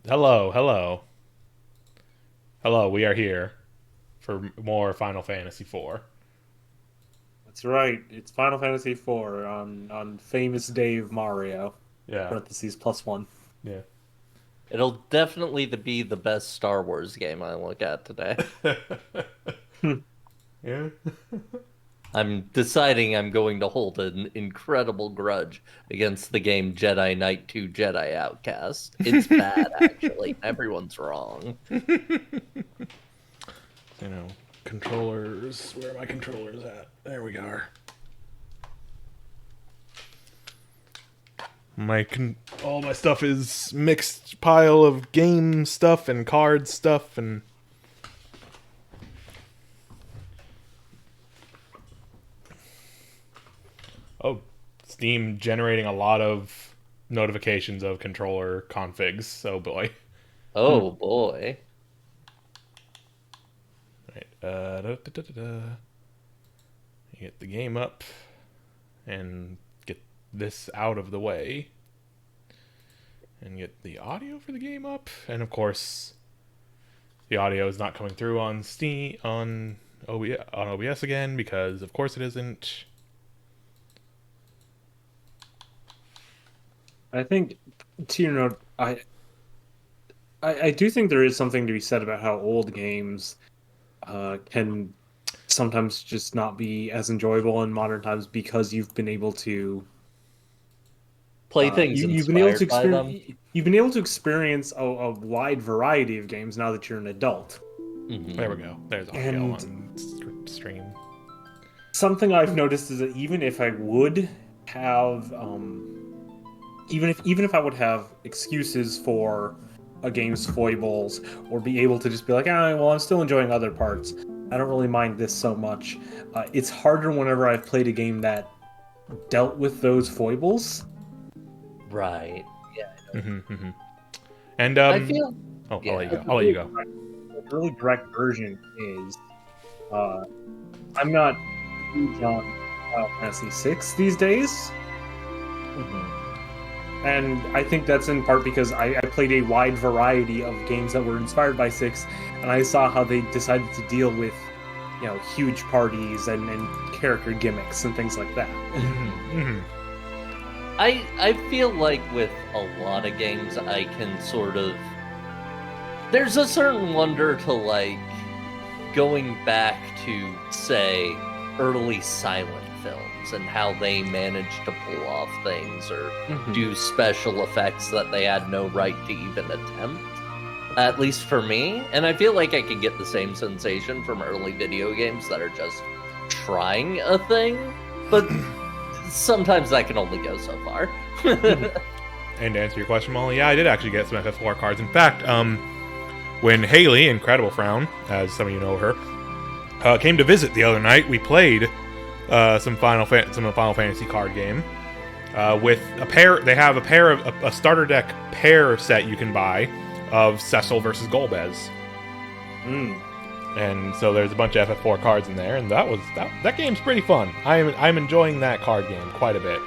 Hello, hello, hello. We are here for more Final Fantasy IV. That's right. It's Final Fantasy IV on famous Dave Mario, Yeah, parentheses plus one. yeah, It'll definitely be the best Star Wars game I look at today. Hmm. yeah. I'm deciding I'm going to hold an incredible grudge against the game Jedi Knight 2 Jedi Outcast. It's bad, actually. Everyone's wrong. You know, controllers. Where are my controllers at? There we are. All my stuff is mixed pile of game stuff and card stuff and oh, Steam generating a lot of notifications of controller configs. Oh boy. Hmm. Oh boy. Right. Get the game up and get this out of the way and get the audio for the game up. And of course, the audio is not coming through on Steam on OBS again because of course it isn't. I think to your note, I do think there is something to be said about how old games can sometimes just not be as enjoyable in modern times because Play things you've been able to inspired by them. experience a wide variety of games now that you're an adult. There Hmm. we go. There's audio And on stream. something I've noticed is that even if I would have even if I would have excuses for a game's foibles or be able to just be like, well, I'm still enjoying other parts. I don't really mind this so much. It's harder whenever I've played a game that dealt with those foibles. Right. And I feel, oh, I'll let you yeah. go. I'll let you go. The really direct version is uh, I'm not huge on Final Fantasy VI these days. Mhm. And I think that's in part because I played a wide variety of games that were inspired by Six, and I saw how they decided to deal with, huge parties and character gimmicks and things like that. I feel like with a lot of games I can sort of there's a certain wonder to like going back to say early silent films and how they managed to pull off things or Mhm. do special effects that they had no right to even attempt. At least for me, and I feel like I could get the same sensation from early video games that are just trying a thing, but sometimes that can only go so far. And to answer your question, Molly, yeah, I did actually get some FF4 cards. In fact, when Haley, Incredible Frown, as some of you know her, came to visit the other night, we played some Final Fantasy card game with a pair. They have a pair of a starter deck pair set you can buy of Cecil versus Golbez, Mm. and so there's a bunch of FF4 cards in there, and that game's pretty fun. I'm enjoying that card game quite a bit.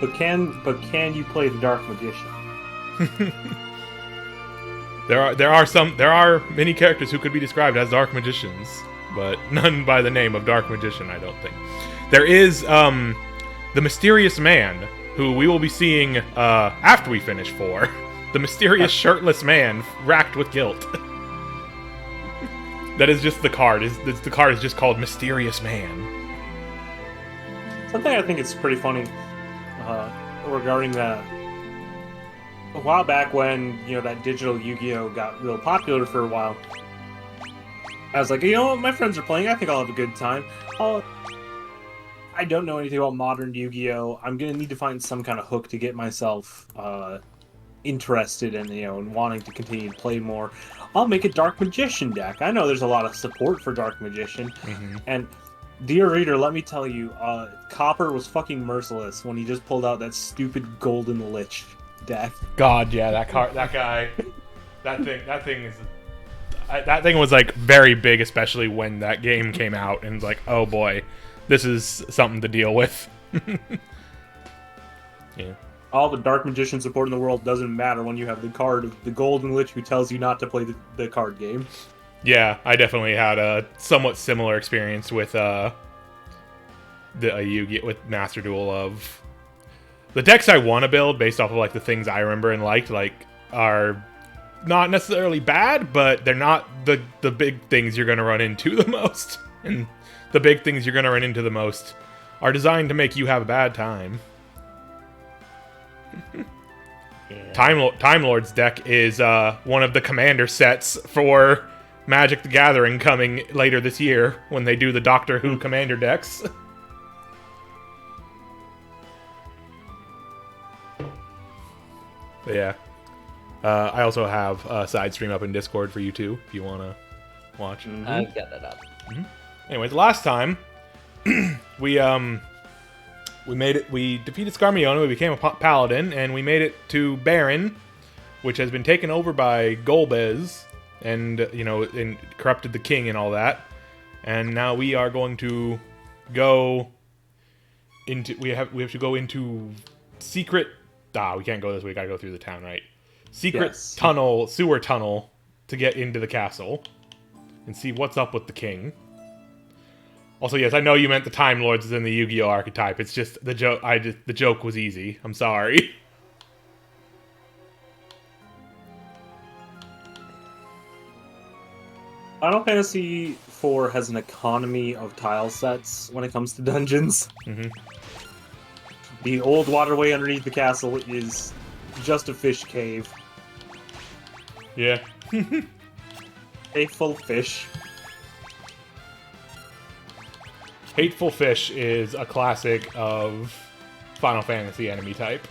But can you play the Dark Magician? There are many characters who could be described as dark magicians, but none by the name of Dark Magician, I don't think. There is the mysterious man who we will be seeing after we finish 4. The mysterious shirtless man racked with guilt. That is just the card. The card is just called Mysterious Man. Something I think is pretty funny uh, regarding that. A while back when that digital Yu-Gi-Oh got real popular for a while, I was like, what, my friends are playing. I think I'll have a good time. Oh, I don't know anything about modern Yu-Gi-Oh. I'm gonna need to find some kind of hook to get myself interested in and wanting to continue to play more. I'll make a Dark Magician deck. I know there's a lot of support for Dark Magician, and dear reader, let me tell you, Copper was fucking merciless when he just pulled out that stupid Golden Lich deck. God, yeah, that guy, that thing was like very big, especially when that game came out, and it's like, oh boy, this is something to deal with. Yeah. All the Dark Magician support in the world doesn't matter when you have the card of the Golden Lich who tells you not to play the card game. Yeah, I definitely had a somewhat similar experience with the Yu-Gi-Oh! With Master Duel of the decks I want to build based off of like the things I remember and liked, like are not necessarily bad, but they're not the big things you're going to run into the most. And the big things you're going to run into the most are designed to make you have a bad time. Yeah. Time Lord's deck is one of the commander sets for Magic the Gathering coming later this year when they do the Doctor Who commander decks. But yeah. I also have a side stream up in Discord for you too, if you want to watch. I've got it up. Anyways, last time we made it. We defeated Scarmione. We became a paladin, and we made it to Baron, which has been taken over by Golbez, and and corrupted the king and all that. And now we are going to go into. We have to go into secret. We can't go this way. We gotta go through the town, right? Secret sewer tunnel to get into the castle and see what's up with the king. Also, yes, I know you meant the Time Lords is in the Yu-Gi-Oh archetype. It's just the joke. The joke was easy. I'm sorry. Final Fantasy IV has an economy of tile sets when it comes to dungeons. Mm-hmm. The old waterway underneath the castle is just a fish cave. Yeah. Hateful fish. Hateful Fish is a classic of Final Fantasy enemy type.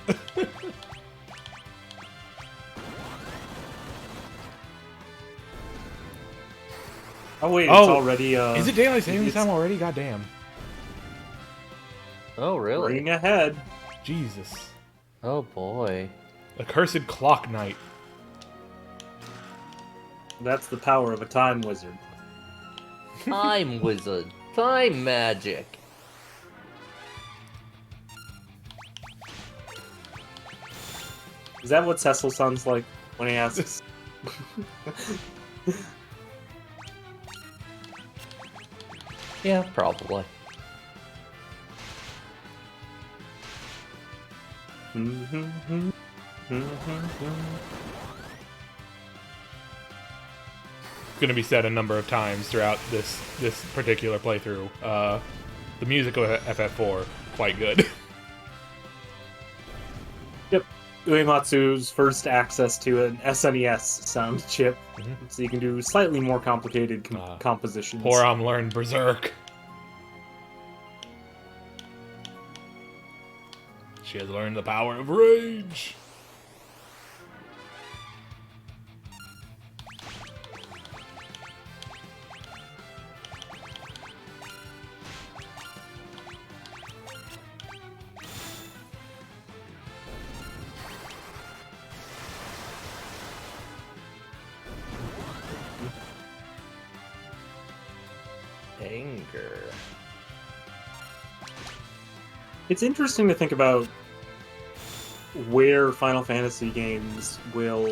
Oh wait, it's already is it daylight savings time already? Goddamn. Oh, really? ring ahead. Jesus. Oh, boy. Accursed Clock Knight. That's the power of a time wizard. Time wizard. Time magic. Is that what Cecil sounds like when he asks? Yeah, probably. Going to be said a number of times throughout this particular playthrough. The music of FF4 quite good. Yep, Uematsu's first access to an SNES sound chip, so you can do slightly more complicated compositions. Porom learned Berserk. She has learned the power of rage. Anger. It's interesting to think about where Final Fantasy games will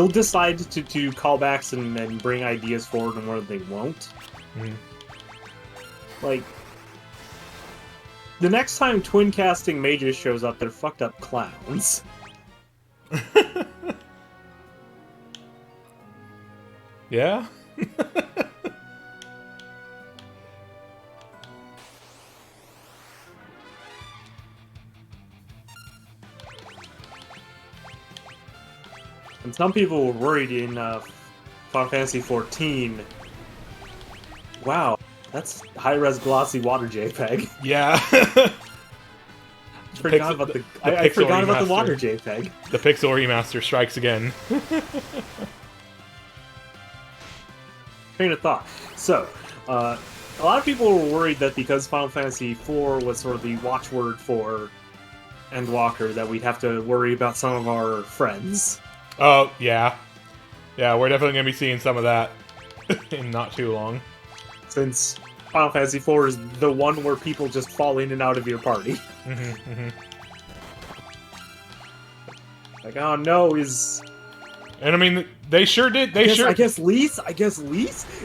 decide to do callbacks and bring ideas forward and where they won't. Like, the next time twin casting mages shows up, they're fucked up clowns. Yeah? And some people were worried in Final Fantasy XIV. Wow, that's high-res glossy water JPEG. Yeah. I forgot about the water JPEG. The pixel remaster strikes again. Train of thought. So, a lot of people were worried that because Final Fantasy IV was sort of the watchword for Endwalker, that we'd have to worry about some of our friends. Oh, yeah. Yeah, we're definitely going to be seeing some of that in not too long. Since Final Fantasy IV is the one where people just fall in and out of your party. Like, oh no, is... And I mean, they sure did. I guess Lise?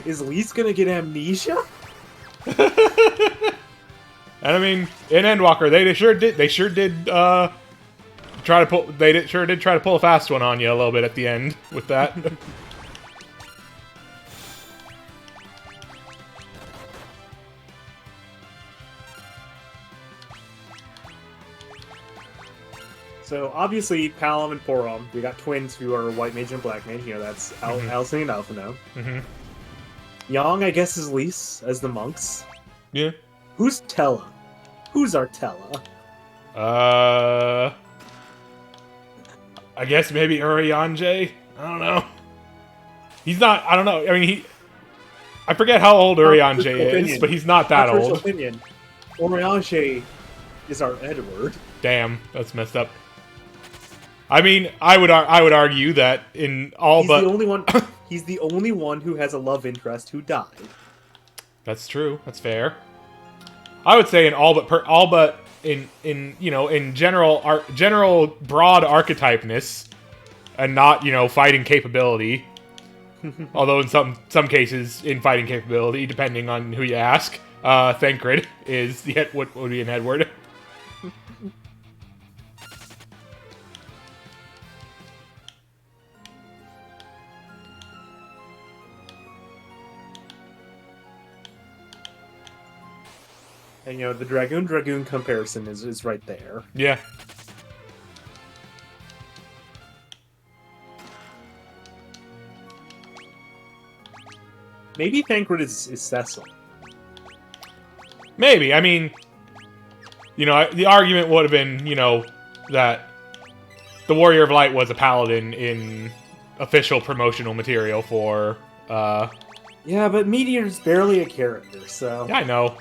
Is Lise gonna get amnesia? And I mean, in Endwalker, they sure did try to pull. Sure did try to pull a fast one on you a little bit at the end with that. So obviously, Palom and Porom, we got twins who are White Mage and Black Mage. You know, that's Alcine and Alphino. Yang, I guess, is Lise as the monks. Yeah. Who's Tella? Who's our Tella? I guess maybe Urianger? I don't know. He's not, I don't know. I mean, I forget how old Urianger is, but he's not that old. Opinion. Urianger is our Edward. Damn, that's messed up. I mean, I would argue that in all he's but... the only one. He's the only one who has a love interest who died. That's true. That's fair. I would say in all but in you know, in general broad archetypeness, and not, you know, fighting capability. Although in some cases in fighting capability, depending on who you ask, Thancred is what would be an Edward. And, you know, the Dragoon comparison is right there. Yeah. Maybe Thancred is Cecil. Maybe. I mean, you know, the argument would have been, you know, that the Warrior of Light was a paladin in official promotional material for, Yeah, but Meteor's barely a character, so... Yeah, I know.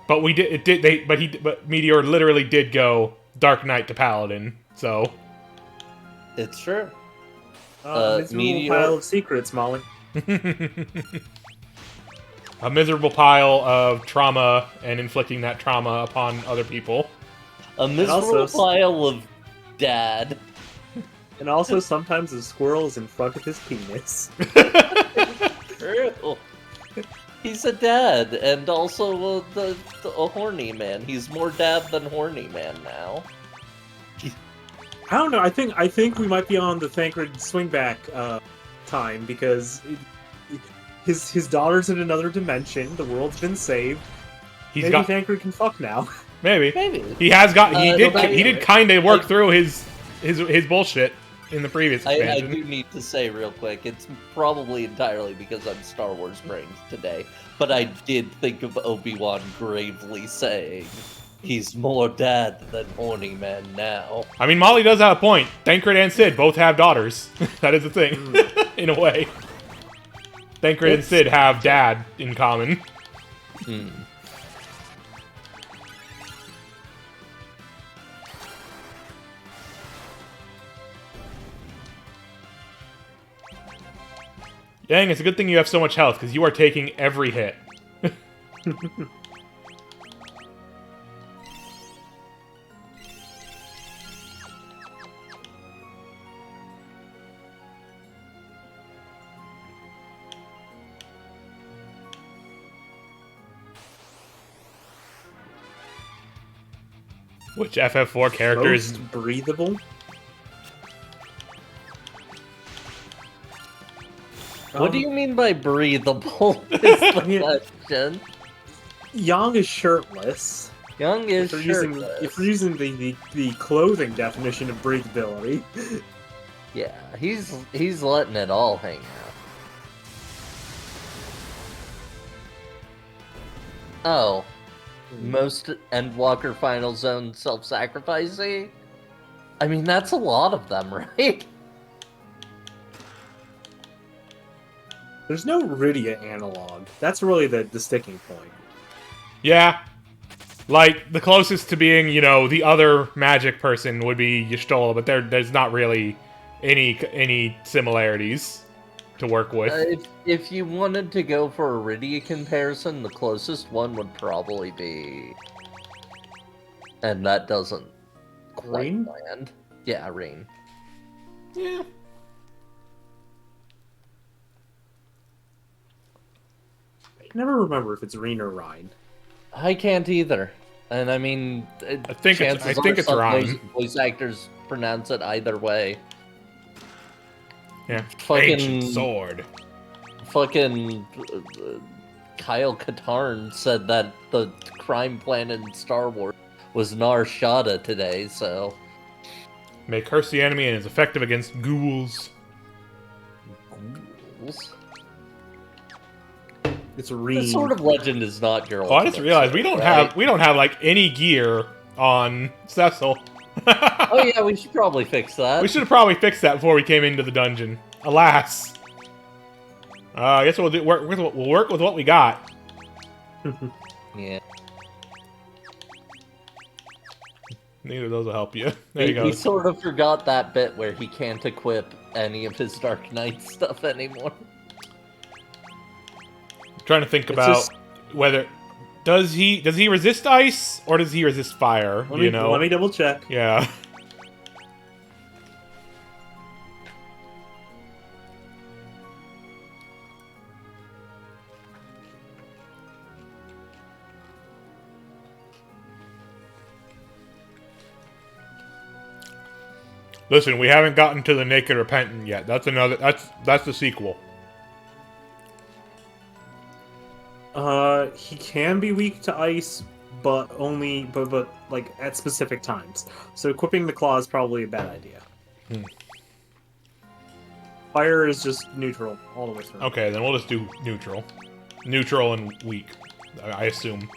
But but Meteor literally did go Dark Knight to Paladin, so... It's true. Meteor... pile of secrets, Molly. A miserable pile of trauma and inflicting that trauma upon other people. A miserable pile of dad. And also, sometimes a squirrel is in front of his penis. True. He's a dad, and also a horny man. He's more dad than horny man now. I don't know. I think we might be on the Thancred swingback time, because his daughter's in another dimension. The world's been saved. Maybe Thancred can fuck now. Maybe. He did kind of work through his bullshit in the previous expansion. I do need to say real quick, it's probably entirely because I'm Star Wars brained today, but I did think of Obi-Wan gravely saying, he's more dad than horny man now. I mean, Molly does have a point. Thancred and Cid both have daughters. That is a thing, in a way. Thancred and Cid have dad in common. Yang, it's a good thing you have so much health, because you are taking every hit. Which FF4 character is breathable? What do you mean by breathable? Is the question. Yang is shirtless. Yang is shirtless. If we're using the clothing definition of breathability. Yeah, he's letting it all hang out. Oh. Most Endwalker Final Zone self-sacrificing? I mean, that's a lot of them, right? There's no Rydia analog. That's really the sticking point. Yeah. Like, the closest to being, you know, the other magic person would be Y'shtola, but there's not really any similarities to work with. If you wanted to go for a Rydia comparison, the closest one would probably be... And that doesn't quite Rain? bland. Yeah, Rain. Yeah. I can never remember if it's Reen or Rhine. I can't either. And I mean, I think it's some Rhine. voice actors pronounce it either way. Yeah. Fucking Ancient sword. Fucking Kyle Katarn said that the crime plan in Star Wars was Nar Shaddaa today, so... May curse the enemy and is effective against ghouls. Ghouls? It's Reen. This sort of legend is not your Oh, I just realized we don't have like any gear on Cecil. Oh yeah, we should probably fix that. We should have probably fixed that before we came into the dungeon. Alas. I guess we'll work with what we got. Yeah. Neither of those will help you. There you go. He sort of forgot that bit where he can't equip any of his Dark Knight stuff anymore. I'm trying to think about whether does he resist ice or does he resist fire? Let me double check. Yeah. Listen, we haven't gotten to the Naked Repentant yet. That's the sequel. He can be weak to ice, but like at specific times. So equipping the claw is probably a bad idea. Fire is just neutral all the way through. Okay, then we'll just do neutral. Neutral and weak, I assume.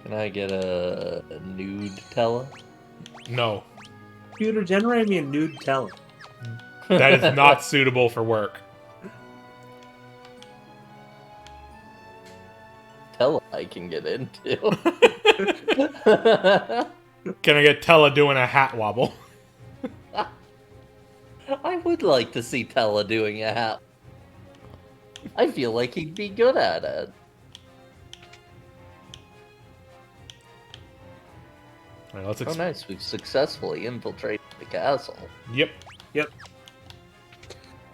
Can I get a nude Tella? No. Computer, generate me a nude Tella. That is not suitable for work. Tella I can get into. Can I get Tella doing a hat wobble? I would like to see Tella doing a hat. I feel like he'd be good at it. Right, let's Oh, nice. We've successfully infiltrated the castle. Yep.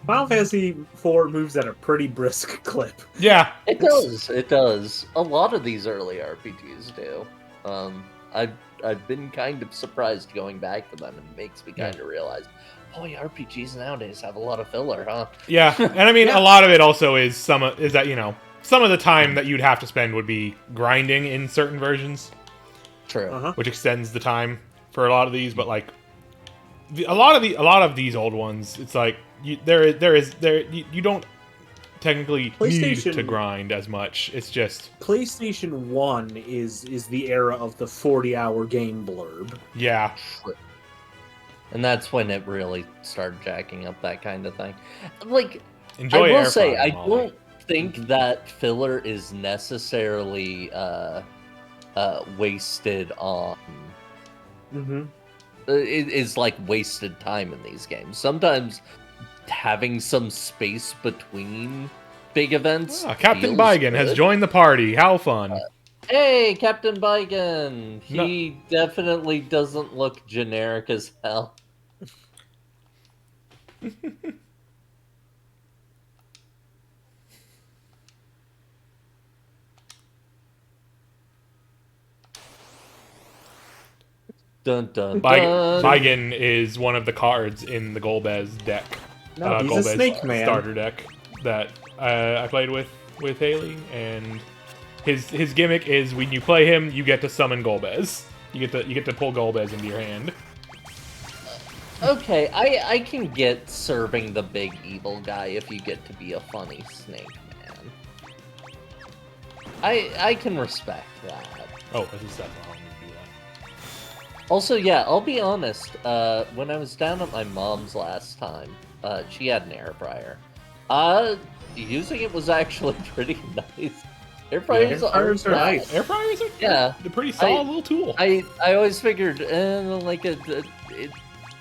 Final Fantasy IV moves at a pretty brisk clip. Yeah. It does. It does. A lot of these early RPGs do. I've been kind of surprised going back to them, and it makes me kind of realize, boy, RPGs nowadays have a lot of filler, huh? Yeah, and I mean, a lot of it also is some of the time that you'd have to spend would be grinding in certain versions. True. Which extends the time for a lot of these, but like a lot of these old ones, it's like you don't technically need to grind as much. It's just PlayStation 1 is the era of the 40-hour game blurb. Yeah. And that's when it really started jacking up that kind of thing. Like, enjoy I will say, I Molly. don't think that filler is necessarily wasted on. It is like wasted time in these games. Sometimes having some space between big events. Captain Bigan has joined the party. How fun! Hey, Captain Bigan. He definitely doesn't look generic as hell. Dun dun dun. Bigan is one of the cards in the Golbez deck. No, he's Golbez a snake man. Starter deck that I played with Haley, and his gimmick is when you play him, you get to summon Golbez. You get to pull Golbez into your hand. Okay, I can get serving the big evil guy if you get to be a funny snake man. I can respect that. Oh, this is Seth. I'll do that. Also, yeah, I'll be honest. When I was down at my mom's last time, she had an air fryer. Using it was actually pretty nice. Air fryers air fryers are bad. nice. Air fryers are Yeah. a pretty solid little tool. I always figured, like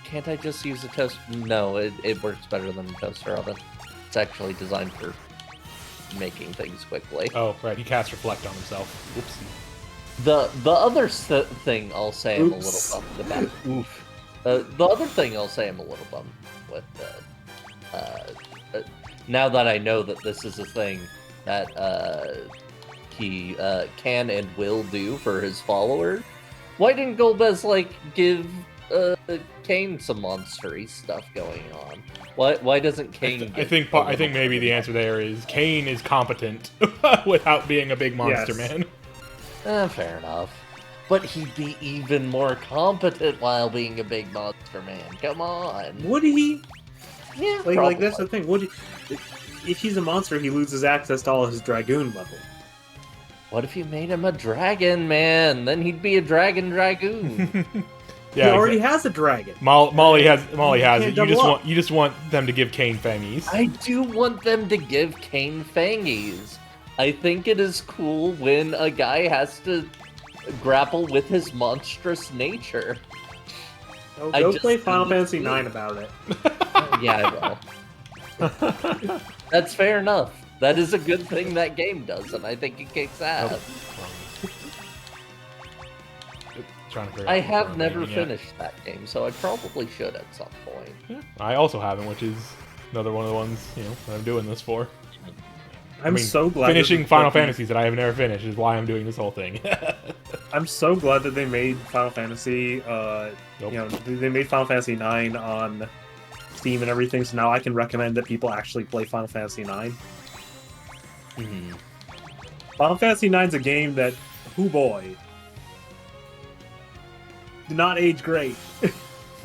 can't I just use a toast? No, it works better than a toaster oven. It's actually designed for making things quickly. Oh, right. He cast Reflect on himself. Whoopsie. The other thing I'll say I'm a little Oops. bummed about. Oof. The other thing I'll say I'm a little bummed with. Now that I know that this is a thing that he can and will do for his followers, why didn't Golbez like give Kane some monstery stuff going on? Why doesn't Kane? I think maybe the answer there is Kane is competent without being a big monster Yes. man. Fair enough. But he'd be even more competent while being a big monster man. Come on. Would he? Yeah, Like that's the thing. If he's a monster, he loses access to all his Dragoon level. What if you made him a dragon, man? Then he'd be a dragon dragoon. He already has a dragon. Molly has can't it. double up. You just want them to give Kane fangies. I do want them to give Kane fangies. I think it is cool when a guy has to grapple with his monstrous nature. I Go just play Final need Fantasy to. IX about it. Yeah, I will. That's fair enough. That is a good thing that game does, and I think it kicks ass. Trying to figure I out have what I'm never naming yet. finished that game, so I probably should at some point. Yeah, I also haven't, which is another one of the ones that I'm doing this for. I'm so glad finishing that Final Fantasies that I have never finished is why I'm doing this whole thing. I'm so glad that they made Final Fantasy. They made Final Fantasy IX on Steam and everything, so now I can recommend that people actually play Final Fantasy IX. Mhm. Final Fantasy IX's a game that, oh boy, did not age great.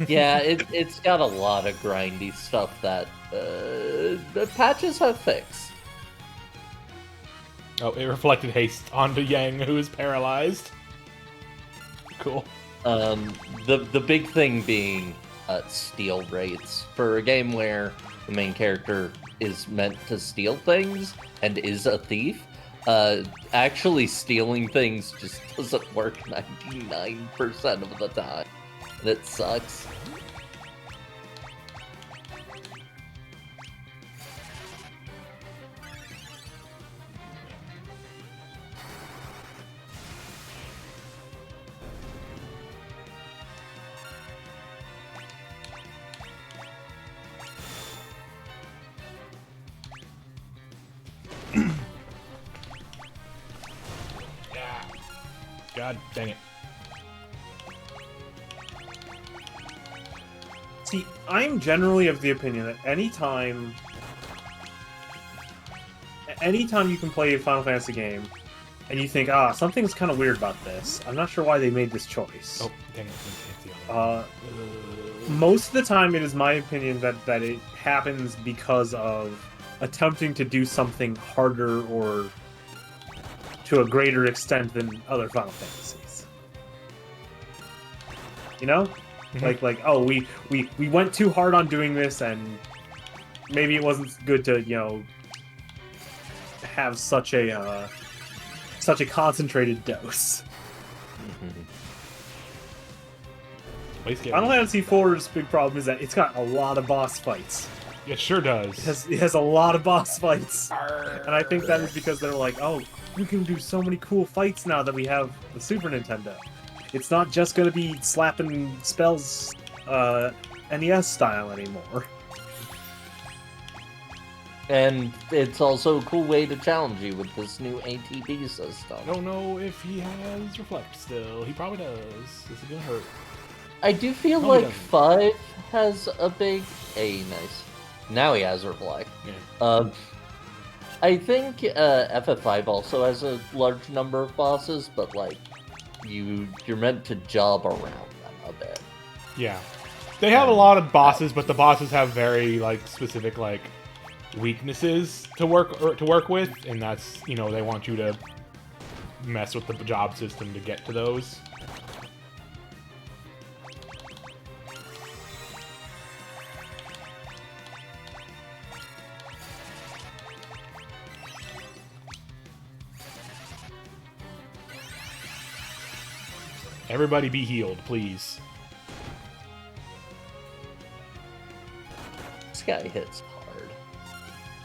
Yeah, it's got a lot of grindy stuff that the patches have fixed. Oh, it reflected haste onto Yang, who is paralyzed. Cool. The big thing being steal rates for a game where the main character is meant to steal things and is a thief. Actually stealing things just doesn't work 99% of the time. And it sucks. God dang it. See, I'm generally of the opinion that anytime you can play a Final Fantasy game and you think, something's kind of weird about this, I'm not sure why they made this choice. Oh, dang it. It's the other one. Most of the time, it is my opinion that it happens because of attempting to do something harder or to a greater extent than other Final Fantasies. You know? Mhm. We went too hard on doing this, and maybe it wasn't good to, have such a concentrated dose. Final Fantasy IV's big problem is that it's got a lot of boss fights. It sure does. It has a lot of boss fights. And I think that is because they're like, we can do so many cool fights now that we have the Super Nintendo. It's not just going to be slapping spells NES style anymore. And it's also a cool way to challenge you with this new ATB system. I don't know if he has Reflect still. He probably does. This is gonna hurt. I do feel No, he like doesn't. 5 has a big... Nice. Now he has Reflect. Yeah. I think FF5 also has a large number of bosses, but you're meant to job around them a bit. Yeah. They have a lot of bosses, but the bosses have very specific weaknesses to work with, and that's they want you to mess with the job system to get to those. Everybody be healed, please. This guy hits hard.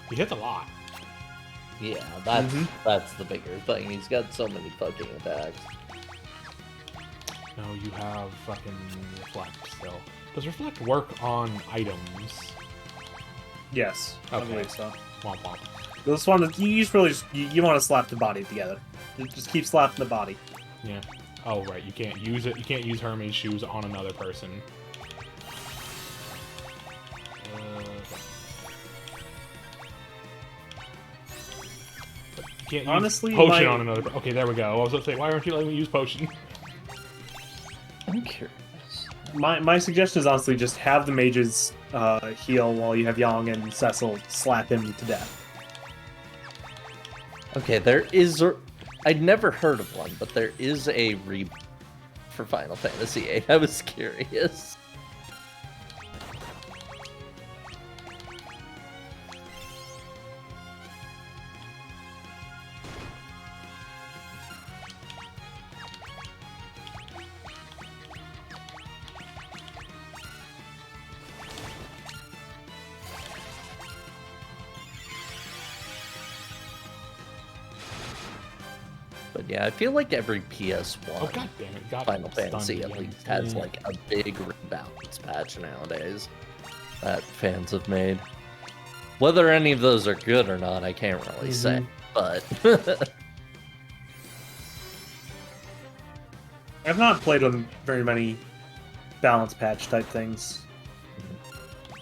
He hits a lot. Yeah, that's the bigger thing. He's got so many fucking attacks. No, you have fucking Reflect still. Does Reflect work on items? Yes, I Okay. believe so. Womp womp. This one, you just really you want to slap the body together. Just keep slapping the body. Yeah. Oh, right. You can't use it. You can't use Hermes shoes on another person. You can't Honestly, use potion on another. Okay, there we go. I was going to say, why aren't you letting me use potion? I'm curious. My suggestion is honestly just have the mages heal while you have Yang and Cecil slap him to death. Okay, there is. I'd never heard of one, but there is a for Final Fantasy VIII. I was curious. But yeah, I feel like every PS1 Oh, god damn it. Got Final stunned Fantasy at again. least has like a big rebalance patch nowadays that fans have made. Whether any of those are good or not, I can't really say. But I've not played on very many balance patch type things.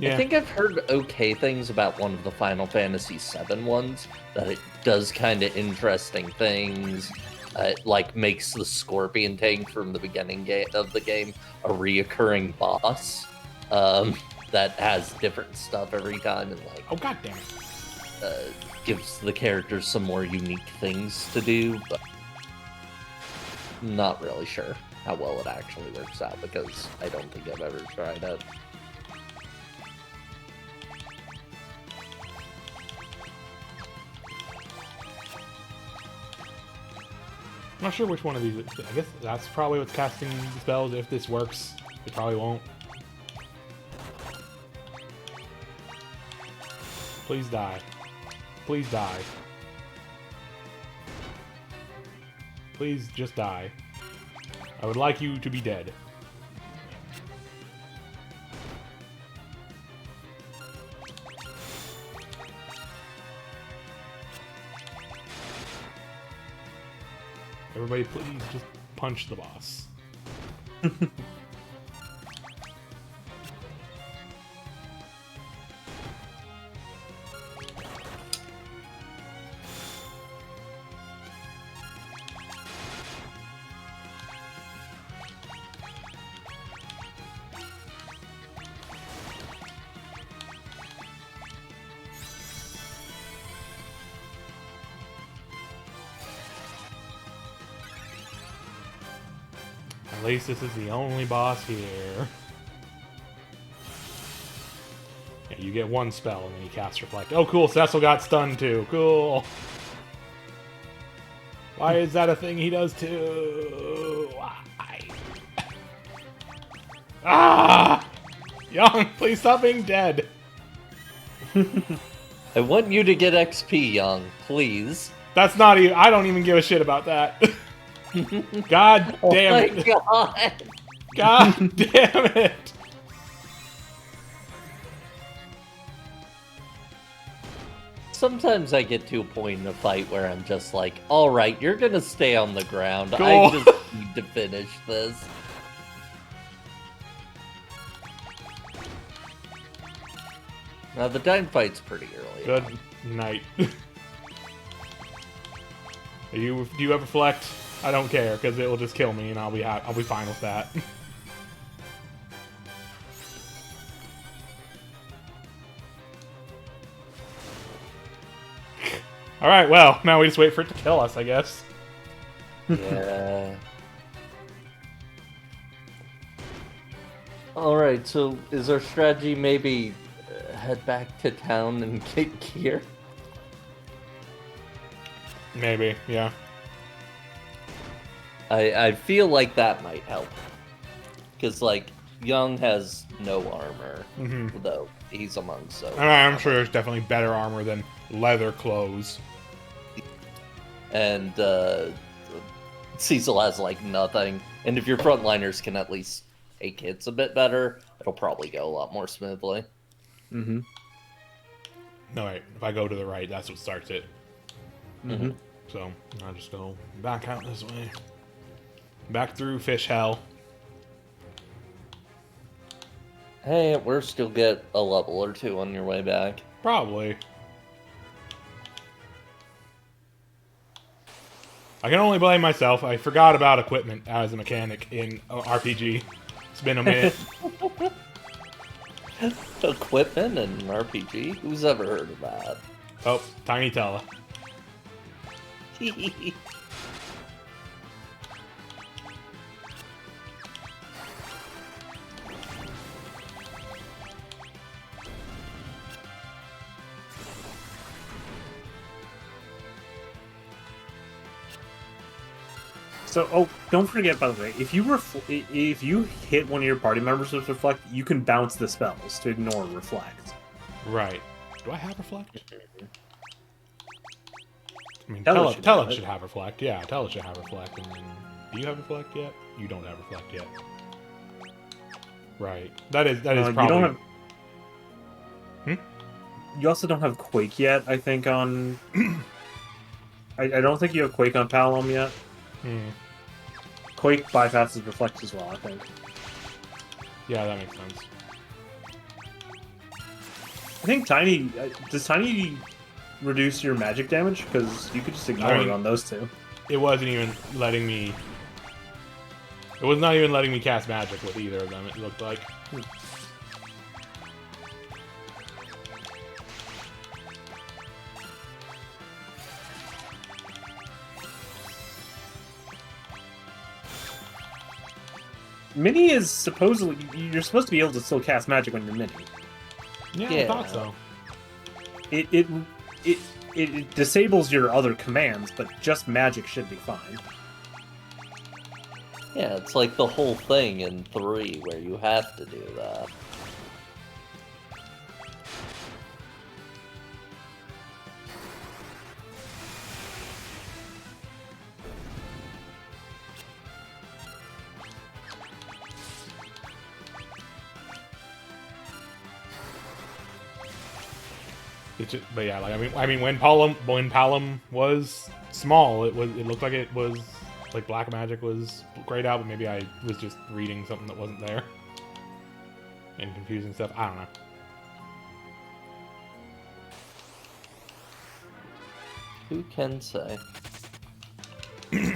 Yeah. I think I've heard okay things about one of the Final Fantasy VII ones, that it does kind of interesting things. It like makes the Scorpion tank from the beginning of the game a reoccurring boss that has different stuff every time, and like Oh, god damn it. gives the characters some more unique things to do. But not really sure how well it actually works out because I don't think I've ever tried it. I'm not sure which one of these. I guess that's probably what's casting the spells. If this works, it probably won't. Please die. Please die. Please just die. I would like you to be dead. Everybody, please just punch the boss. At least this is the only boss here. Yeah, you get one spell and then you cast Reflect. Oh, cool. Cecil got stunned too. Cool. Why is that a thing he does too? Why? Ah! Young, please stop being dead. I want you to get XP, Young, please. That's not even. I don't even give a shit about that. God damn Oh it. my god! God damn it. Sometimes I get to a point in a fight where I'm just like, alright, you're gonna stay on the ground. Cool. I just need to finish this. Now, the time fight's pretty early. Good on. night. Do you ever Reflect? I don't care, because it will just kill me, and I'll be fine with that. Alright, well, now we just wait for it to kill us, I guess. Yeah. Alright, so is our strategy maybe head back to town and get gear? Maybe, yeah. I feel like that might help. Because, like, Young has no armor, though he's among so. And I'm sure there's definitely better armor than leather clothes. And Cecil has, like, nothing. And if your frontliners can at least take hits a bit better, it'll probably go a lot more smoothly. Mm-hmm. No, wait. If I go to the right, that's what starts it. Mm-hmm. So, I'll just go back out this way. Back through fish hell. Hey, at worst, you'll get a level or two on your way back. Probably. I can only blame myself. I forgot about equipment as a mechanic in RPG. It's been a minute. Equipment and RPG? Who's ever heard of that? Oh, Tiny Tella. So, don't forget, by the way, if you hit one of your party members with Reflect, you can bounce the spells to ignore Reflect. Right. Do I have Reflect? I mean, Tella Tella should should have Reflect. Yeah, Tella should have Reflect. And then, do you have Reflect yet? You don't have Reflect yet. Right. That is probably... You don't have... You also don't have Quake yet, I think, on... I don't think you have Quake on Palom yet. Quake bypasses Reflect as well, I think. Yeah, that makes sense. I think Tiny... does Tiny reduce your magic damage? Because you could just ignore it on those two. It wasn't even letting me... It was not even letting me cast magic with either of them, it looked like. Mini is supposedly... You're supposed to be able to still cast magic when you're Mini. Yeah, I thought so. It disables your other commands, but just magic should be fine. Yeah, it's like the whole thing in 3 where you have to do that. But yeah, like I mean, when Palom was small, it looked like it was like black magic was grayed out, but maybe I was just reading something that wasn't there and confusing stuff. I don't know. Who can say? I'm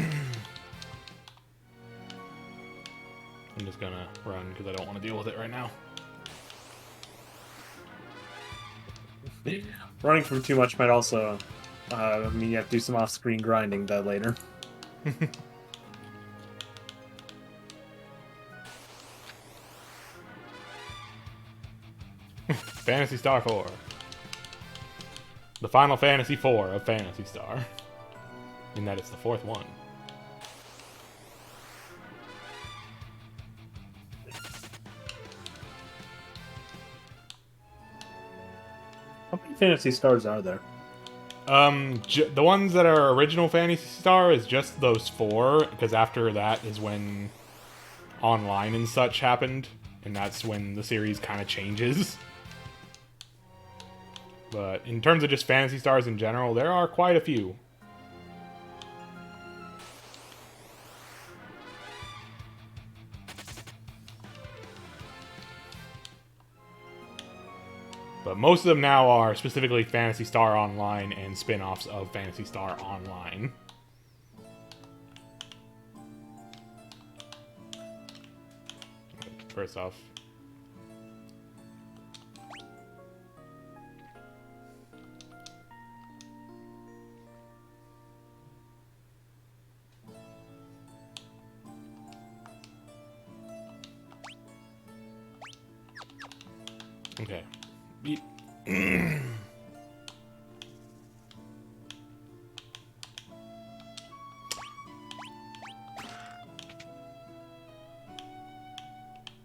just gonna run because I don't want to deal with it right now. Running from too much might also mean you have to do some off-screen grinding later. Phantasy Star 4. The Final Fantasy 4 of Phantasy Star. In that it's the 4th one. How many Phantasy Stars are there? The ones that are original Phantasy Star is just those 4, because after that is when online and such happened, and that's when the series kind of changes. But in terms of just Phantasy Stars in general, there are quite a few. But most of them now are specifically Phantasy Star Online and spin-offs of Phantasy Star Online. First off, okay.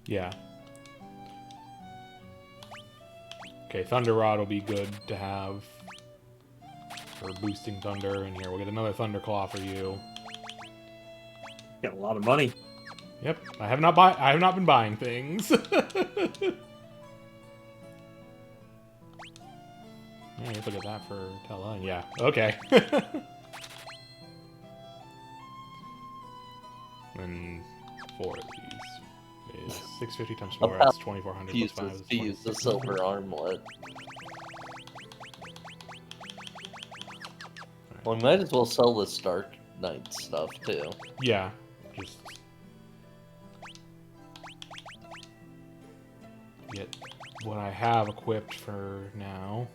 Yeah. Okay, Thunder Rod will be good to have for boosting Thunder. And here, we'll get another Thunder Claw for you. Got a lot of money. Yep, I have not been buying things. Yeah, I guess I'll get that for Tella. Yeah, okay. And 4 of these is 650 times 4. That's 2,400 plus 5 is To use the silver armlet. Well, we might as well sell this Dark Knight stuff too. Yeah, just get what I have equipped for now.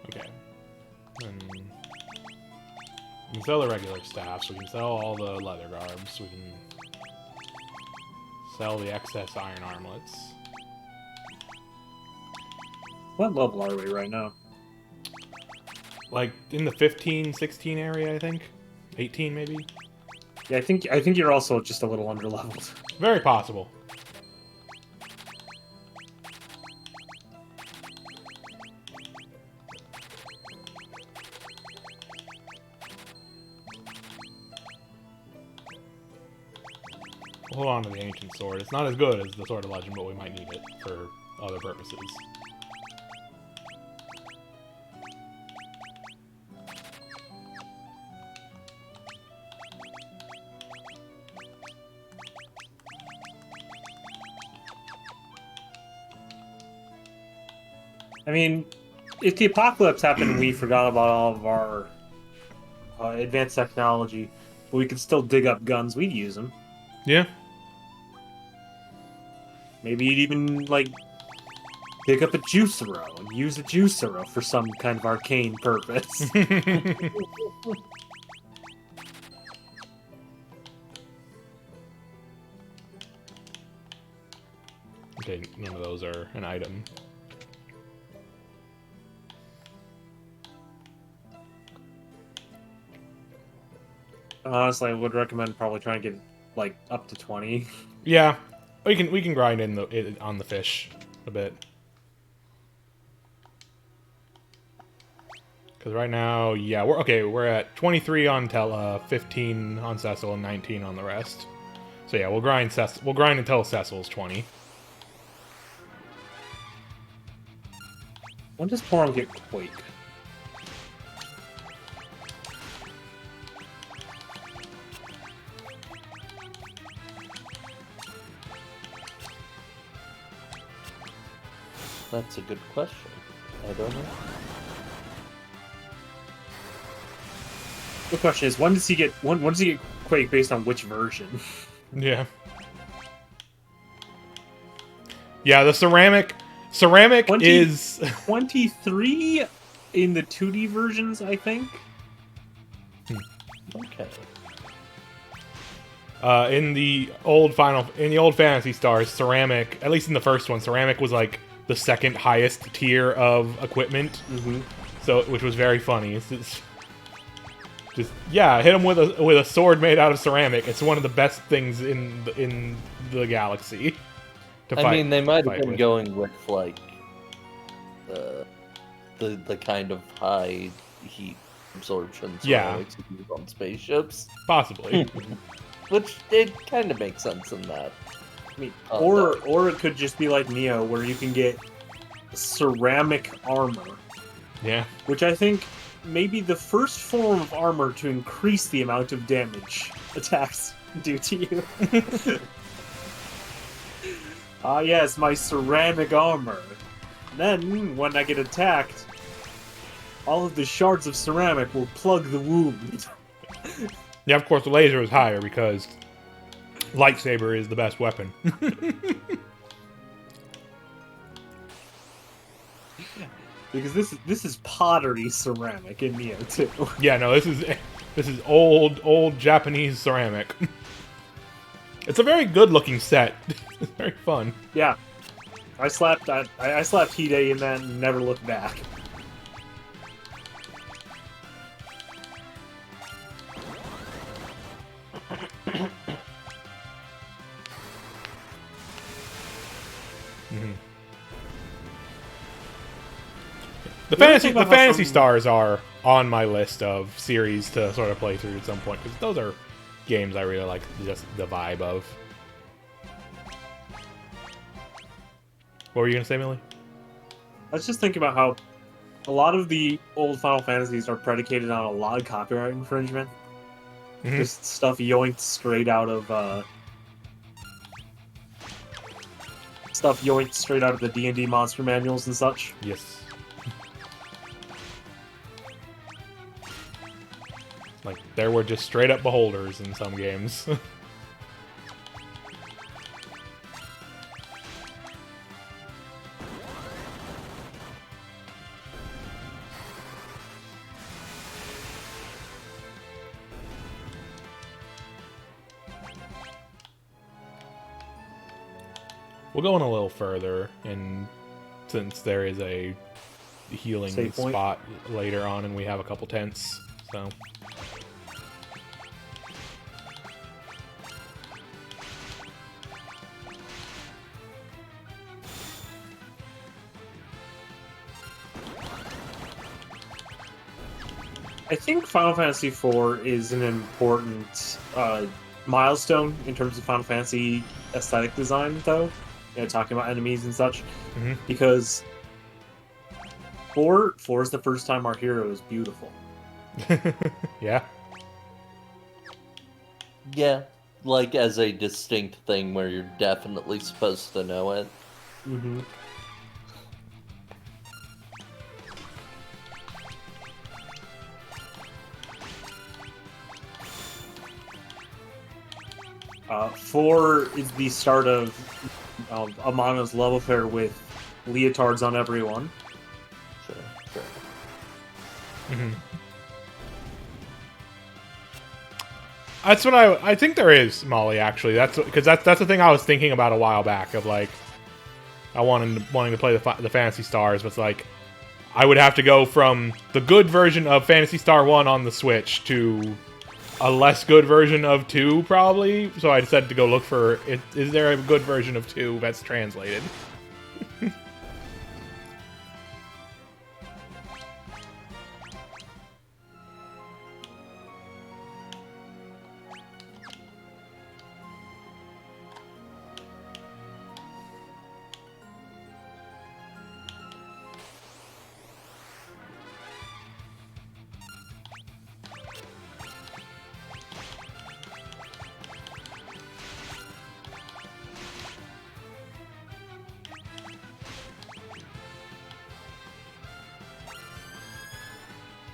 Okay. And we can sell the regular staffs. We can sell all the leather garbs. We can sell the excess iron armlets. What level are we right now? Like in the 15, 16 area, I think. 18 maybe. Yeah, I think you're also just a little underleveled. Very possible. Hold on to the ancient sword. It's not as good as the Sword of Legend, but we might need it for other purposes. I mean, if the apocalypse happened, we forgot about all of our advanced technology, but we could still dig up guns. We'd use them. Yeah. Maybe you'd even, like, pick up a Juicero and use a Juicero for some kind of arcane purpose. Okay, none of those are an item. Honestly, I would recommend probably trying to get, like, up to 20. Yeah. We can grind on the fish a bit. Because right now, yeah, we're at 23 on Tella, 15 on Cecil, and 19 on the rest. So yeah, we'll grind until Cecil's 20. When does Porum get Quake? That's a good question. I don't know. The question is, when does he get Quake based on which version? Yeah. Yeah, the ceramic 20 is 23 in the 2D versions, I think. Okay. In the old Phantasy Stars, ceramic, at least in the first one, ceramic was like the second highest tier of equipment. Mm-hmm. So, which was very funny. It's just yeah, hit him with a sword made out of ceramic. It's one of the best things in the galaxy. I mean, they might have been going with like the kind of high heat absorption ceramics you use on spaceships. Possibly. Which it kind of makes sense in that. I mean, or it could just be like Neo, where you can get ceramic armor. Yeah. Which I think may be the first form of armor to increase the amount of damage attacks do to you. Ah, yes, my ceramic armor. Then, when I get attacked, all of the shards of ceramic will plug the wound. Yeah, of course, the laser is higher because lightsaber is the best weapon. Because this is pottery ceramic in Neo too. Yeah, no, this is old Japanese ceramic. It's a very good looking set. It's very fun. Yeah, I slapped Hide in that and never looked back. The fantasy stars are on my list of series to sort of play through at some point, because those are games I really like just the vibe of. What were you gonna say, Millie? I was just thinking about how a lot of the old Final Fantasies are predicated on a lot of copyright infringement. Mm-hmm. Just stuff yoinked straight out of the D&D monster manuals and such. Yes. Like, there were just straight up beholders in some games. We'll go in a little further, and since there is a healing Save point. spot later on, and we have a couple tents, so... I think Final Fantasy IV is an important milestone in terms of Final Fantasy aesthetic design, though. You know, talking about enemies and such, because 4 is the first time our hero is beautiful. Yeah. Yeah, like as a distinct thing where you're definitely supposed to know it. Mm-hmm. 4 is the start of Amano's love affair with leotards on everyone. Sure. Mm-hmm. That's what I think there is, Molly, actually. That's the thing I was thinking about a while back, of like, I wanting to play the Phantasy Stars, but it's like, I would have to go from the good version of Phantasy Star 1 on the Switch to a less good version of 2, probably. So I decided to go look for, is there a good version of 2 that's translated?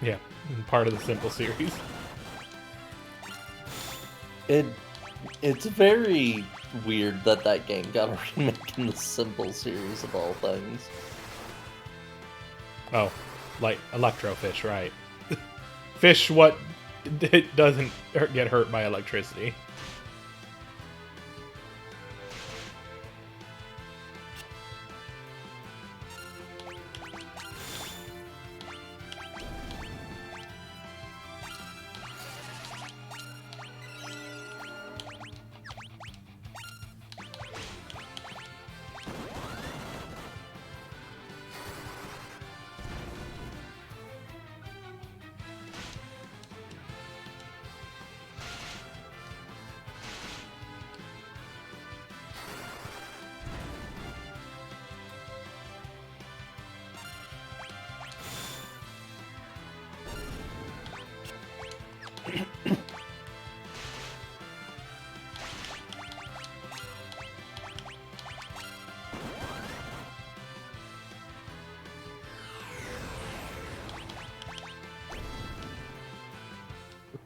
Yeah, part of the Simple series. It's very weird that game got a remake in the Simple series of all things. Oh, like Electrofish, right. Fish what it doesn't get hurt by electricity.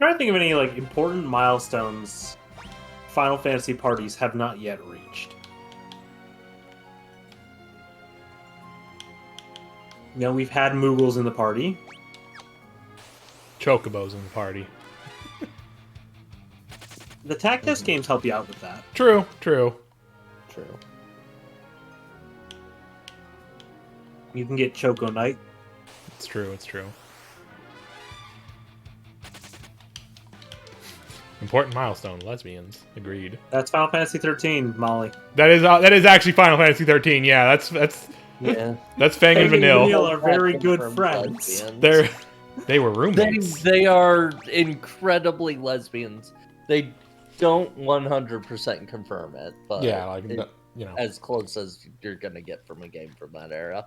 I'm trying to think of any like important milestones Final Fantasy parties have not yet reached. You know, we've had Moogles in the party. Chocobos in the party. The Tactus games help you out with that. True, true. True. You can get Choco Knight. It's true, it's true. Important milestone, lesbians. Agreed. That's Final Fantasy 13, Molly. That is actually Final Fantasy 13. Yeah, that's Yeah. that's Fang and Vanille. are very good friends. They were roommates. They are incredibly lesbians. They don't 100% confirm it, but Yeah, like you know. as close as you're gonna get from a game from that era.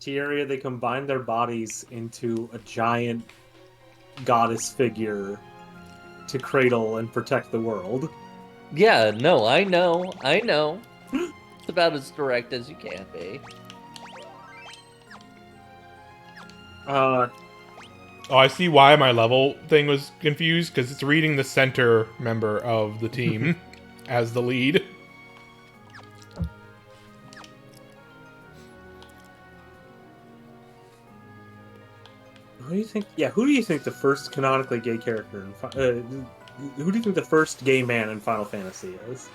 Tieria, they combine their bodies into a giant goddess figure to cradle and protect the world. Yeah, no, I know. It's about as direct as you can be. Oh, I see why my level thing was confused, because it's reading the center member of the team as the lead. Who do you think? Yeah, who do you think the first canonically gay character in who do you think the first gay man in Final Fantasy is?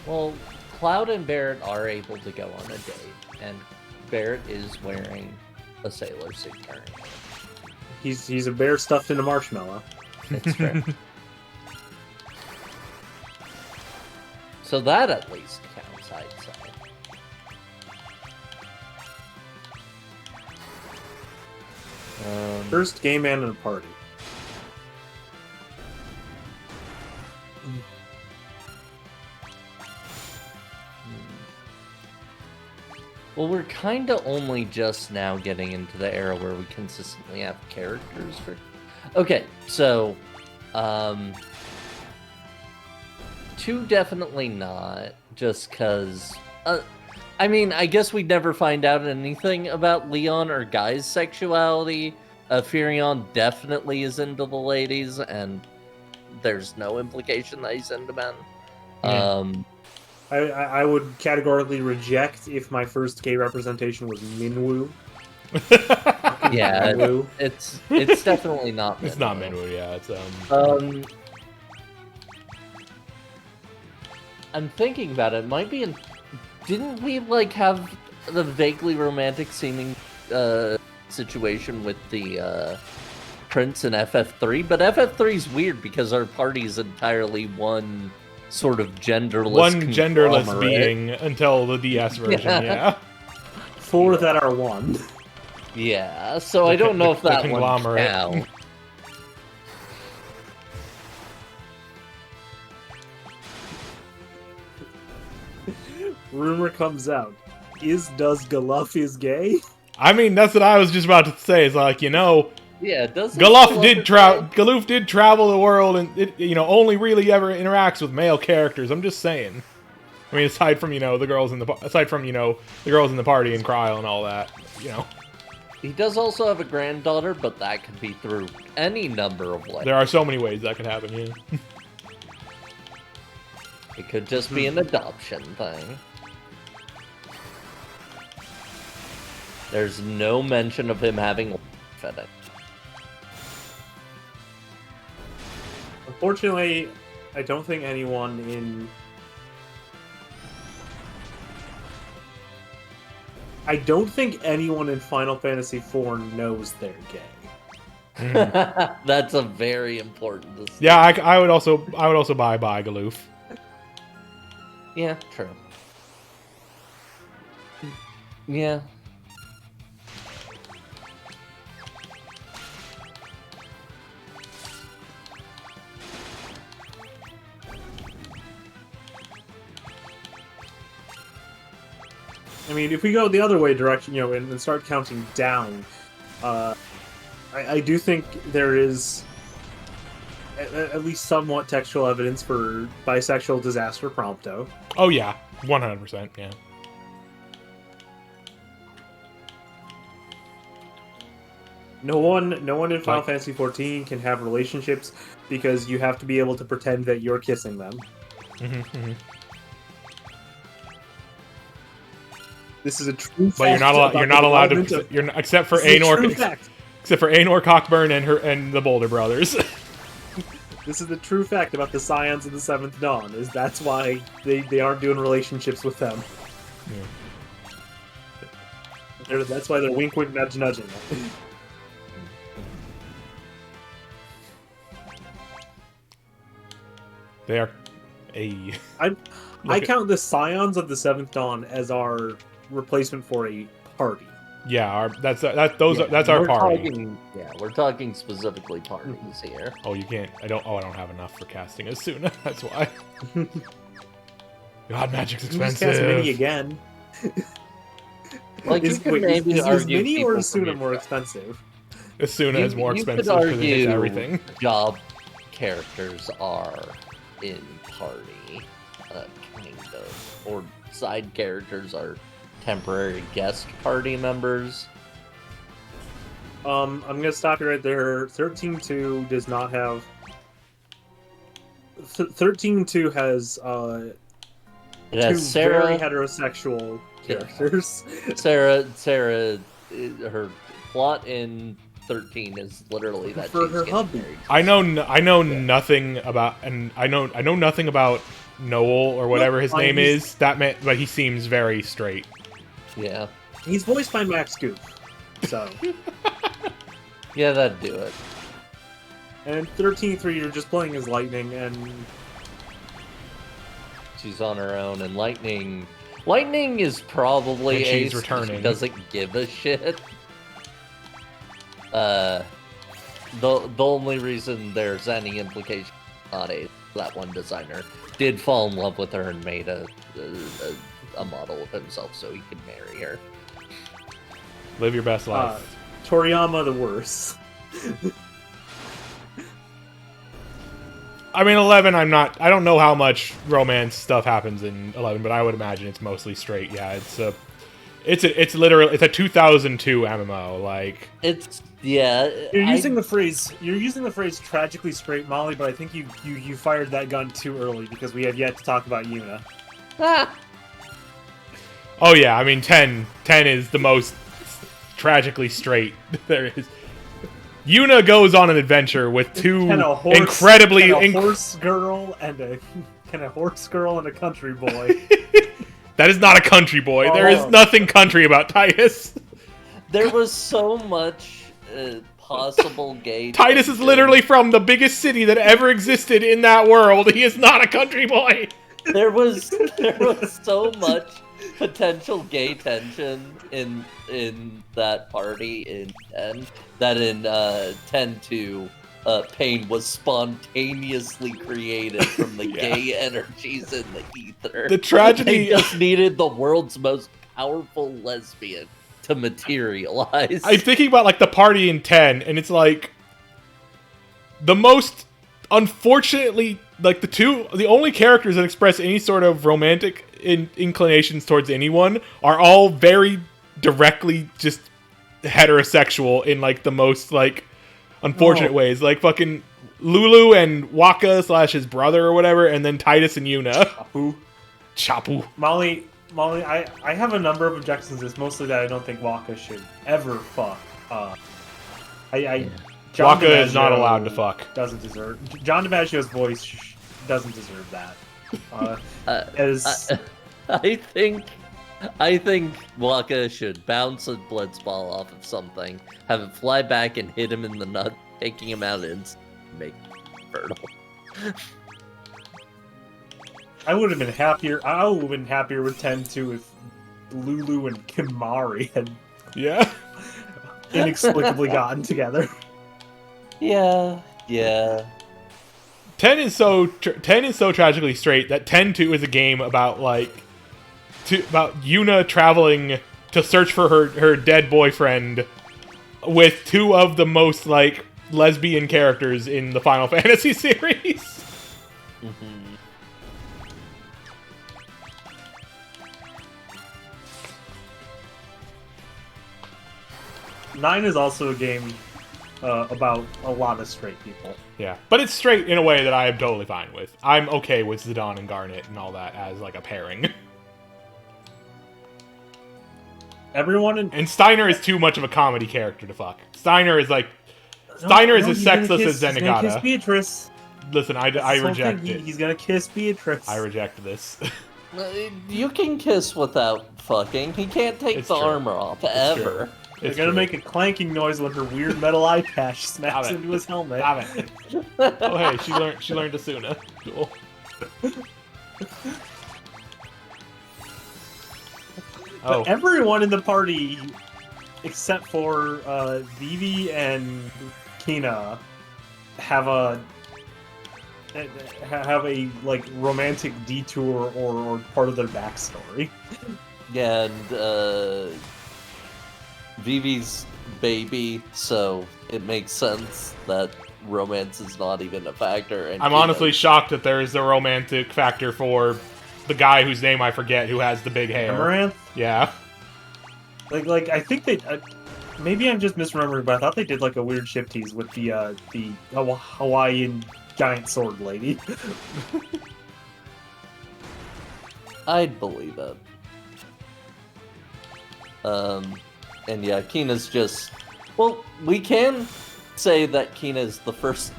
Well, Cloud and Barrett are able to go on a date, and Barrett is wearing a sailor suit currently. He's a bear stuffed in a marshmallow. It's true. So that at least counts, I'd say. First gay man in a party. Well, we're kind of only just now getting into the era where we consistently have characters for... Okay, so... 2 definitely not, just because... I mean, I guess we'd never find out anything about Leon or Guy's sexuality. Furion definitely is into the ladies, and there's no implication that he's into men. Yeah. I would categorically reject if my first gay representation was Minwoo. Yeah, Minwoo. it's definitely not Minwoo. It's not Minwoo, yeah. It's I'm thinking about it. It might be in... Didn't we, like, have the vaguely romantic seeming situation with the Prince in FF3? But FF3's weird because our party is entirely one sort of genderless genderless being until the DS version, yeah. 4 that are one. Yeah, so I don't know if that one conglomerate. counts. Rumor comes out. Does Galuf is gay? I mean, that's what I was just about to say. It's like, you know, Yeah, does Galuf did travel the world, and it, you know, only really ever interacts with male characters. I'm just saying. I mean, aside from, you know, the girls in the party and Kryl and all that, you know. He does also have a granddaughter, but that could be through any number of ways. There are so many ways that could happen, yeah. It could just be an adoption thing. There's no mention of him having a in it. Unfortunately, I don't think anyone in... I don't think anyone in Final Fantasy IV knows they're gay. That's a very important distinction. Yeah, I would also buy Galuf. Yeah, true. Yeah. I mean, if we go the other way direction, you know, and start counting down, I do think there is at least somewhat textual evidence for bisexual disaster Prompto. Oh yeah, 100%, yeah. No one in Final Like- Fantasy 14 can have relationships because you have to be able to pretend that you're kissing them. This is a true fact. But you're not allowed. You're not allowed to. You're not, except for Anor. Except for Anor Cockburn and the Boulder brothers. This is the true fact about the Scions of the Seventh Dawn. Is that's why they aren't doing relationships with them. Yeah. That's why they're wink wink nudge nudging. They are a. I count the Scions of the Seventh Dawn as our replacement for a party. Yeah, that's our party. We're talking specifically parties here. Oh, you can't. I don't have enough for casting Asuna. That's why. God, magic's You just expensive. cast Mini again. Like, Is you could maybe argue Mini or people from Asuna your- more expensive? Asuna is more you expensive could because it hits argue everything. job characters are in party, kind of, or side characters are temporary guest party members. I'm gonna stop you right there. 13.2 does not have. 13.2 has It has two Sarah. very heterosexual characters. Sarah, her plot in 13 is literally that For she's her getting hubby. married. I know nothing about, and I know nothing about Noel or whatever his name is. That man, but he seems very straight. Yeah, He's voiced by Max Goof, so. yeah, that'd do it. And in 13.3, you're just playing as Lightning, and She's on her own, and Lightning is probably And she's ace 'cause returning. She doesn't give a shit. The only reason there's any implication not ace, that one designer did fall in love with her and made a model of himself so he could marry her. Live your best life. Toriyama the worst. I mean, 11. I don't know how much romance stuff happens in 11, but I would imagine it's mostly straight. Yeah, it's a 2002 MMO. Like, You're using the phrase tragically straight, Molly, but I think you fired that gun too early because we have yet to talk about Yuna. oh yeah, I mean 10 is the most tragically straight there is. Yuna goes on an adventure with two incredibly horse girl and a horse girl and a country boy. That is not a country boy. Oh. There is nothing country about Titus. There was so much possible gay. Titus is literally from the biggest city that ever existed in that world. He is not a country boy. There was so much potential gay tension in that party in 10 that in 10-2 Pain was spontaneously created from the gay energies in the ether. The tragedy They just needed the world's most powerful lesbian to materialize. I'm thinking about like the party in 10, and it's like the most unfortunately like the only characters that express any sort of romantic inclinations towards anyone are all very directly just heterosexual in like the most like unfortunate ways. Like fucking Lulu and Waka / his brother or whatever, and then Titus and Yuna. Chapu. Molly, I have a number of objections. It's mostly that I don't think Waka should ever fuck. John Waka is not DiMaggio allowed to fuck. Doesn't deserve. John DiMaggio's voice doesn't deserve that. I think Waka should bounce a blitzball off of something, have it fly back and hit him in the nut, taking him out and make him fertile. I would have been happier. I would have been happier with 10-2 if Lulu and Kimari had inexplicably gotten together. Yeah. 10 is so tragically straight that 10-2 is a game about about Yuna traveling to search for her dead boyfriend with two of the most like lesbian characters in the Final Fantasy series. Mm-hmm. 9 is also a game about a lot of straight people. Yeah, but it's straight in a way that I am totally fine with. I'm okay with Zidane and Garnet and all that as like a pairing. Everyone in And Steiner is too much of a comedy character to fuck. Steiner is like Steiner is as sexless as He's gonna kiss Zenigata. Beatrice. Listen, I That's the whole reject thing. it. He's gonna kiss Beatrice. I reject this. You can kiss without fucking. He can't take It's the true. armor off, It's ever. true. They're It's gonna true. make a clanking noise when her weird metal eye patch snaps Stop it. into his helmet. Stop it. Oh hey, she learned Asuna. Cool. But everyone in the party, except for Vivi and Kina, have a like romantic detour or part of their backstory. Yeah, and Vivi's baby, so it makes sense that romance is not even a factor. And I'm honestly shocked that there is a romantic factor for the guy whose name I forget who has the big hair. Amaranth? Yeah. Like I think they maybe I'm just misremembering, but I thought they did like a weird ship tease with the Hawaiian giant sword lady. I'd believe it. And yeah, Kina's just... Well, we can say that Kina is the first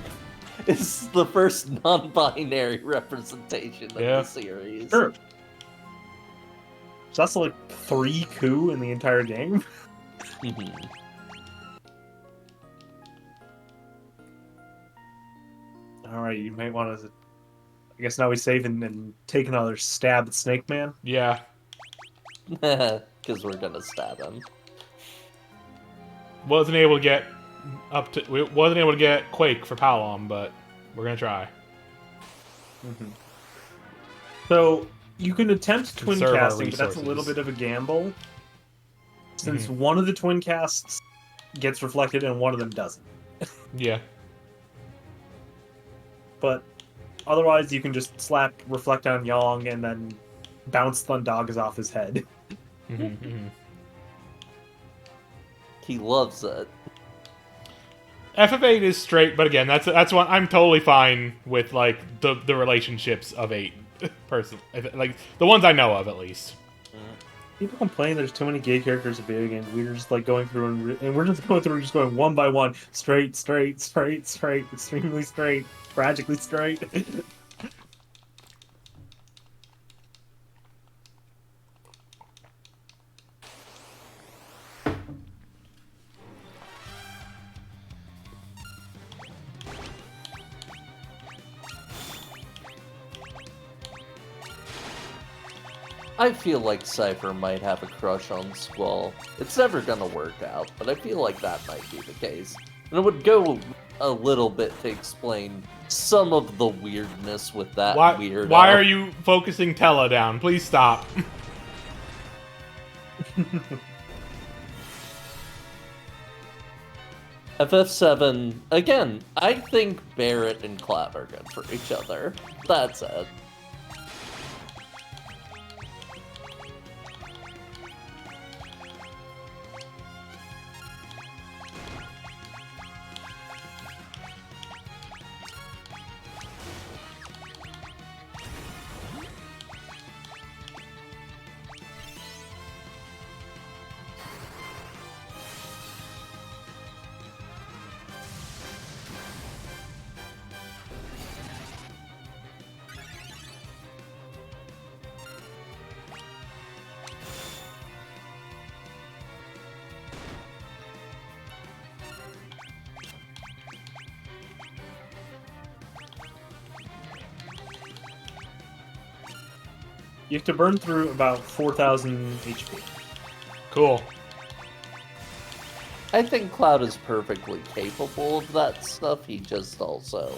non-binary representation of Yeah. the series. Sure. So that's like 3 coup in the entire game. Mhm. Alright, you might want to... I guess now we save and take another stab at Snake Man. Yeah. Because we're gonna stab him. Wasn't able to get Quake for Palom, but we're gonna try. So, you can attempt twin Conserve our casting, but that's a little resources. bit of a gamble. Since one of the twin casts gets reflected and one of them doesn't. Yeah. But otherwise, you can just slap Reflect on Yong and then bounce Thundagas off his head. He loves it. FF8 is straight, but again, that's one I'm totally fine with, like the relationships of 8 person, like the ones I know of at least. People complain there's too many gay characters in video games. We're just like going through and we're just going one by one, straight, straight, straight, straight, extremely straight, tragically straight. I feel like Cypher might have a crush on Squall. It's never gonna work out, but I feel like that might be the case. And it would go a little bit to explain some of the weirdness with that weird. Why are you focusing Tella down? Please stop. FF7, again, I think Barrett and Clav are good for each other. That's it. You have to burn through about 4,000 HP. Cool. I think Cloud is perfectly capable of that stuff. He just also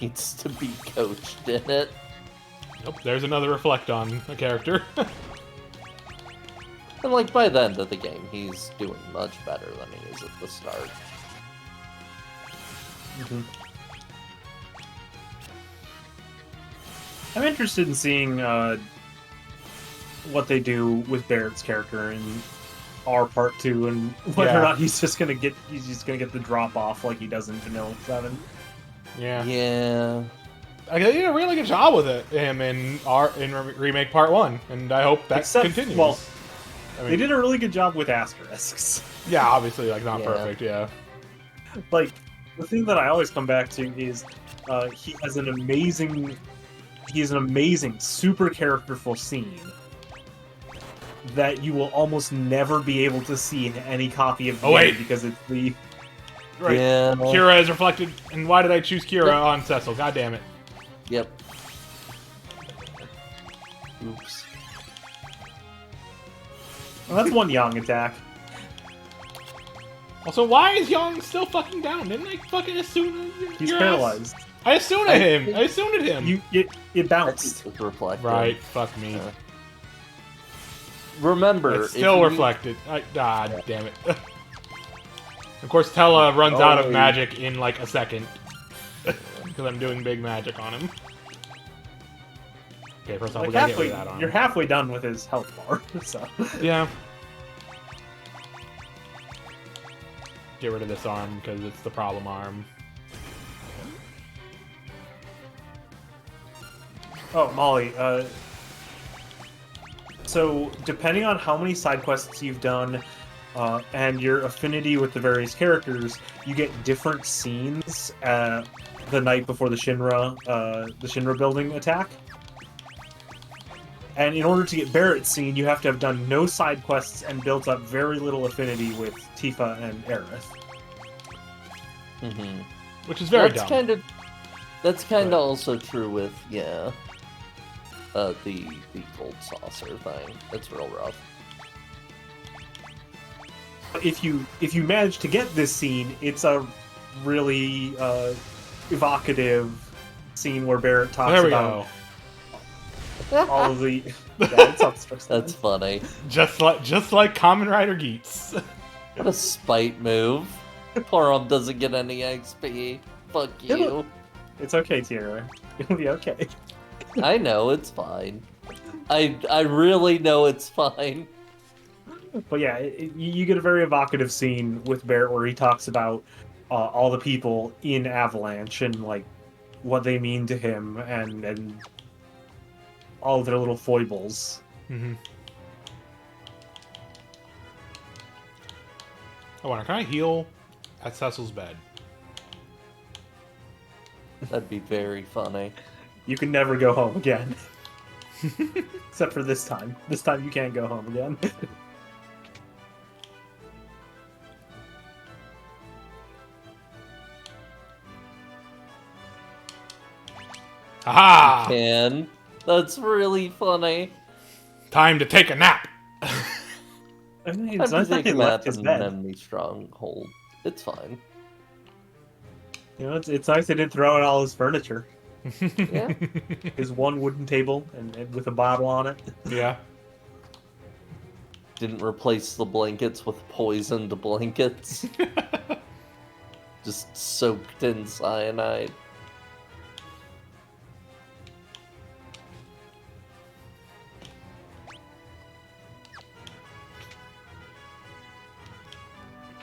needs to be coached in it. Nope, there's another reflect on a character. And like by the end of the game, he's doing much better than he is at the start. I'm interested in seeing what they do with Barrett's character, and R Part 2 and whether Yeah. or not he's just gonna get the drop off like he does in Vanilla 7. Yeah. Yeah. They did a really good job with it, him in Remake Part 1, and I hope that continues. Well, I mean, they did a really good job with asterisks. yeah, obviously, like, not Yeah. perfect, yeah. Like, the thing that I always come back to is he has an amazing, super characterful scene that you will almost never be able to see in any copy of the Oh, wait. game because it's the... Right. Yeah. Kira is reflected, and why did I choose Kira on Cecil? God damn it. Yep. Oops. Well, that's one Yang attack. Also, why is Young still fucking down? Didn't I fucking assume He's your paralyzed. ass? I assumed at him. I assumed at him. It bounced. It's reflected. Right, fuck me. Remember, It's still if you- reflected. God damn it. Of course, Tella runs out of magic in like a second. Because I'm doing big magic on him. Okay, first off, we gotta get rid of that arm. You're halfway done with his health bar, so... Yeah. Get rid of this arm, because it's the problem arm. Oh, Molly, so depending on how many side quests you've done, and your affinity with the various characters, you get different scenes the night before the Shinra building attack. And in order to get Barrett's scene, you have to have done no side quests and built up very little affinity with Tifa and Aerith. Mhm. Which is very That's dumb. That's kind of also true with the gold saucer thing. It's real rough. If you manage to get this scene, it's a really evocative scene where Barrett talks There we about go. all of the. Yeah, it's upstairs. That's funny. Just like Kamen Rider Geats. What a spite move. Porum doesn't get any XP. Fuck Yeah, you. It's okay, Tierra. It'll be okay. I know, it's fine. I really know it's fine. But yeah, you get a very evocative scene with Barrett where he talks about all the people in Avalanche and like what they mean to him and all of their little foibles. Mm-hmm. I wonder, can I heal at Cecil's bed? That'd be very funny. You can never go home again. Except for this time. This time you can't go home again. Aha! And that's really funny. Time to take a nap. I mean, I'd it's nice that take he a left map his in bed. an enemy stronghold. It's fine. You know, it's nice they didn't throw out all his furniture. Yeah. His one wooden table and with a bottle on it. Yeah. Didn't replace the blankets with poisoned blankets. Just soaked in cyanide.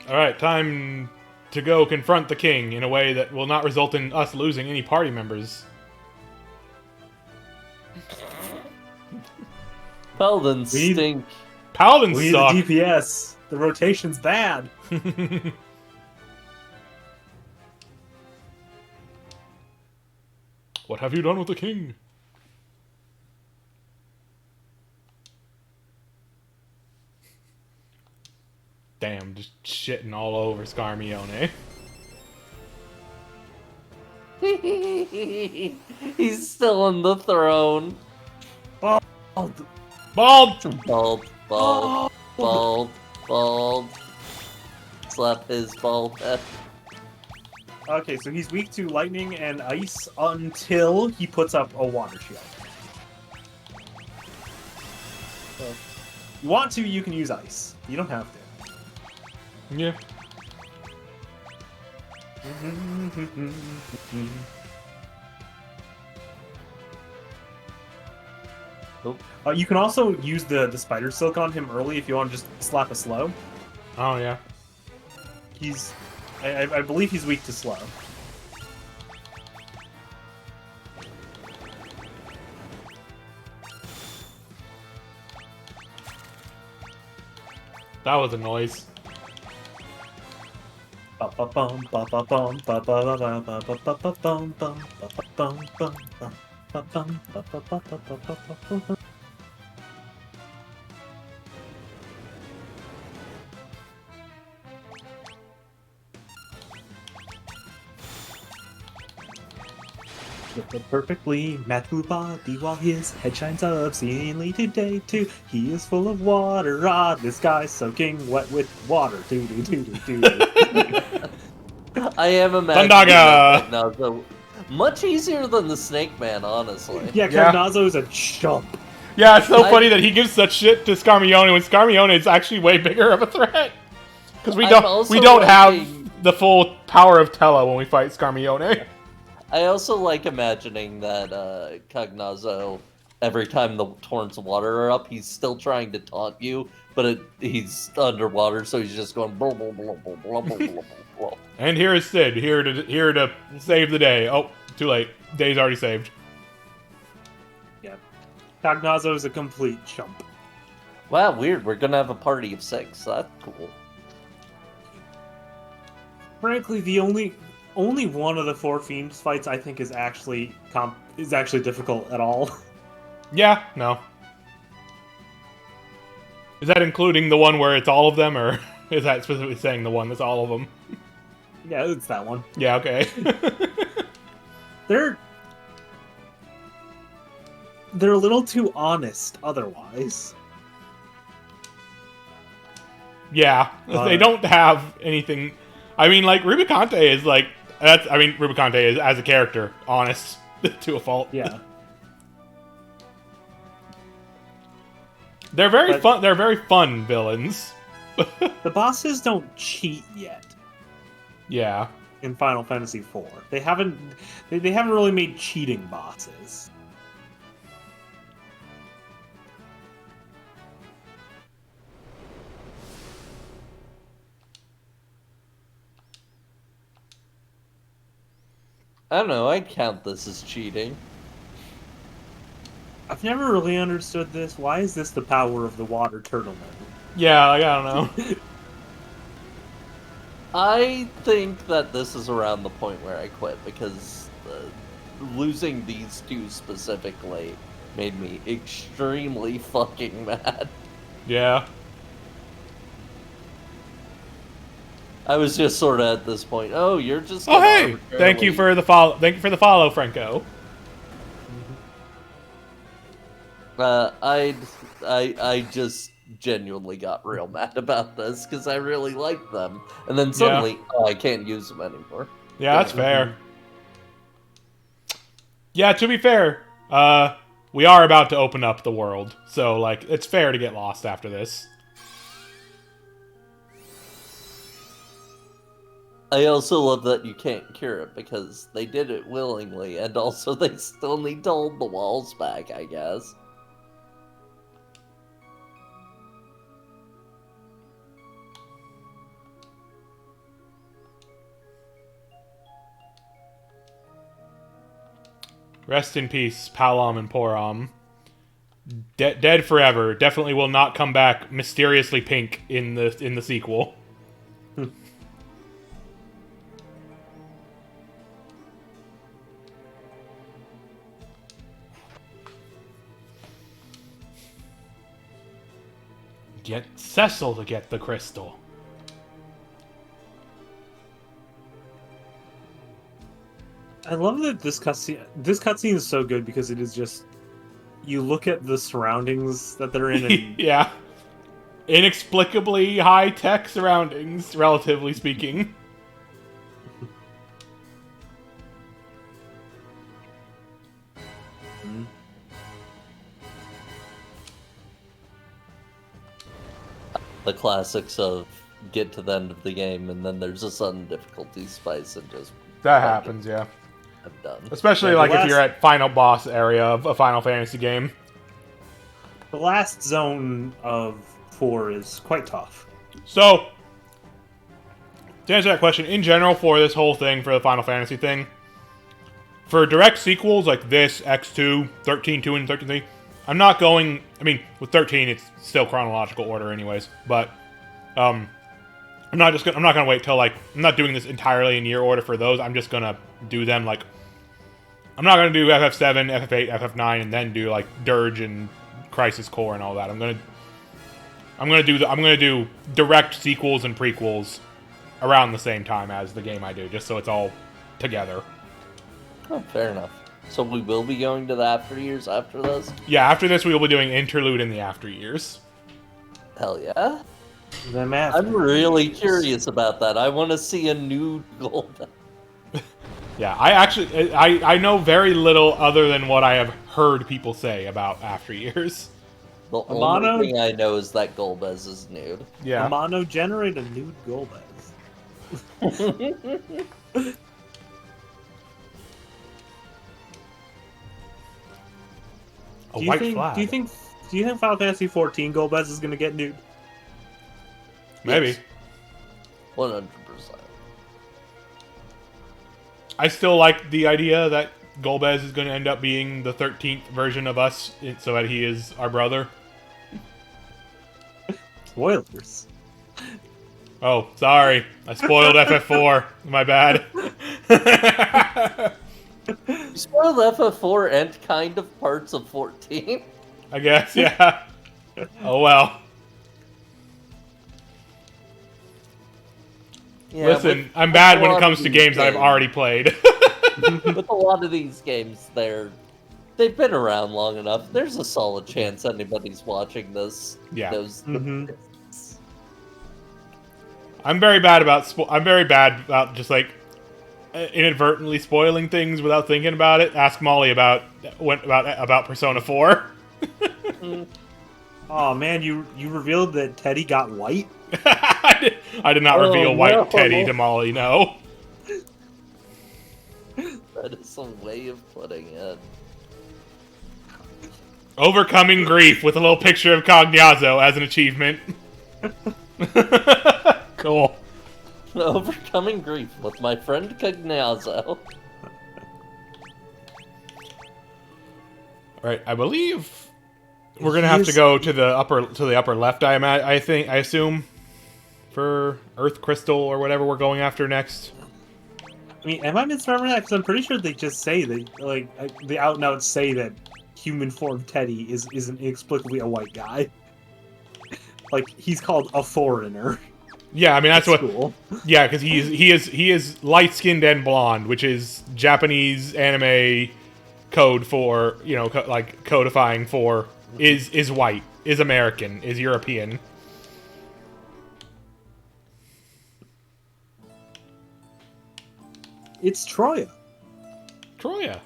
Alright, time to go confront the king in a way that will not result in us losing any party members. Paladins We need- stink. Paladins We need suck! the DPS. The rotation's bad. What have you done with the king? Damn, just shitting all over Scarmione. He's still on the throne. Oh, Bald! Bald, bald, bald, bald. Slap his bald head. okay, so he's weak to lightning and ice until he puts up a water shield. So, you want to, you can use ice. You don't have to. Yeah. You can also use the spider silk on him early if you want to just slap a slow. Oh, yeah. I believe he's weak to slow. That was a noise. Perfectly matchful body while his head shines obscenely today too. He is full of water, this guy's soaking wet with water. I am imagining Thundaga! that now, so much easier than the Snake Man, honestly. Yeah, Yeah. Carnazo is a chump. Yeah, it's so funny that he gives such shit to Scarmione when Scarmione is actually way bigger of a threat. Because we don't have the full power of Tella when we fight Scarmione. I also like imagining that Cognazzo, every time the torrents of water are up, he's still trying to taunt you, but he's underwater, so he's just going blah, blah, blah, blah, blah, blah, blah, blah. And here is Sid, here to save the day. Oh, too late. Day's already saved. Yeah. Cognazzo is a complete chump. Wow, weird. We're gonna have a party of 6. That's cool. Frankly, the only one of the 4 Fiends fights I think is actually difficult at all. Yeah, no. Is that including the one where it's all of them, or is that specifically saying the one that's all of them? Yeah, it's that one. Yeah, okay. They're a little too honest otherwise. Yeah, they don't have anything. I mean, like, Rubicante is like... Rubicante is, as a character, honest to a fault. Yeah. They're very fun. They're very fun villains. The bosses don't cheat yet Yeah. in Final Fantasy IV. They haven't really made cheating bosses. I don't know, I'd count this as cheating. I've never really understood this. Why is this the power of the water turtle man? Yeah, like, I don't know. I think that this is around the point where I quit, because losing these 2 specifically made me extremely fucking mad. Yeah. I was just sort of at this point, oh, you're just... Oh, hey! Thank you for the follow. Thank you for the follow, Franco. I just genuinely got real mad about this, because I really liked them. And then suddenly, I can't use them anymore. Yeah, that's fair. Yeah, to be fair, we are about to open up the world. So, like, it's fair to get lost after this. I also love that you can't cure it, because they did it willingly, and also they still need to hold the walls back, I guess. Rest in peace, Palom and Porom. Dead forever. Definitely will not come back mysteriously pink in the sequel. Get Cecil to get the crystal. I love that this cutscene is so good because it is just, you look at the surroundings that they're in and yeah. Inexplicably high-tech surroundings, relatively speaking. The classics of get to the end of the game and then there's a sudden difficulty spice and just... That happens, yeah. I'm done. Especially, Yeah, like, if you're at final boss area of a Final Fantasy game. The last zone of 4 is quite tough. So, to answer that question, in general, for this whole thing, for the Final Fantasy thing, for direct sequels like this, X2, 13.2, and 13.3, I'm not going... I mean, with 13, it's still chronological order anyways, but... I'm not gonna wait till, like... I'm not doing this entirely in year order for those. I'm just gonna do them, like... I'm not gonna do FF7, FF8, FF9, and then do, like, Dirge and Crisis Core and all that. I'm gonna do direct sequels and prequels around the same time as the game I do, just so it's all together. Oh, fair enough. So we will be going to the after years after this? Yeah, after this we will be doing Interlude in the after years. Hell yeah. I'm really curious about that. I want to see a new Gold. Yeah, I know very little other than what I have heard people say about after years. The only thing I know is that Golbez is nude. Yeah. Amano, generate a nude Golbez. A white flag. Do you think Final Fantasy 14 Golbez is gonna get nude? Maybe. Yes. 100%. I still like the idea that Golbez is going to end up being the 13th version of us, so that he is our brother. Spoilers. Oh, sorry. I spoiled FF4. My bad. You spoiled FF4 and kind of parts of 14. I guess, yeah. Oh well. Yeah, Listen, I'm bad when it comes to games that I've already played. With a lot of these games, they've been around long enough. There's a solid chance anybody's watching this. Yeah. Mm-hmm. I'm very bad about just like inadvertently spoiling things without thinking about it. Ask Molly about Persona 4. Oh man, you revealed that Teddy got white? I did not reveal white Teddy to Molly, no. That is a way of putting it. Overcoming grief with a little picture of Cognazzo as an achievement. Cool. Overcoming grief with my friend Cognazzo. Alright, I believe we're gonna have to go to the upper left, I assume, for Earth Crystal or whatever we're going after next. I mean, am I misremembering that? Because I'm pretty sure they just say that, like, they out and out say that human form Teddy isn't inexplicably a white guy. Like, he's called a foreigner. Yeah, I mean that's what. Cool. Yeah, because he is light skinned and blonde, which is Japanese anime code for like codifying for is white, is American, is European. It's Troya. Troya.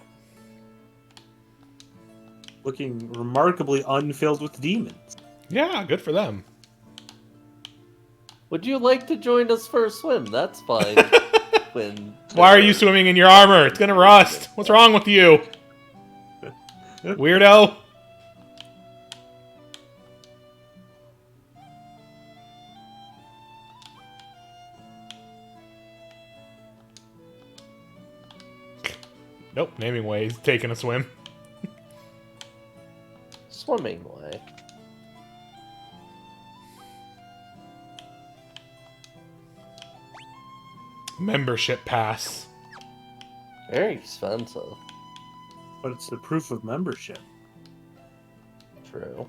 Looking remarkably unfilled with demons. Yeah, good for them. Would you like to join us for a swim? That's fine. Why are you swimming in your armor? It's gonna rust. What's wrong with you? Weirdo. Nope, naming ways, taking a swim. Swimming way. Membership pass. Very expensive. But it's the proof of membership. True.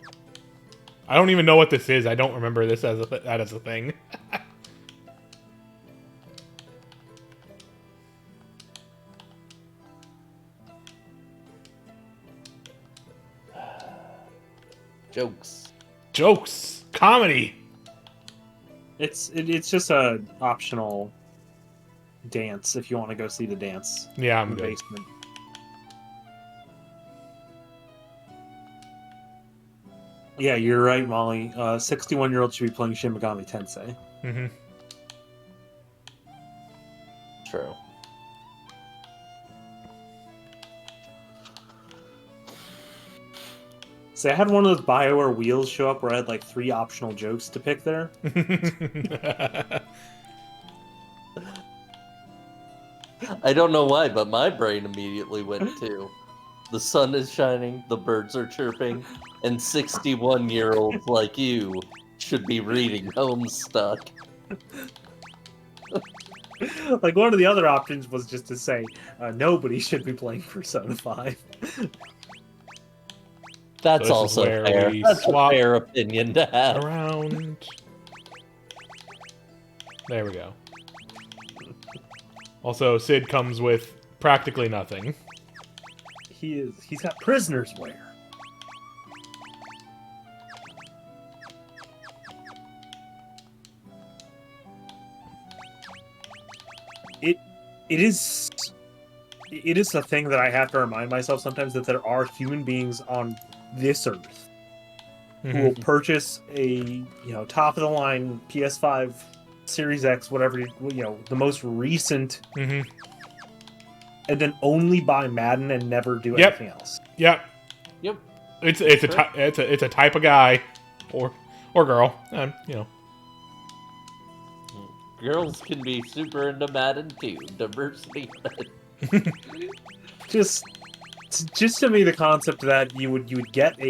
I don't even know what this is. I don't remember this as a thing. Jokes. Comedy. It's just a optional dance if you want to go see the dance. Yeah, I'm in the good. basement. Yeah, you're right, Molly. 61-year-old should be playing Shin Megami Tensei. Mm-hmm. True. See, I had one of those BioWare wheels show up where I had like 3 optional jokes to pick there. I don't know why, but my brain immediately went to the sun is shining, the birds are chirping, and 61-year-olds like you should be reading Homestuck. Like, one of the other options was just to say, nobody should be playing Persona 5. That's So this is also where fair. we That's a swap fair opinion to have. around. There we go. Also, Sid comes with practically nothing. He's got prisoner's wear. It is a thing that I have to remind myself sometimes that there are human beings on this earth who will purchase a top of the line PS5 Series X, whatever the most recent, and then only buy Madden and never do anything else. Yep. It's a type of guy, or girl, Girls can be super into Madden too. Diversity. Just to me, the concept that you would get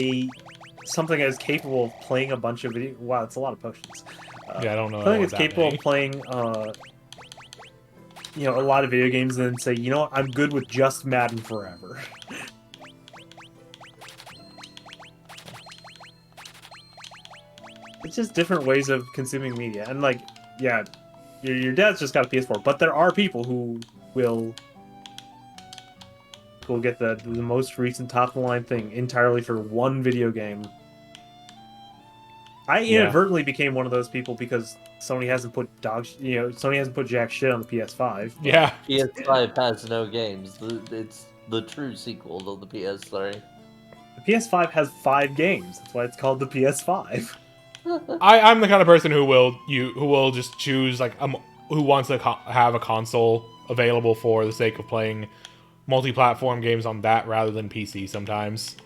something as capable of playing a bunch of video. Wow, it's a lot of potions. Yeah, I don't know. Something that's capable of playing, a lot of video games, and then say, you know what, I'm good with just Madden forever. It's just different ways of consuming media, and like, yeah, your dad's just got a PS4, but there are people who will get the most recent top-of-the-line thing entirely for one video game. I inadvertently became one of those people because Sony hasn't put Sony hasn't put jack shit on the PS5. Yeah. PS5 has no games. It's the true sequel to the PS3. The PS5 has 5 games. That's why it's called the PS5. I'm the kind of person who will just choose who wants to have a console available for the sake of playing multi-platform games on that rather than PC sometimes,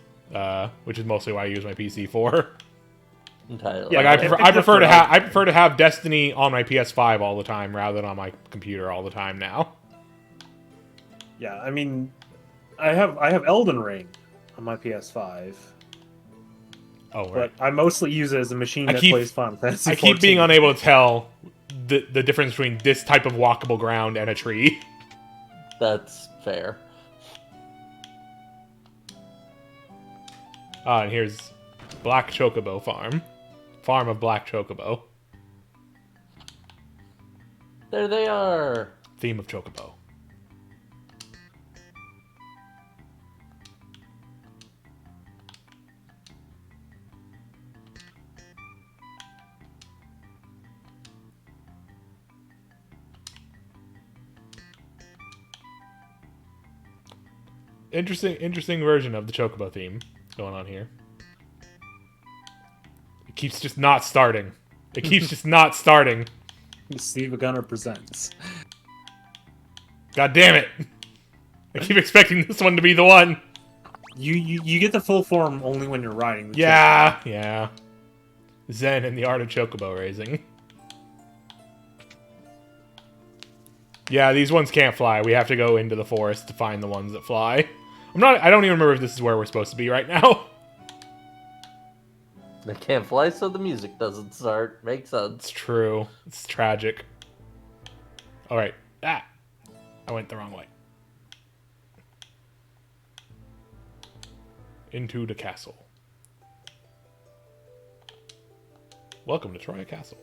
which is mostly what I use my PC for. Entirely. Like I prefer to have Destiny on my PS5 all the time rather than on my computer all the time now. Yeah, I mean, I have Elden Ring on my PS5. Oh, right. But I mostly use it as a machine that plays Final Fantasy 14. I keep being unable to tell the difference between this type of walkable ground and a tree. That's fair. And here's Black Chocobo Farm. Farm of Black Chocobo. There they are. Theme of Chocobo. Interesting version of the Chocobo theme going on here. It keeps just not starting. It keeps just not starting. Steve Gunner presents. God damn it! I keep expecting this one to be the one. You get the full form only when you're riding the Chocobo. Yeah. Zen and the art of Chocobo raising. Yeah, these ones can't fly. We have to go into the forest to find the ones that fly. I don't even remember if this is where we're supposed to be right now. They can't fly, so the music doesn't start. Makes sense. It's true. It's tragic. Alright. I went the wrong way. Into the castle. Welcome to Troya Castle.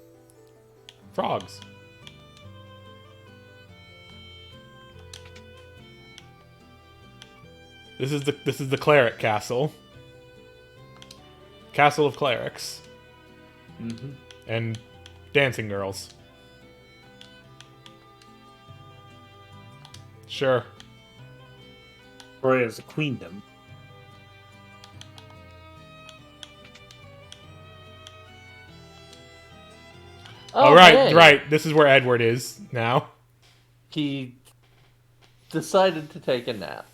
Frogs. This is the cleric castle. Castle of clerics. And dancing girls. Sure. Troy is a queendom. Oh, right. This is where Edward is now. He decided to take a nap.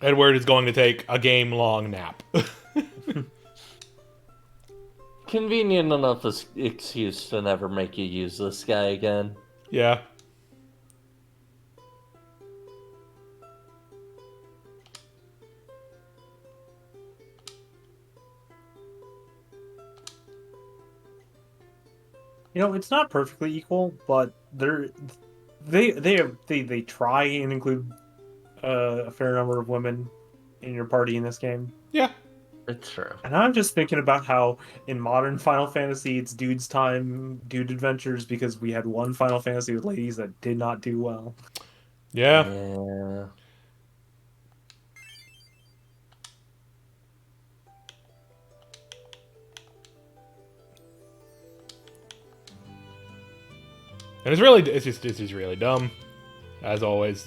Edward is going to take a game-long nap. Convenient enough excuse to never make you use this guy again. Yeah. You know, it's not perfectly equal, but they try and include a fair number of women in your party in this game. Yeah. It's true. And I'm just thinking about how in modern Final Fantasy it's dudes time, dude adventures, because we had one Final Fantasy with ladies that did not do well. Yeah. Yeah. And it's just really dumb, as always.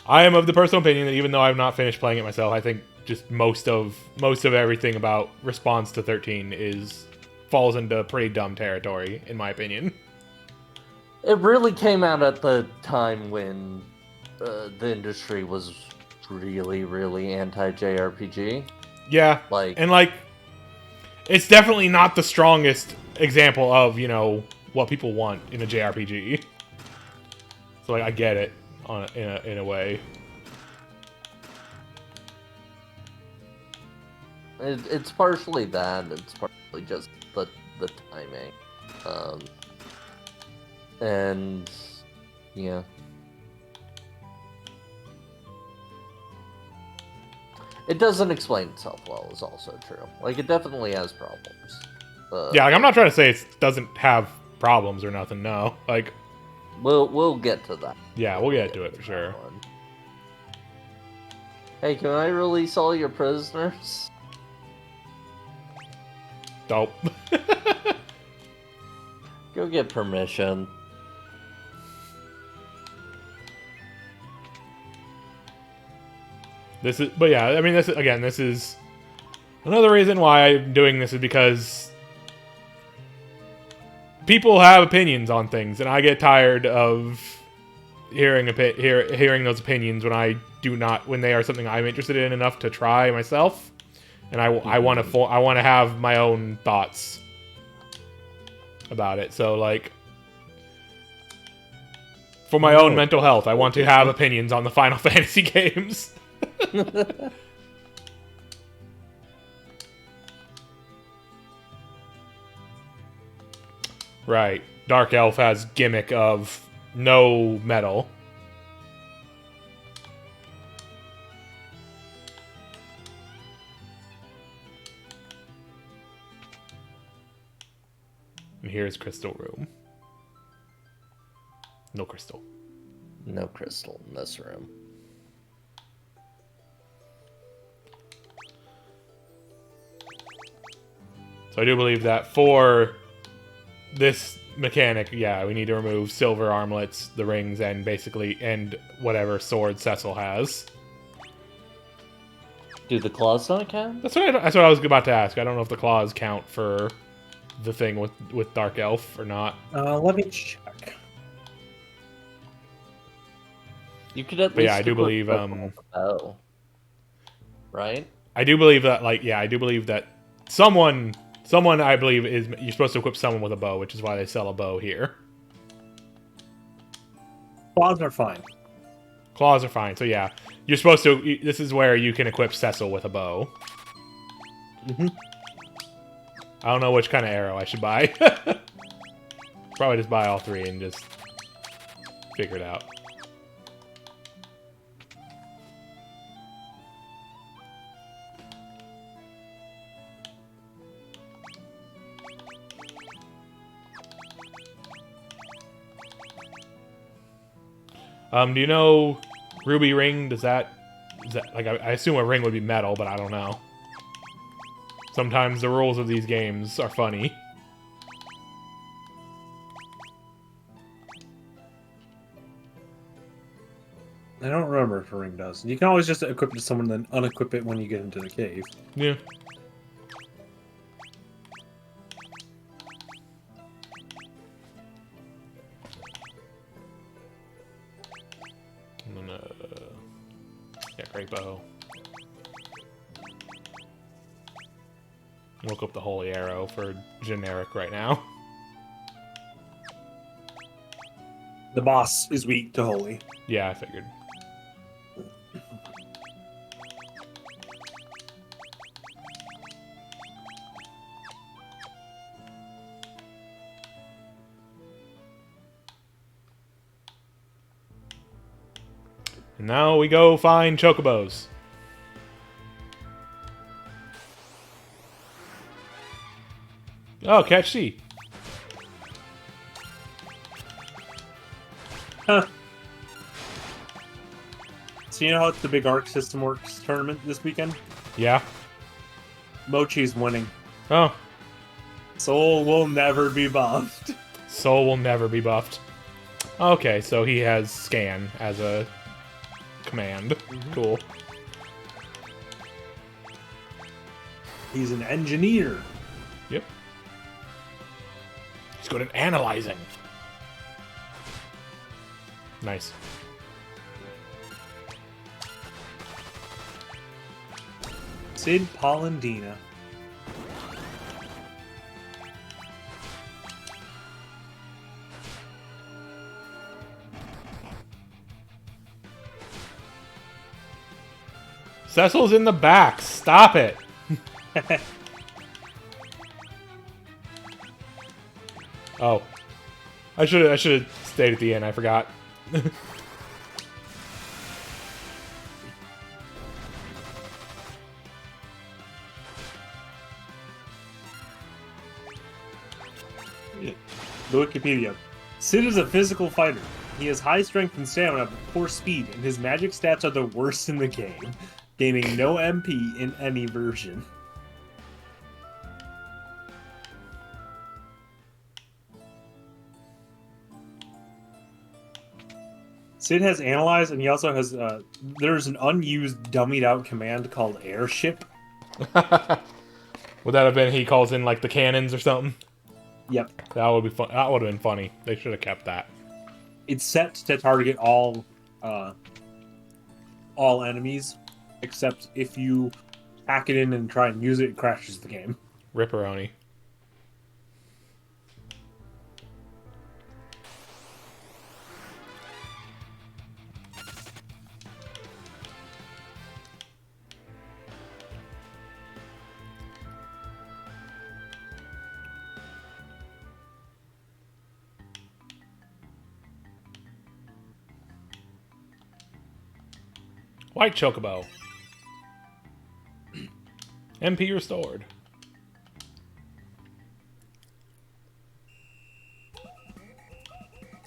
I am of the personal opinion that even though I've not finished playing it myself, I think just most of everything about response to 13 falls into pretty dumb territory, in my opinion. It really came out at the time when the industry was really, really anti-JRPG. Yeah, it's definitely not the strongest example of, what people want in a JRPG. So, I get it in a way. It's partially that. It's partially just the timing. And yeah. It doesn't explain itself well is also true. It definitely has problems. Yeah, I'm not trying to say it doesn't have problems or nothing, no. We'll get to that. Yeah, we'll get to it for sure. Hey, can I release all your prisoners? Dope. Go get permission. This is another reason why I'm doing this is because people have opinions on things, and I get tired of hearing those opinions when they are something I'm interested in enough to try myself, and I want to have my own thoughts about it. So for my own mental health, I want to have opinions on the Final Fantasy games. Right. Dark Elf has gimmick of no metal. And here's Crystal Room. No crystal. No crystal in this room. So I do believe that for this mechanic, yeah, we need to remove silver armlets, the rings, and whatever sword Cecil has. Do the claws not count? That's what I was about to ask. I don't know if the claws count for the thing with Dark Elf or not. Let me check. You could at least. Yeah, I do believe. Oh, right. I do believe that. I do believe that someone I believe you're supposed to equip someone with a bow, which is why they sell a bow here. Claws are fine. Claws are fine. So yeah, you're supposed to. This is where you can equip Cecil with a bow. Mm-hmm. I don't know which kind of arrow I should buy. Probably just buy all three and just figure it out. Do you know Ruby Ring? Is that I assume a ring would be metal, but I don't know. Sometimes the rules of these games are funny. I don't remember if a ring does. You can always just equip it to someone and then unequip it when you get into the cave. Yeah. And then, yeah, Crapo. Look up the Holy Arrow for generic right now. The boss is weak to holy. Yeah, I figured. And now we go find chocobos. Oh, catch C. Huh. So you know how the big Arc System Works tournament this weekend? Yeah. Mochi's winning. Oh. Soul will never be buffed. Soul will never be buffed. Okay, so he has scan as a command. Cool. He's an engineer. Yep. He's good at analyzing. Nice. Sid, Paul, and Dina. Cecil's in the back. Stop it. Oh. I should have stayed at the end. I forgot. The Wikipedia. Sid is a physical fighter. He has high strength and stamina, but poor speed, and his magic stats are the worst in the game, gaining no MP in any version. Sid has analyzed, and he also has, there's an unused, dummied-out command called Airship. Would that have been he calls in, like, the cannons or something? Yep. That would be fun. That would have been funny. They should have kept that. It's set to target all enemies, except if you hack it in and try and use it, it crashes the game. Ripperoni. White Chocobo. MP restored.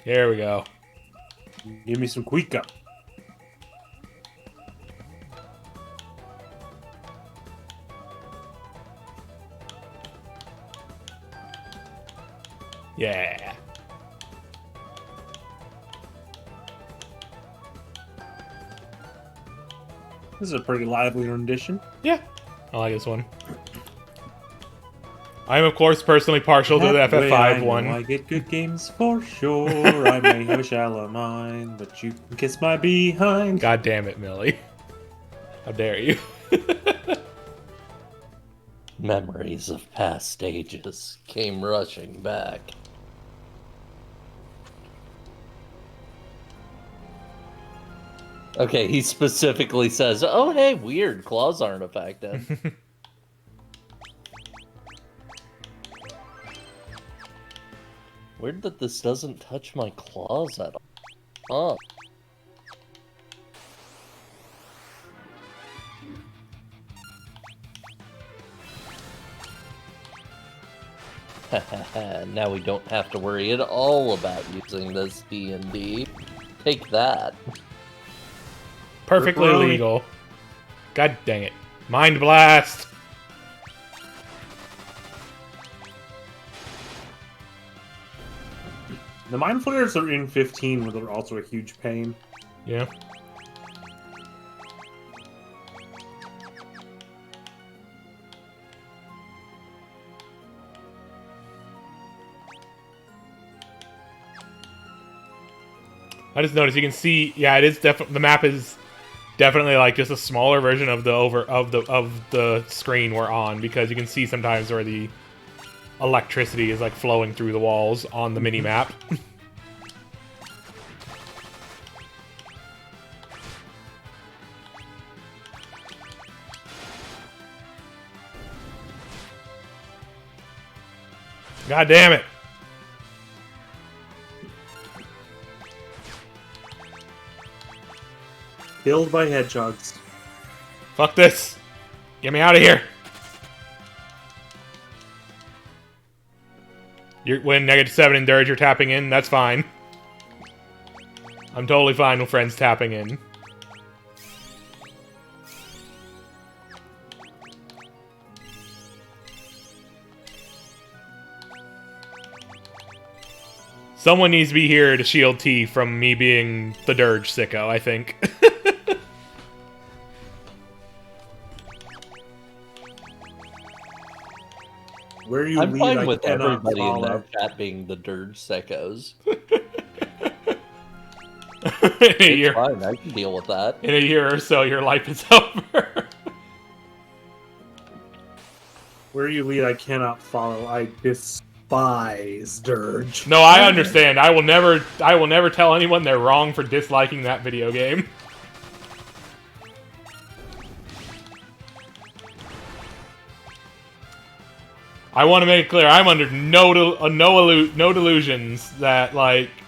Here we go. Give me some Quika. Yeah. This is a pretty lively rendition. Yeah. I like this one. I am, of course, personally partial to the FF5 one. I get good games for sure. I may have a shallow mind, but you can kiss my behind. God damn it, Millie. How dare you? Memories of past stages came rushing back. Okay, he specifically says, oh, hey, weird, claws aren't affected. Weird that this doesn't touch my claws at all. Huh. Now we don't have to worry at all about using this D&D. Take that. Perfectly Ripperoni. legal. God dang it. Mind Blast! The Mind Flayers are in 15, but they're also a huge pain. Yeah. I just noticed you can see, yeah, it is definitely, the map is definitely like just a smaller version of the screen we're on, because you can see sometimes where the electricity is like flowing through the walls on the mini map. God damn it. Killed by hedgehogs. Fuck this. Get me out of here. When -7 in Dirge, you're tapping in. That's fine. I'm totally fine with friends tapping in. Someone needs to be here to shield T from me being the Dirge sicko, I think. Where you I'm lead, fine I with cannot everybody in follow. our chat being the Dirge sickos. It's fine, I can deal with that. In a year or so, your life is over. Where you lead, I cannot follow. I despise Dirge. No, I understand. I will never tell anyone they're wrong for disliking that video game. I want to make it clear, I'm under no delusions that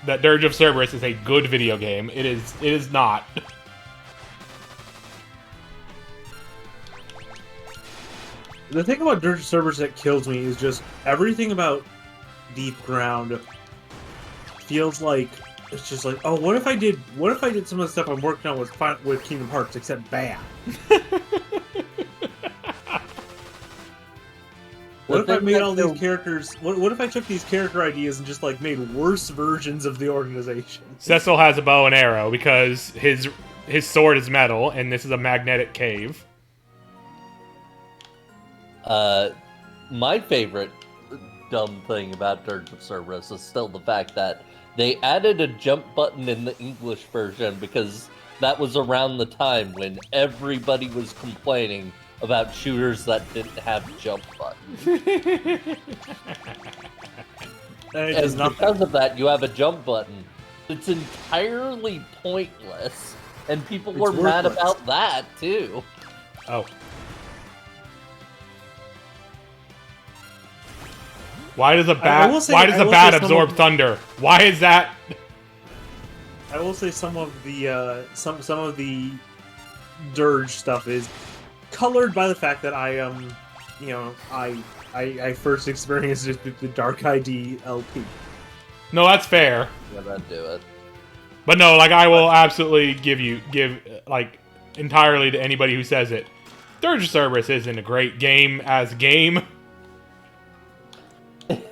that Dirge of Cerberus is a good video game. It is not. The thing about Dirge of Cerberus that kills me is just everything about Deep Ground feels like it's just like, oh, what if I did some of the stuff I'm working on with Kingdom Hearts except bad? What if I made all these characters? What if I took these character ideas and just like made worse versions of the organization? Cecil has a bow and arrow because his sword is metal and this is a magnetic cave. My favorite dumb thing about Dirge of Cerberus is still the fact that they added a jump button in the English version because that was around the time when everybody was complaining about shooters that didn't have jump buttons. And because of that, you have a jump button. It's entirely pointless. And people were mad about that, too. Oh. Why does a bat absorb thunder? Why is that? I will say some of the Dirge stuff is colored by the fact that I first experienced it with the Dark ID LP. No, that's fair. Yeah, that'd do it. But no, like I will absolutely give like entirely to anybody who says it. Dirge of Cerberus isn't a great game as a game.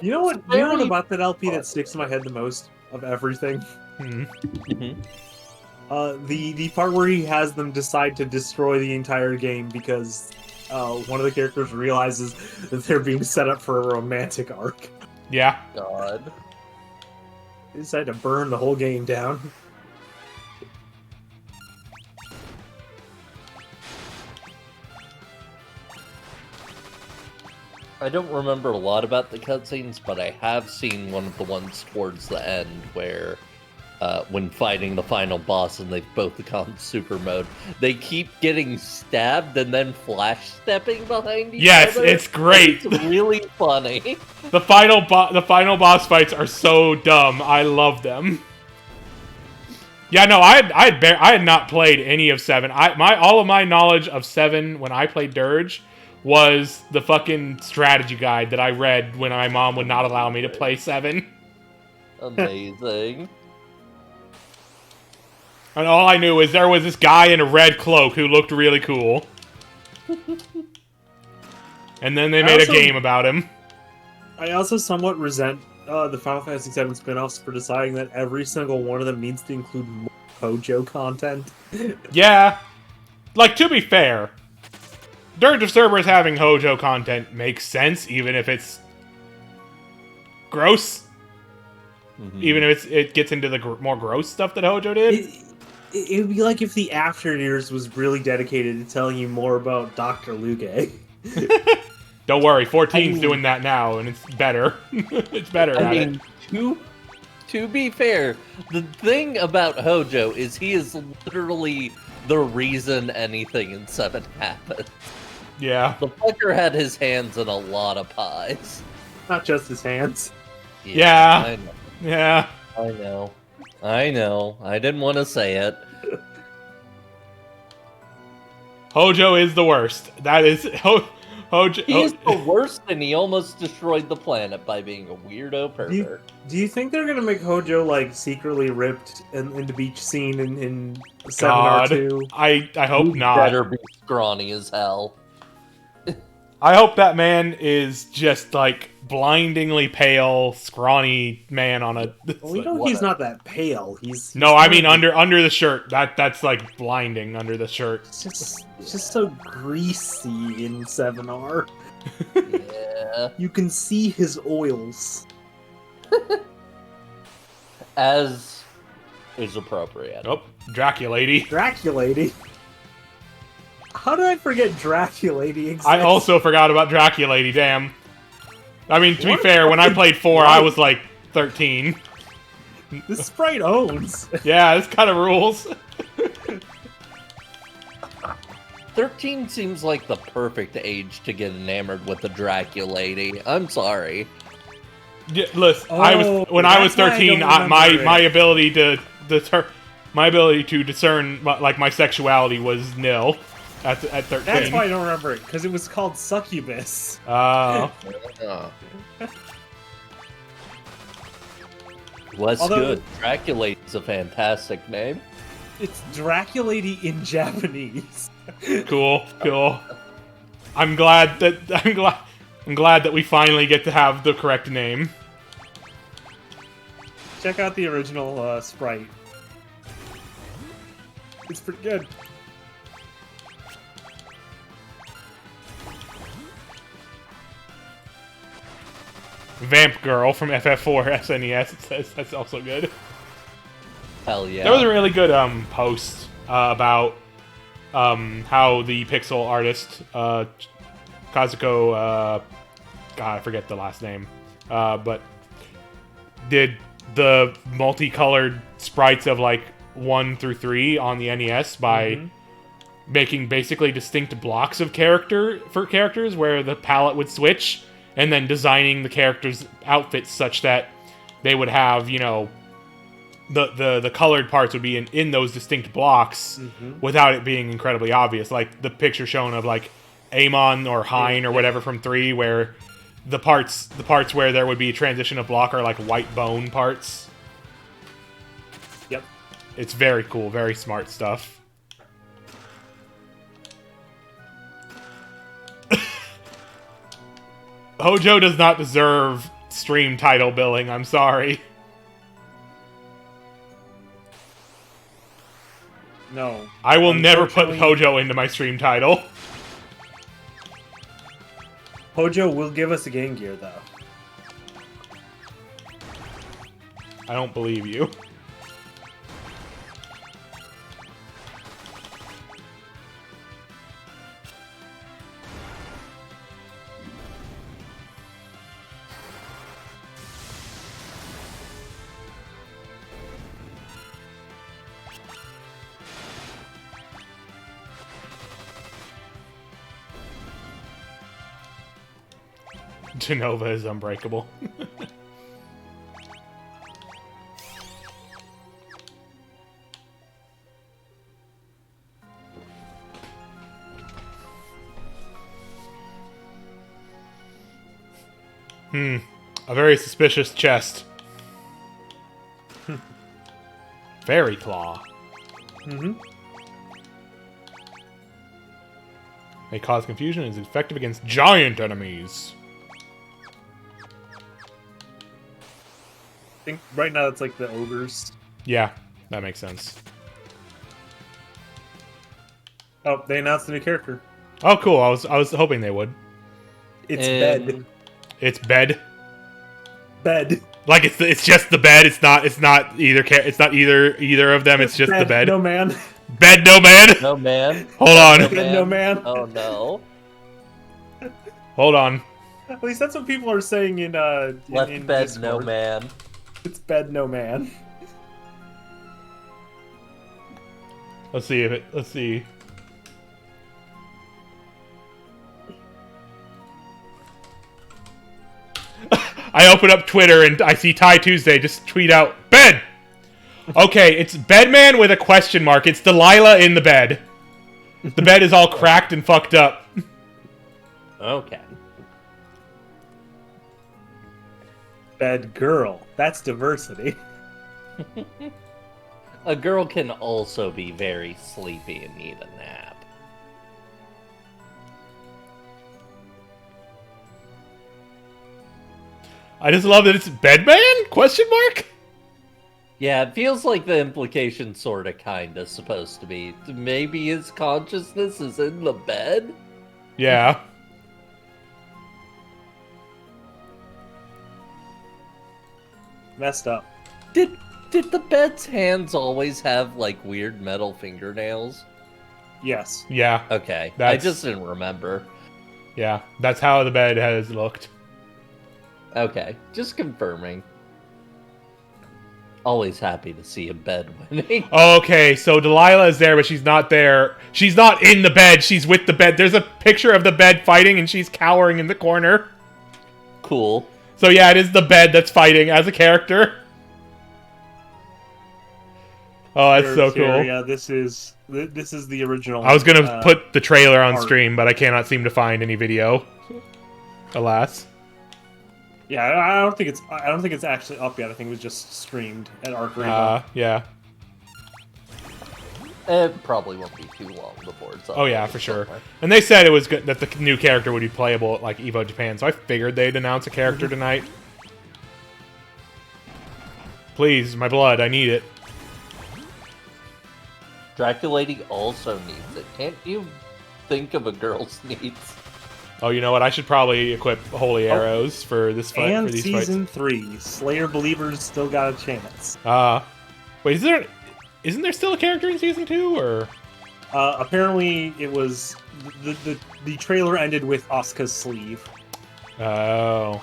You know what? You know what about that LP that sticks in my head the most of everything? Mm-hmm. The part where he has them decide to destroy the entire game because one of the characters realizes that they're being set up for a romantic arc. Yeah. God. They decide to burn the whole game down. I don't remember a lot about the cutscenes, but I have seen one of the ones towards the end where, when fighting the final boss and they've both gone super mode, they keep getting stabbed and then flash stepping behind each other. Yes, it's great. It's really funny. The final boss fights are so dumb. I love them. Yeah, no, I had not played any of 7. All of my knowledge of 7 when I played Dirge was the fucking strategy guide that I read when my mom would not allow me to play 7. Amazing. And all I knew is there was this guy in a red cloak who looked really cool. And then they made a game about him. I also somewhat resent the Final Fantasy VII spin-offs for deciding that every single one of them needs to include more Hojo content. Yeah. Like, to be fair, Dirge of Cerberus having Hojo content makes sense, even if it's gross. Mm-hmm. Even if it gets into the more gross stuff that Hojo did. It would be like if the After Years was really dedicated to telling you more about Dr. Luge. Don't worry, 14's I mean- doing that now, and it's better. It's better I at it. mean, to be fair, the thing about Hojo is he is literally the reason anything in 7 happens. Yeah. The fucker had his hands in a lot of pies. Not just his hands. Yeah. I know. Yeah. I know. I know. I didn't want to say it. Hojo is the worst. That is Hojo. He is the worst, and he almost destroyed the planet by being a weirdo pervert. Do you think they're gonna make Hojo like secretly ripped in the beach scene in 7R2? I hope You not. better be scrawny as hell. I hope that man is just like blindingly pale, scrawny man on a. Well, we know he's not that pale. He's No, I mean kind of- under the shirt. That's like blinding under the shirt. It's just so greasy in 7R. Yeah. You can see his oils. As is appropriate. Oh, Draculady. Draculady. How did I forget Draculady exists? I also forgot about Draculady. Damn. I mean, to be What? fair, when I played 4, I was like 13. This sprite owns. Yeah, this kind of rules. 13 seems like the perfect age to get enamored with the Draculady. I'm sorry. Yeah, listen, Oh, when I was that's why I 13, don't remember it. my ability to discern my sexuality was nil at 13. That's why I don't remember it, because it was called Succubus. Oh. What's Although- good? Draculady's a fantastic name. It's Draculady in Japanese. Cool. I'm glad that we finally get to have the correct name. Check out the original sprite. It's pretty good. Vamp Girl from FF4 SNES. It says that's also good. Hell yeah. There was a really good post about how the pixel artist Kazuko, God, I forget the last name, but did the multicolored sprites of like 1 through 3 on the NES by making basically distinct blocks of characters where the palette would switch, and then designing the characters' outfits such that they would have, you know, the colored parts would be in those distinct blocks without it being incredibly obvious. Like the picture shown of like Amon or Hein or whatever from 3, where the parts where there would be a transition of block are like white bone parts. Yep. It's very cool, very smart stuff. Hojo does not deserve stream title billing, I'm sorry. No. I will never put Unfortunately- Hojo into my stream title. Hojo will give us a Game Gear, though. I don't believe you. Genova is unbreakable. A very suspicious chest. Fairy Claw. May cause confusion and is effective against giant enemies. I think right now it's like the ogres. Yeah, that makes sense. Oh, they announced a new character. Oh, cool. I was hoping they would. It's And- Bed. It's Bed. Bed. Like it's just the bed. It's not either of them. It's just the bed. No man. Bed no man. No man. Hold on. Bed no man. Oh no. Hold on. At least that's what people are saying in Left in bed Discord. no man. It's bed no man. Let's see. I open up Twitter and I see Ty Tuesday just tweet out, bed! Okay, it's Bedman with a question mark. It's Delilah in the bed. The bed is all cracked and fucked up. Okay. Bed girl. That's diversity. A girl can also be very sleepy and need a nap. I just love that it's Bedman? Question mark? Yeah, it feels like the implication sorta kinda supposed to be. Maybe his consciousness is in the bed? Yeah. Messed up. Did the bed's hands always have, like, weird metal fingernails? Yes. Yeah. Okay, I That's- just didn't remember. Yeah. That's how the bed has looked. Okay, just confirming. Always happy to see a bed winning. Okay, so Delilah is there, but she's not there. She's not in the bed. She's with the bed. There's a picture of the bed fighting, and she's cowering in the corner. Cool. So yeah, it is the bed that's fighting as a character. Oh, that's so cool. Yeah, this is the original. I was gonna put the trailer on art. stream, but I cannot seem to find any video. Alas. Yeah, I don't think it's actually up yet. I think it was just streamed at Arc Rainbow. Yeah. It probably won't be too long before it's up. Oh yeah, for sure. And they said it was good that the new character would be playable at like Evo Japan, so I figured they'd announce a character tonight. Please, my blood, I need it. Draculady also needs it. Can't you think of a girl's needs? Oh, you know what? I should probably equip holy arrows for this fight. And for these season 3, Slayer Believers still got a chance. Wait, isn't there still a character in season 2, or? Apparently, it was the trailer ended with Asuka's sleeve. Oh.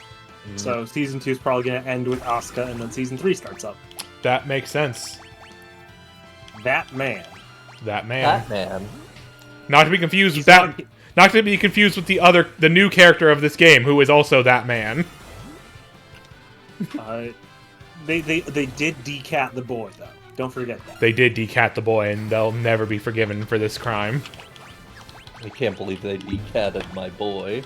So season 2 is probably going to end with Asuka, and then season 3 starts up. That makes sense. That man. That man. That man. Not to be confused with that. Not to be confused with the new character of this game, who is also that man. They did decat the boy though. Don't forget that. They did decat the boy, and they'll never be forgiven for this crime. I can't believe they decatted my boy.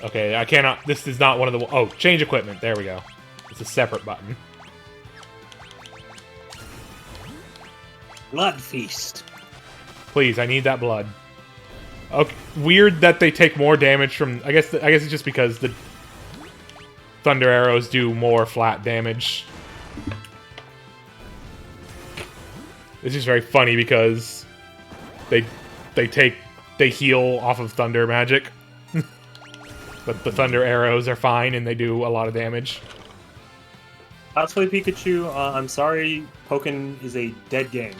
Okay, I cannot. This is not one of the. Oh, change equipment. There we go. It's a separate button. Blood feast. Please, I need that blood. Okay, weird that they take more damage from. I guess it's just because the thunder arrows do more flat damage. It's just very funny because they heal off of thunder magic, but the thunder arrows are fine and they do a lot of damage. Cosplay Pikachu. I'm sorry, Pokken is a dead game.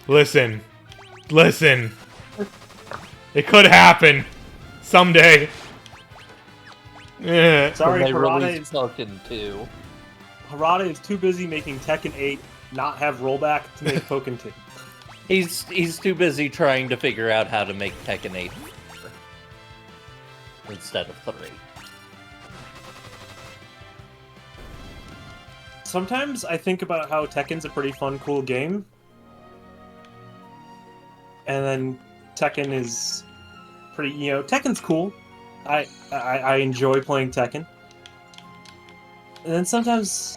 Listen. It could happen someday. Sorry, They Harada released Pokken 2. Harada is too busy making Tekken 8 not have rollback to make Pokken 2. He's too busy trying to figure out how to make Tekken 8 instead of 3. Sometimes I think about how Tekken's a pretty fun, cool game. And then Tekken is pretty, Tekken's cool. I enjoy playing Tekken. And then sometimes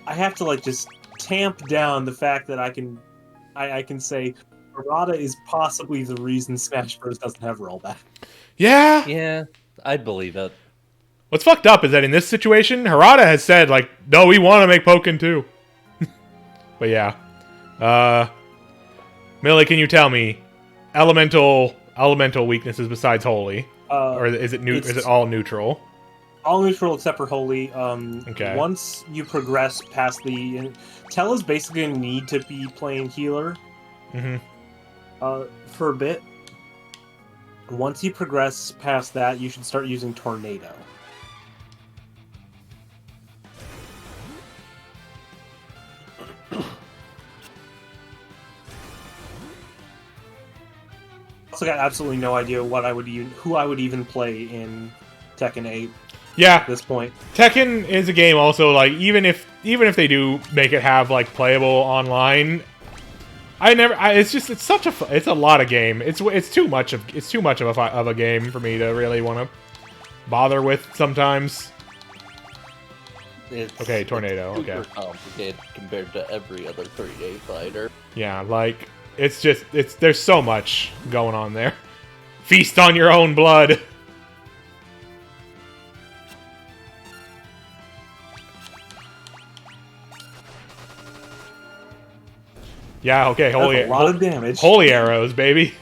I have to just tamp down the fact that I can say Harada is possibly the reason Smash Bros doesn't have rollback. Yeah. Yeah, I'd believe it. What's fucked up is that in this situation, Harada has said, no, we want to make Pokken too. But yeah. Millie, can you tell me elemental weaknesses besides holy? Or is it is it all neutral? All neutral except for holy. Okay. Once you progress past the... Tella's basically going to need to be playing healer for a bit. Once you progress past that, you should start using Tornado. Also got absolutely no idea who I would even play in Tekken 8 Yeah, at this point. Tekken is a game also, like, even if they do make it have, like, playable online, it's a lot of game. It's too much of a game for me to really want to bother with sometimes. Okay, Tornado. It's super Okay. complicated compared to every other 3D fighter. Yeah, like, there's so much going on there. Feast on your own blood. Yeah, okay, That's a lot of damage. Holy arrows, baby.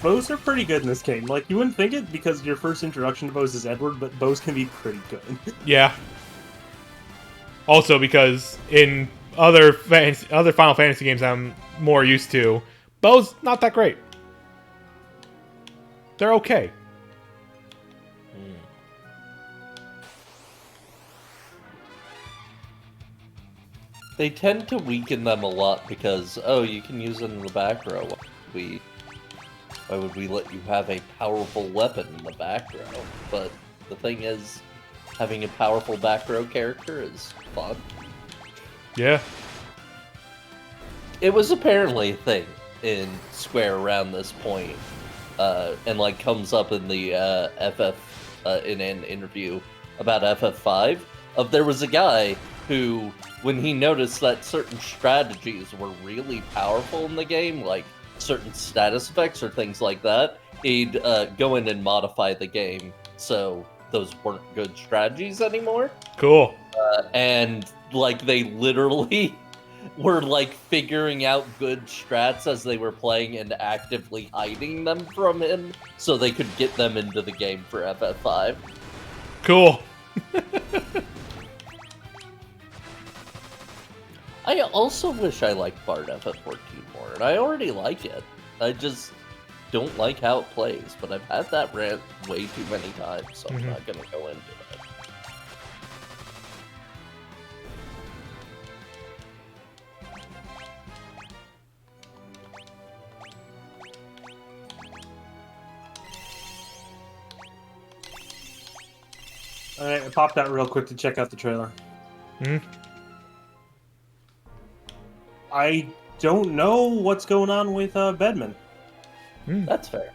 Bows are pretty good in this game. Like, you wouldn't think it because your first introduction to bows is Edward, but bows can be pretty good. Yeah. Also, because in other Final Fantasy games I'm more used to, bows not that great. They're okay. They tend to weaken them a lot because, you can use it in the back row. Why would we let you have a powerful weapon in the back row? But the thing is, having a powerful back row character is fun. Yeah. It was apparently a thing in Square around this point, and like comes up in the in an interview about FF5. There was a guy who, when he noticed that certain strategies were really powerful in the game, like certain status effects or things like that, he'd go in and modify the game so those weren't good strategies anymore. Cool. And like they literally were like figuring out good strats as they were playing and actively hiding them from him so they could get them into the game for FF5. Cool. I also wish I liked Bard FF14 more, and I already like it. I just don't like how it plays, but I've had that rant way too many times, so I'm not going to go into it. Alright, I popped out real quick to check out the trailer. I don't know what's going on with Bedman. That's fair.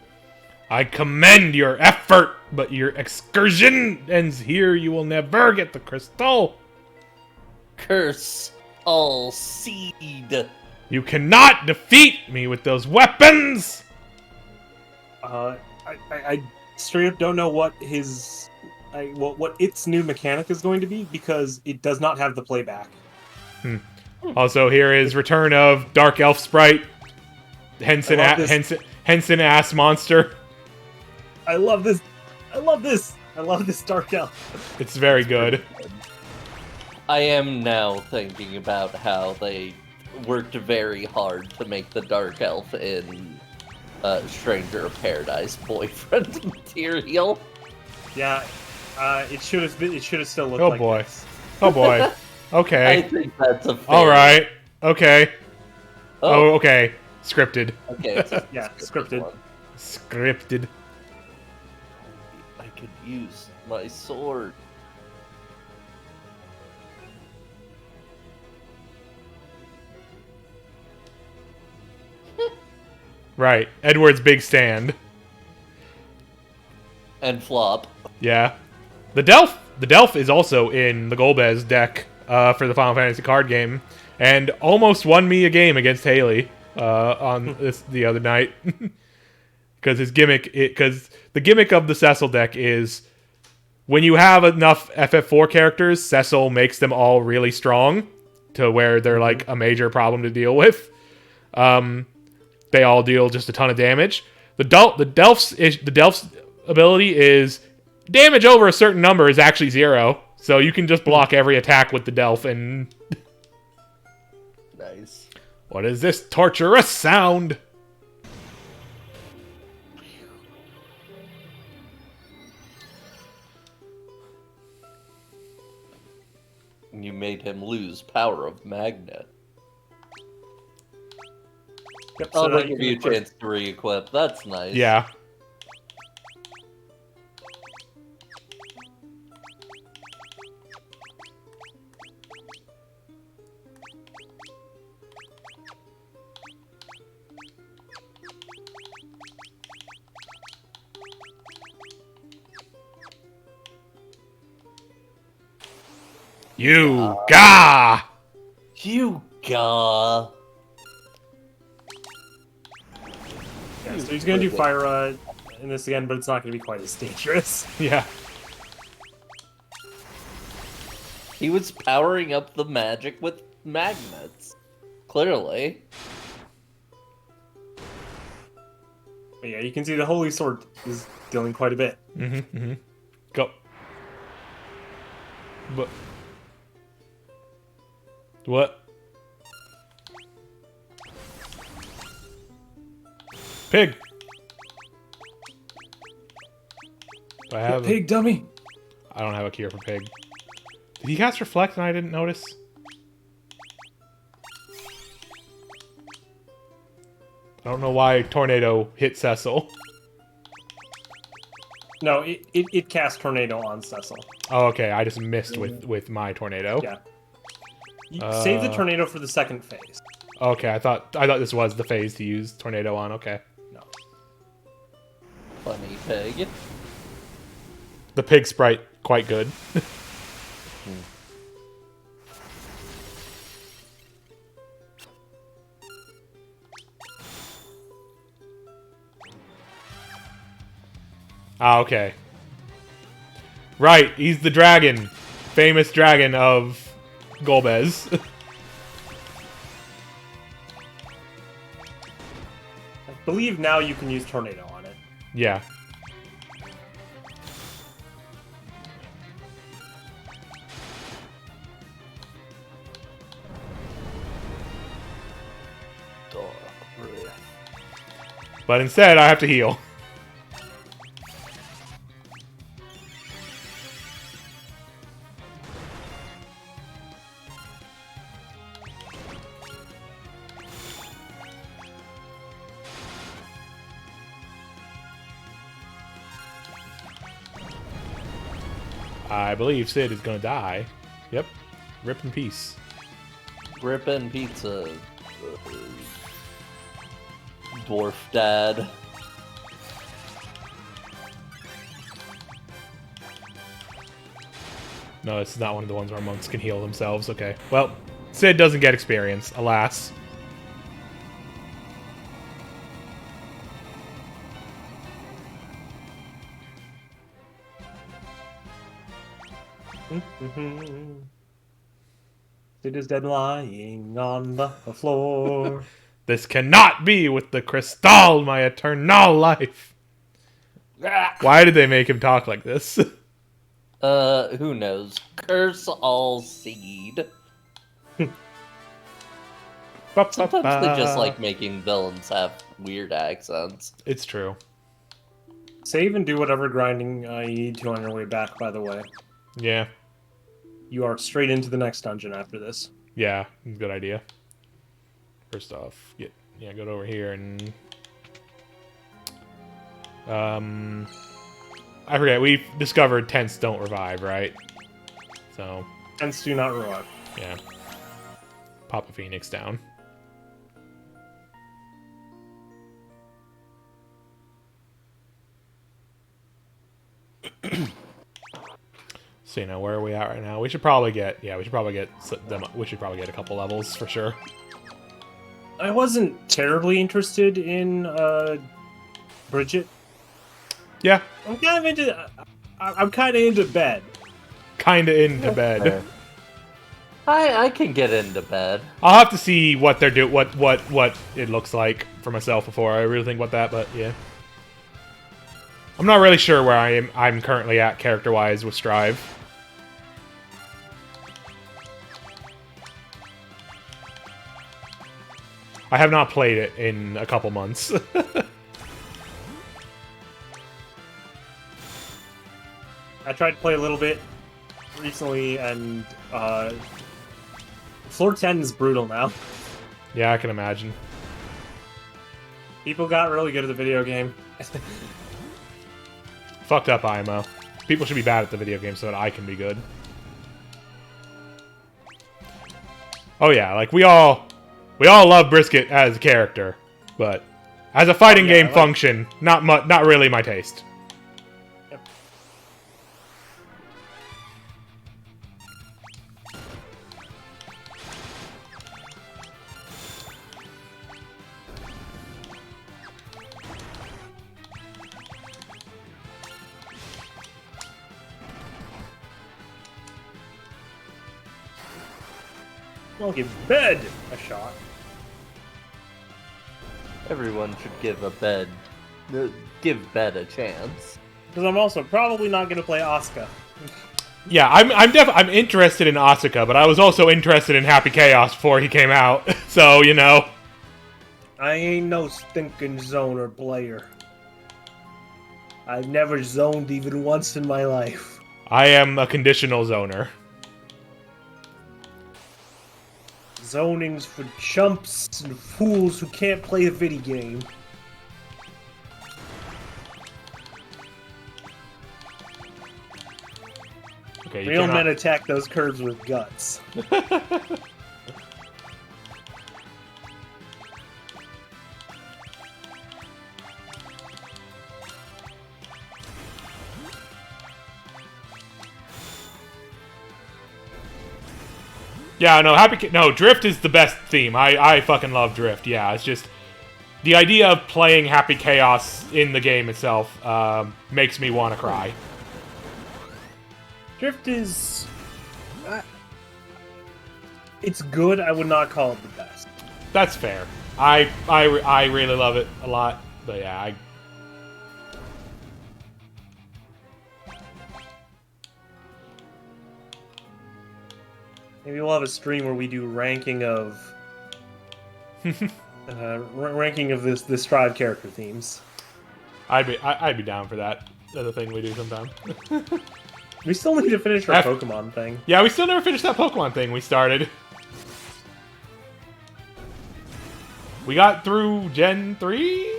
I commend your effort, but your excursion ends here. You will never get the crystal. Curse all seed. You cannot defeat me with those weapons. I straight up don't know what what its new mechanic is going to be because it does not have the playback. Also, here is return of Dark Elf Sprite, Henson ass monster. I love this. I love this. I love this Dark Elf. It's very good. I am now thinking about how they worked very hard to make the Dark Elf in Stranger of Paradise boyfriend material. Yeah, it should have been. It should have still looked Oh like boy. this. Oh boy. Okay. I think that's a fair... All right. Okay. Oh, okay. Scripted. Okay. Yeah, scripted. One. Scripted. I could use my sword. Right. Edward's big stand. And flop. Yeah. The Delph is also in the Golbez deck for the Final Fantasy card game, and almost won me a game against Haley on this the other night. Because the gimmick of the Cecil deck is when you have enough FF4 characters, Cecil makes them all really strong, to where they're like a major problem to deal with. They all deal just a ton of damage. The Delph's ability is damage over a certain number is actually 0, so you can just block every attack with the Delph. And Nice. what is this torturous sound? You made him lose power of magnet. Yep, Oh, now they give you a chance to re-equip. That's nice. Yeah. You ga. You ga. Yeah, so he's gonna do fire in this again, but it's not gonna be quite as dangerous. Yeah. He was powering up the magic with magnets. Clearly. But yeah, you can see the Holy Sword is dealing quite a bit. Go. But what? Pig. Do I have a Pig dummy. I don't have a cure for pig. Did he cast reflect and I didn't notice? I don't know why tornado hit Cecil. No, it cast tornado on Cecil. Oh, okay. I just missed with my tornado. Yeah. You save the tornado for the second phase. Okay, I thought this was the phase to use tornado on. Okay. No. Funny pig. The pig sprite quite good. Ah, okay. Right, he's the dragon. Famous dragon of Golbez. I believe now you can use tornado on it. Yeah. But instead, I have to heal. I believe Sid is gonna die. Yep. Rip in peace. Rippin' pizza. Dwarf dad. No, this is not one of the ones where monks can heal themselves. Okay. Well, Sid doesn't get experience, alas. Sid is dead lying on the floor. This cannot be with the crystal, my eternal life. Why did they make him talk like this? Who knows? Curse all seed. Sometimes they just like making villains have weird accents. It's true. Save and do whatever grinding you need to on your way back, by the way. Yeah. You are straight into the next dungeon after this. Yeah, good idea. First off, go over here and I forget, we've discovered tents don't revive, right? So Tents do not revive. yeah. Pop a phoenix down. So you know, where are we at right now? We should probably get we should probably get a couple levels for sure. I wasn't terribly interested in Bridget. Yeah, I'm kind of into bed. kinda into bed. I can get into bed. I'll have to see what they're doing, what it looks like for myself before I really think about that. But yeah, I'm not really sure where I'm currently at character-wise with Strive. I have not played it in a couple months. I tried to play a little bit recently, and floor 10 is brutal now. Yeah, I can imagine. People got really good at the video game. Fucked up IMO. People should be bad at the video game so that I can be good. Oh yeah, like we all love Brisket as a character, but as a fighting game function, not really my taste. Yep. I'll give bed a shot. Everyone should give bed a chance. Because I'm also probably not going to play Asuka. Yeah, I'm interested in Asuka, but I was also interested in Happy Chaos before he came out. So, you know. I ain't no stinking zoner player. I've never zoned even once in my life. I am a conditional zoner. Zoning's for chumps and fools who can't play a video game. Okay, Real men attack those curves with guts. Yeah, no, Drift is the best theme. I fucking love Drift. Yeah, it's just the idea of playing Happy Chaos in the game itself makes me want to cry. Drift is... it's good, I would not call it the best. That's fair. I really love it a lot, but yeah, Maybe we'll have a stream where we do ranking of... ranking of this Strive character themes. I'd be down for that. That's a thing we do sometime. We still need to finish our Pokemon thing. Yeah, we still never finished that Pokemon thing we started. We got through Gen 3?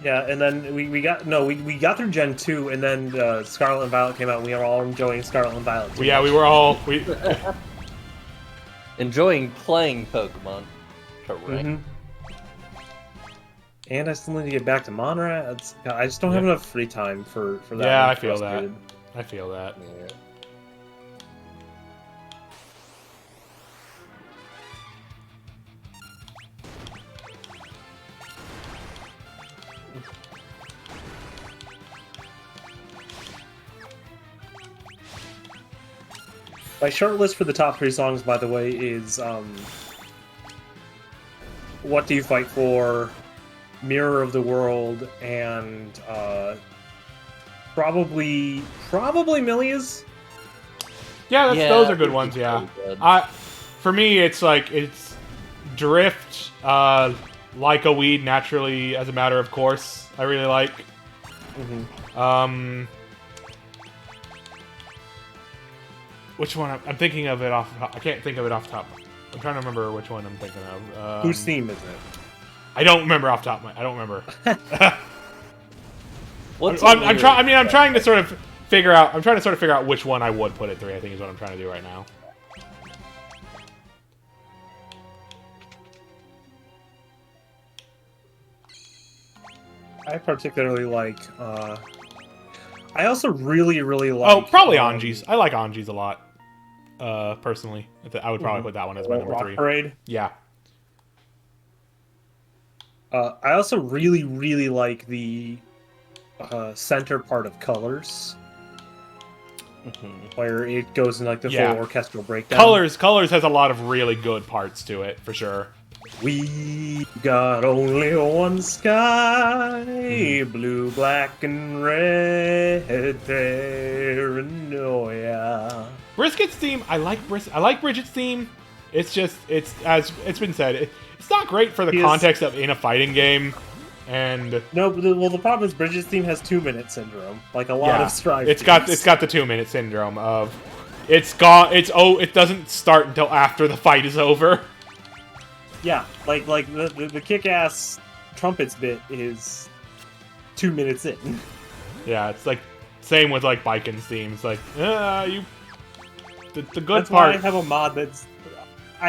Yeah, and then we got through Gen 2, and then Scarlet and Violet came out, and we were all enjoying Scarlet and Violet. Well, yeah, we were all... Enjoying playing Pokemon. Correct. And I still need to get back to Monra. I just don't have enough free time for that. Yeah, I feel that. I feel that. Yeah. My short list for the top 3 songs, by the way, is What Do You Fight For, Mirror of the World, and probably Millia's. Yeah, those are good ones. Yeah, for me, it's Drift, Like a Weed, Naturally as a Matter of Course. I really like. Which one? I'm thinking of it off. I can't think of it off the top. I'm trying to remember which one I'm thinking of. Whose theme is it? I don't remember off the top. I don't remember. I'm trying to sort of figure out. I'm trying to sort of figure out which one I would put at 3. I think is what I'm trying to do right now. I particularly like. I also really like. Oh, probably Anji's. I like Anji's a lot. Personally, I would probably put that one as my number Rock 3. Parade. Yeah. I also really like the center part of Colors. Where it goes in like the Yeah. full orchestral breakdown. Colors has a lot of really good parts to it, for sure. We got only one sky, blue, black, and red paranoia. Brisket's theme, I like Bridget's theme. It's just, as it's been said, it's not great for the context of in a fighting game. And no, well, the problem is Bridget's theme has 2-minute syndrome, like a lot of Strive. It's got the 2-minute syndrome of it doesn't start until after the fight is over. Yeah, like the kick-ass trumpets bit is 2 minutes in. Yeah, it's like same with like Biken's theme. It's like the good That's part. Why I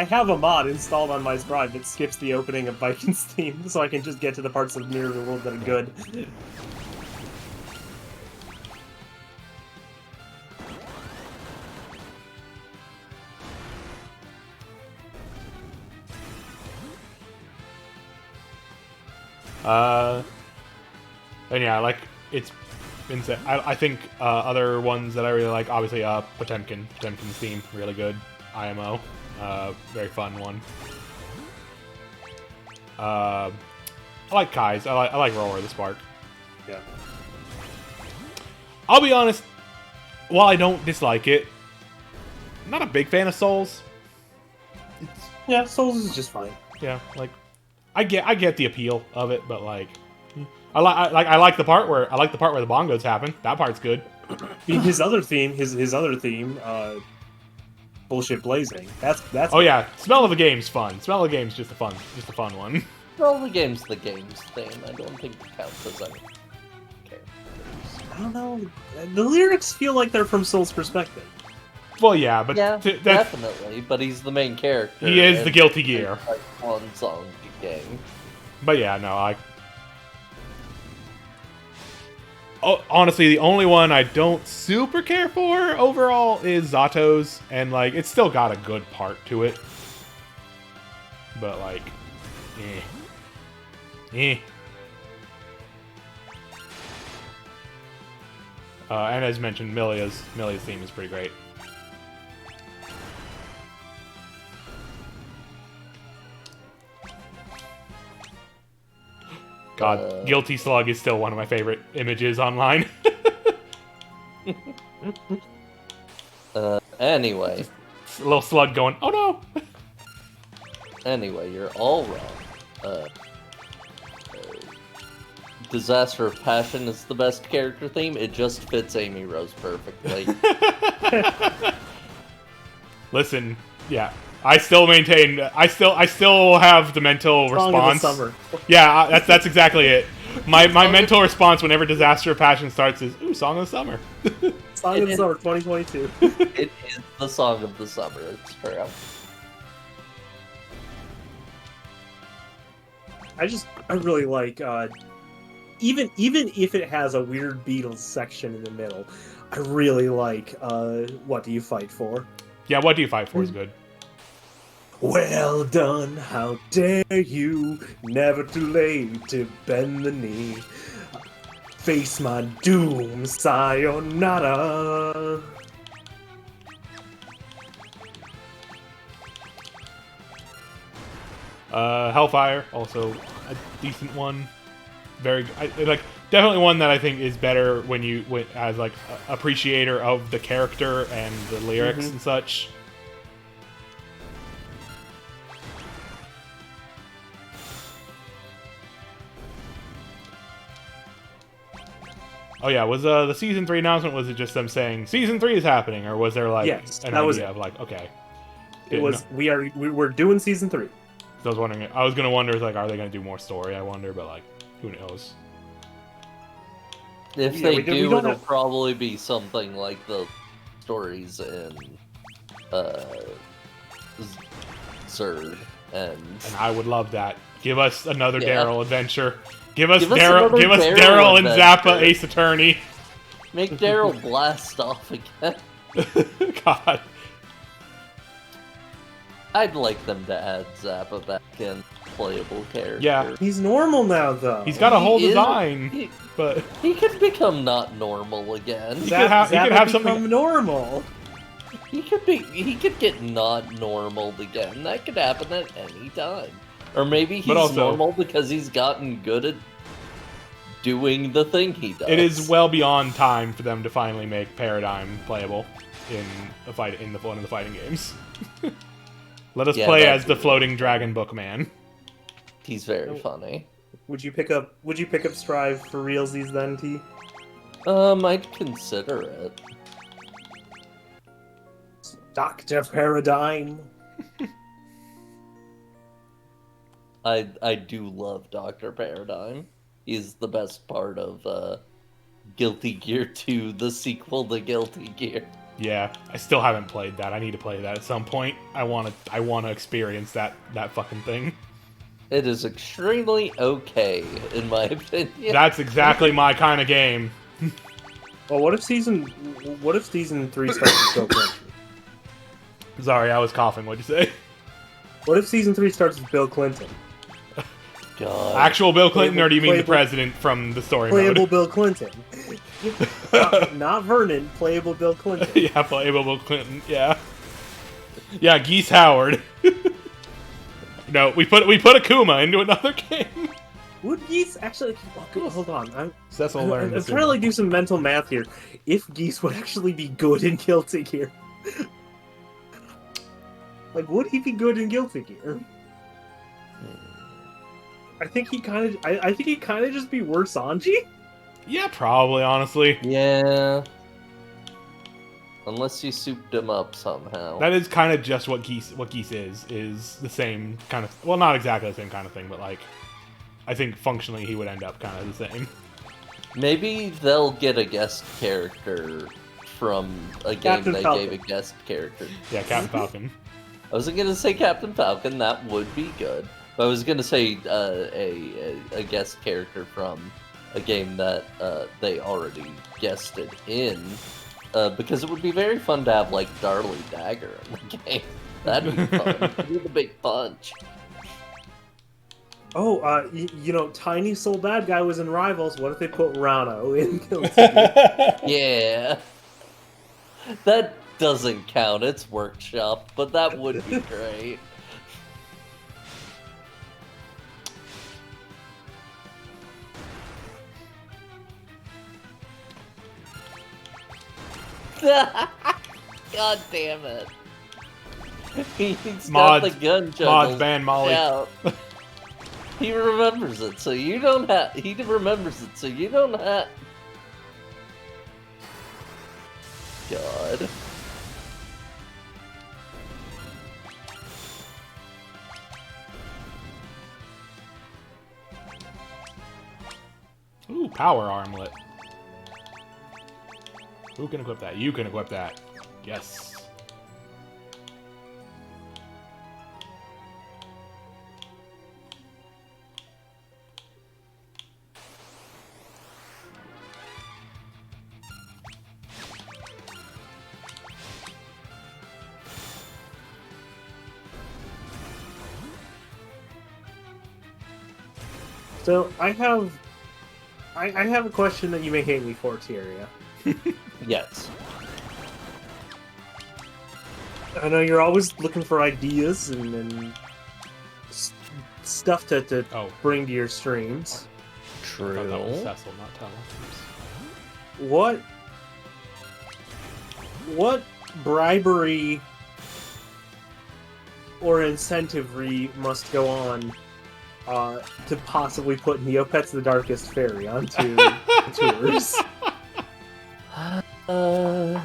have a mod installed on my Strive that skips the opening of Biken's theme, so I can just get to the parts of Mirror of the World that are good. And yeah, like it's been said. I think other ones that I really like, obviously, Potemkin's theme, really good. IMO, very fun one. I like Kai's. I like Roar the Spark. Yeah. I'll be honest. While I don't dislike it, I'm not a big fan of Souls. Yeah, Souls is just fine. Yeah, like I get the appeal of it, but like I like the part where the bongos happen. That part's good. His other theme, Bullshit Blazing. That's. Oh yeah, Smell of the Game's fun. Smell of the Game's just a fun one. Well, the game's theme. I don't think it counts as any characters. I don't know. The lyrics feel like they're from Soul's perspective. Well, yeah, but yeah, definitely. But he's the main character. He is the Guilty Gear. Like one song game. But yeah, no, honestly, the only one I don't super care for overall is Zato's, and like it's still got a good part to it. But like, and as mentioned, Milia's theme is pretty great. God, Guilty Slug is still one of my favorite images online. Anyway. A little slug going, oh no! Anyway, you're all wrong. Disaster of Passion is the best character theme. It just fits Amy Rose perfectly. Listen, yeah. I still maintain. I still have the mental response. Song of the Summer. Yeah, that's exactly it. My mental response whenever Disaster of Passion starts is, "Ooh, Song of the Summer." Song of the Summer 2022. It is the Song of the Summer. It's true. I really like. Even if it has a weird Beatles section in the middle, I really like. What do you fight for? Yeah, What Do You Fight For is good. Well done, how dare you, never too late to bend the knee. Face my doom, sayonara. Hellfire, also a decent one. Very like definitely one that I think is better when you as like appreciator of the character and the lyrics and such. Oh yeah, was the season 3 announcement, was it just them saying season 3 is happening, or was there like an idea of like, okay? It was we're doing season 3. So I was wondering, I was gonna wonder like, are they gonna do more story? I wonder, but like, who knows? If they do, it'll probably be something like the stories in Zerd, and I would love that. Give us another Daryl adventure. Give us Daryl and Zappa Ace Attorney. Make Daryl blast off again. God. I'd like them to add Zappa back in. playable character. Yeah. He's normal now, though. He's got a whole He is- design, but He could become not normal again. He could have become something- normal. He could get not normal again. That could happen at any time. Or maybe he's But also- normal because he's gotten good at doing the thing he does. it is well beyond time for them to finally make Paradigm playable in one of the fighting games. Let us Yeah, play that's as the floating dragon bookman. He's very funny. Would you pick up Strive for realsies then, T? I'd consider it. Dr. Paradigm. I do love Dr. Paradigm. He's the best part of Guilty Gear 2, the sequel to Guilty Gear. Yeah, I still haven't played that. I need to play that at some point. I want to experience that fucking thing. It is extremely okay, in my opinion. That's exactly my kind of game. Well, what if season 3 starts with Bill Clinton? Sorry, I was coughing. What'd you say? What if season 3 starts with Bill Clinton? God. Actual Bill Clinton, Playable- or do you mean the playable- president from the story Playable mode? Bill Clinton. not Vernon, playable Bill Clinton. Yeah, playable Bill Clinton. Yeah, yeah, Geese Howard. No, we put Akuma into another game. Would Geese actually... Oh, hold on. Cecil I'm learned. trying to do some mental math here. If Geese would actually be good in Guilty Gear. Would he be good in Guilty Gear? I think he kind of just be worse Sanji. Yeah, probably. Honestly, Yeah. Unless you souped him up somehow. that is kind of just what Geese is the same kind of. Well, not exactly the same kind of thing, but I think functionally he would end up kind of the same. Maybe they'll get a guest character from a game Captain that Falcon. gave a guest character. Yeah, Captain Falcon. I wasn't gonna say Captain Falcon. That would be good. But I was gonna say a guest character from a game that they already guested in, because it would be very fun to have Darlie Dagger in the game. That'd be fun. Do the big punch. Oh, Tiny Soul Bad Guy was in Rivals. What if they put Rano in Guilty Gear? Yeah, that doesn't count. It's workshop, but that would be great. God damn it. He's got the gun Mods ban Molly. out. He remembers it, so you don't have. He remembers it, so you don't have. God. Ooh, power armlet. Who can equip that? You can equip that. Yes. So I have a question that you may hate me for, Tyria. Yes. I know you're always looking for ideas and stuff to Oh, bring to your streams. I thought that was True. Cecil, not Tell. What bribery or incentivery must go on to possibly put Neopets the Darkest Fairy onto tours? A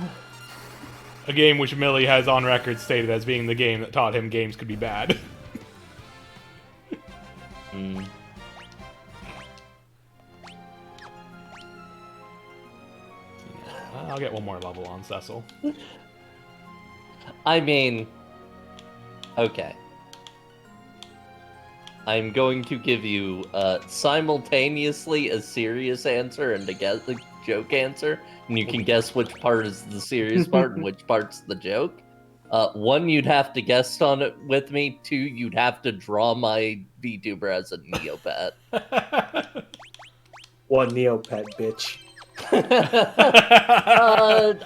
game which Millie has on record stated as being the game that taught him games could be bad. Mm. I'll get one more level on Cecil. I mean, okay. I'm going to give you simultaneously a serious answer and a joke answer, and you can guess which part is the serious part and which part's the joke. One, you'd have to guess on it with me. Two, you'd have to draw my VTuber has a Neopet. One Neopet, bitch.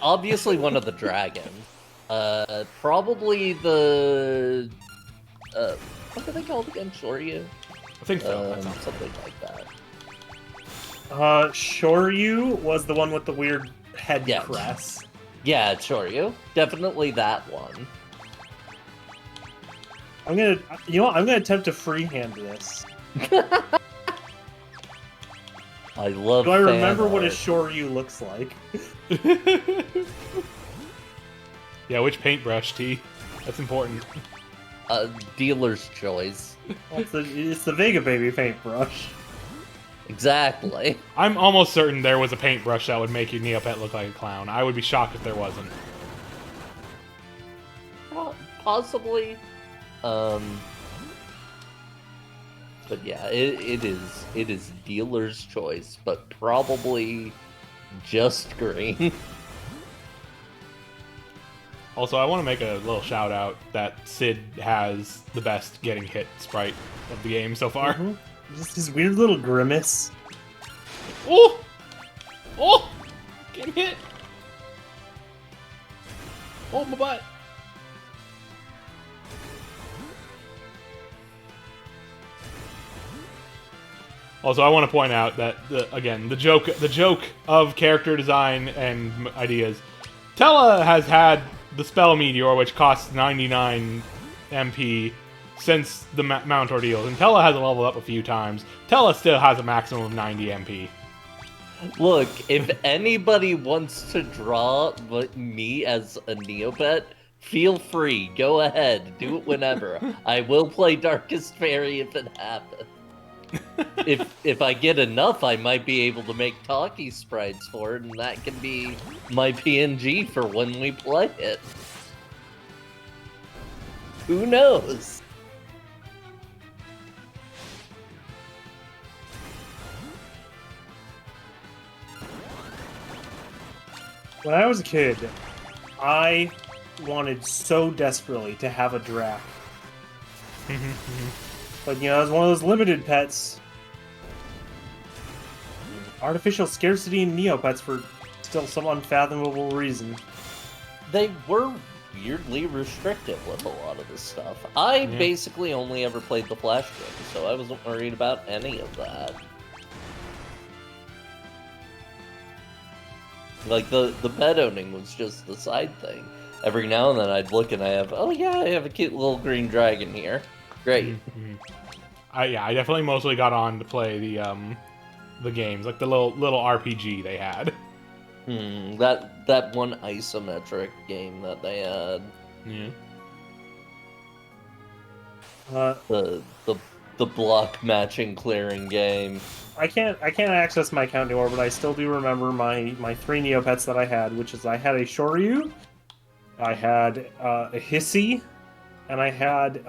Obviously one of the dragons. Probably the what do they call it again? Shoryu? I think so. That sounds Something like that. Shoryu was the one with the weird head Yeah. crest. Yeah, Shoryu. Definitely that one. I'm gonna attempt to freehand this. I love. Do I remember fan what a art. Shoryu looks like? Yeah, which paintbrush, T? That's important. Dealer's choice. Well, it's the Vega Baby paintbrush. Exactly. I'm almost certain there was a paintbrush that would make your Neopet look like a clown. I would be shocked if there wasn't. Possibly. But yeah, it is dealer's choice, but probably just green. Also, I want to make a little shout out that Sid has the best getting hit sprite of the game so far. Mm-hmm. Just his weird little grimace. Oh! Oh! Getting hit! Oh, my butt! Also, I want to point out that the joke of character design and ideas. Tella has had the Spell Meteor, which costs 99 MP, since the Mount Ordeals, and Tella has leveled up a few times. Tella still has a maximum of 90 MP. Look, if anybody wants to draw me as a Neopet, feel free. Go ahead. Do it whenever. I will play Darkest Fairy if it happens. If I get enough, I might be able to make talkie sprites for it, and that can be my PNG for when we play it. Who knows? When I was a kid, I wanted so desperately to have a Drac. But, you know, as one of those limited pets, artificial scarcity in Neopets for still some unfathomable reason. They were weirdly restrictive with a lot of this stuff. I basically only ever played the Flash game, so I wasn't worried about any of that. Like, the pet owning was just the side thing. Every now and then I'd look and I have, oh yeah, I have a cute little green dragon here. Great. I definitely mostly got on to play the games, like the little RPG they had. That one isometric game that they had. Yeah. The block matching clearing game. I can't access my account anymore, but I still do remember my three Neopets that I had, which is I had a Shoryu, I had a Hissy, and I had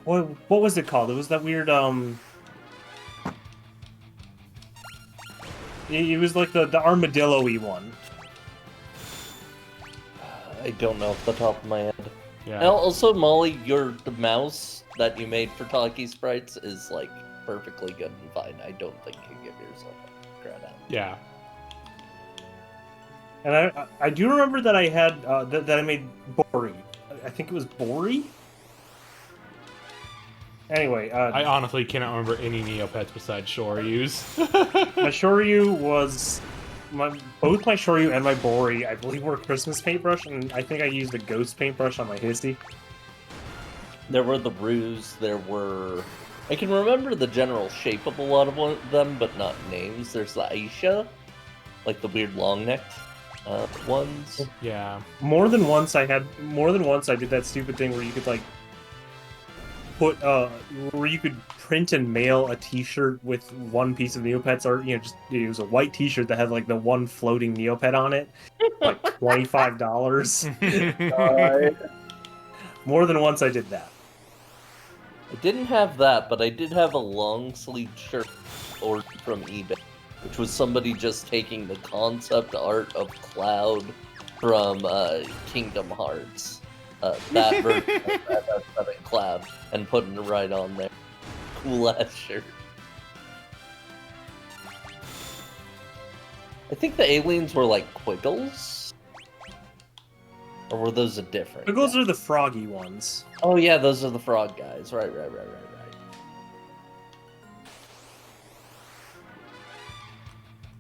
what was it called? It was that weird it was like the armadillo-y one. I don't know off the top of my head. Yeah. And also, Molly, the mouse that you made for Talkie Sprites is like perfectly good and fine. I don't think you give yourself credit. Yeah. And I do remember that I had that I made Bori. I think it was Bori. Anyway, I honestly cannot remember any Neopets besides Shoryus. my Shoryu was both my Shoryu and my Bori, I believe, were Christmas paintbrush, and I think I used a ghost paintbrush on my Hissy. There were the Ruse, there were... I can remember the general shape of a lot of them, but not names. There's the Aisha, like the weird long-necked ones. Yeah. More than once I did that stupid thing where you could, like, where you could print and mail a T-shirt with one piece of Neopets, or it was a white T-shirt that had like the one floating Neopet on it, like $25. More than once I did that. I didn't have that, but I did have a long sleeve shirt ordered from eBay, which was somebody just taking the concept art of Cloud from Kingdom Hearts that version of that aesthetic cloud and putting it right on there. Cool ass shirt. I think the aliens were like Quiggles? Or were those a different? Those are the froggy ones. Oh yeah, those are the frog guys. Right.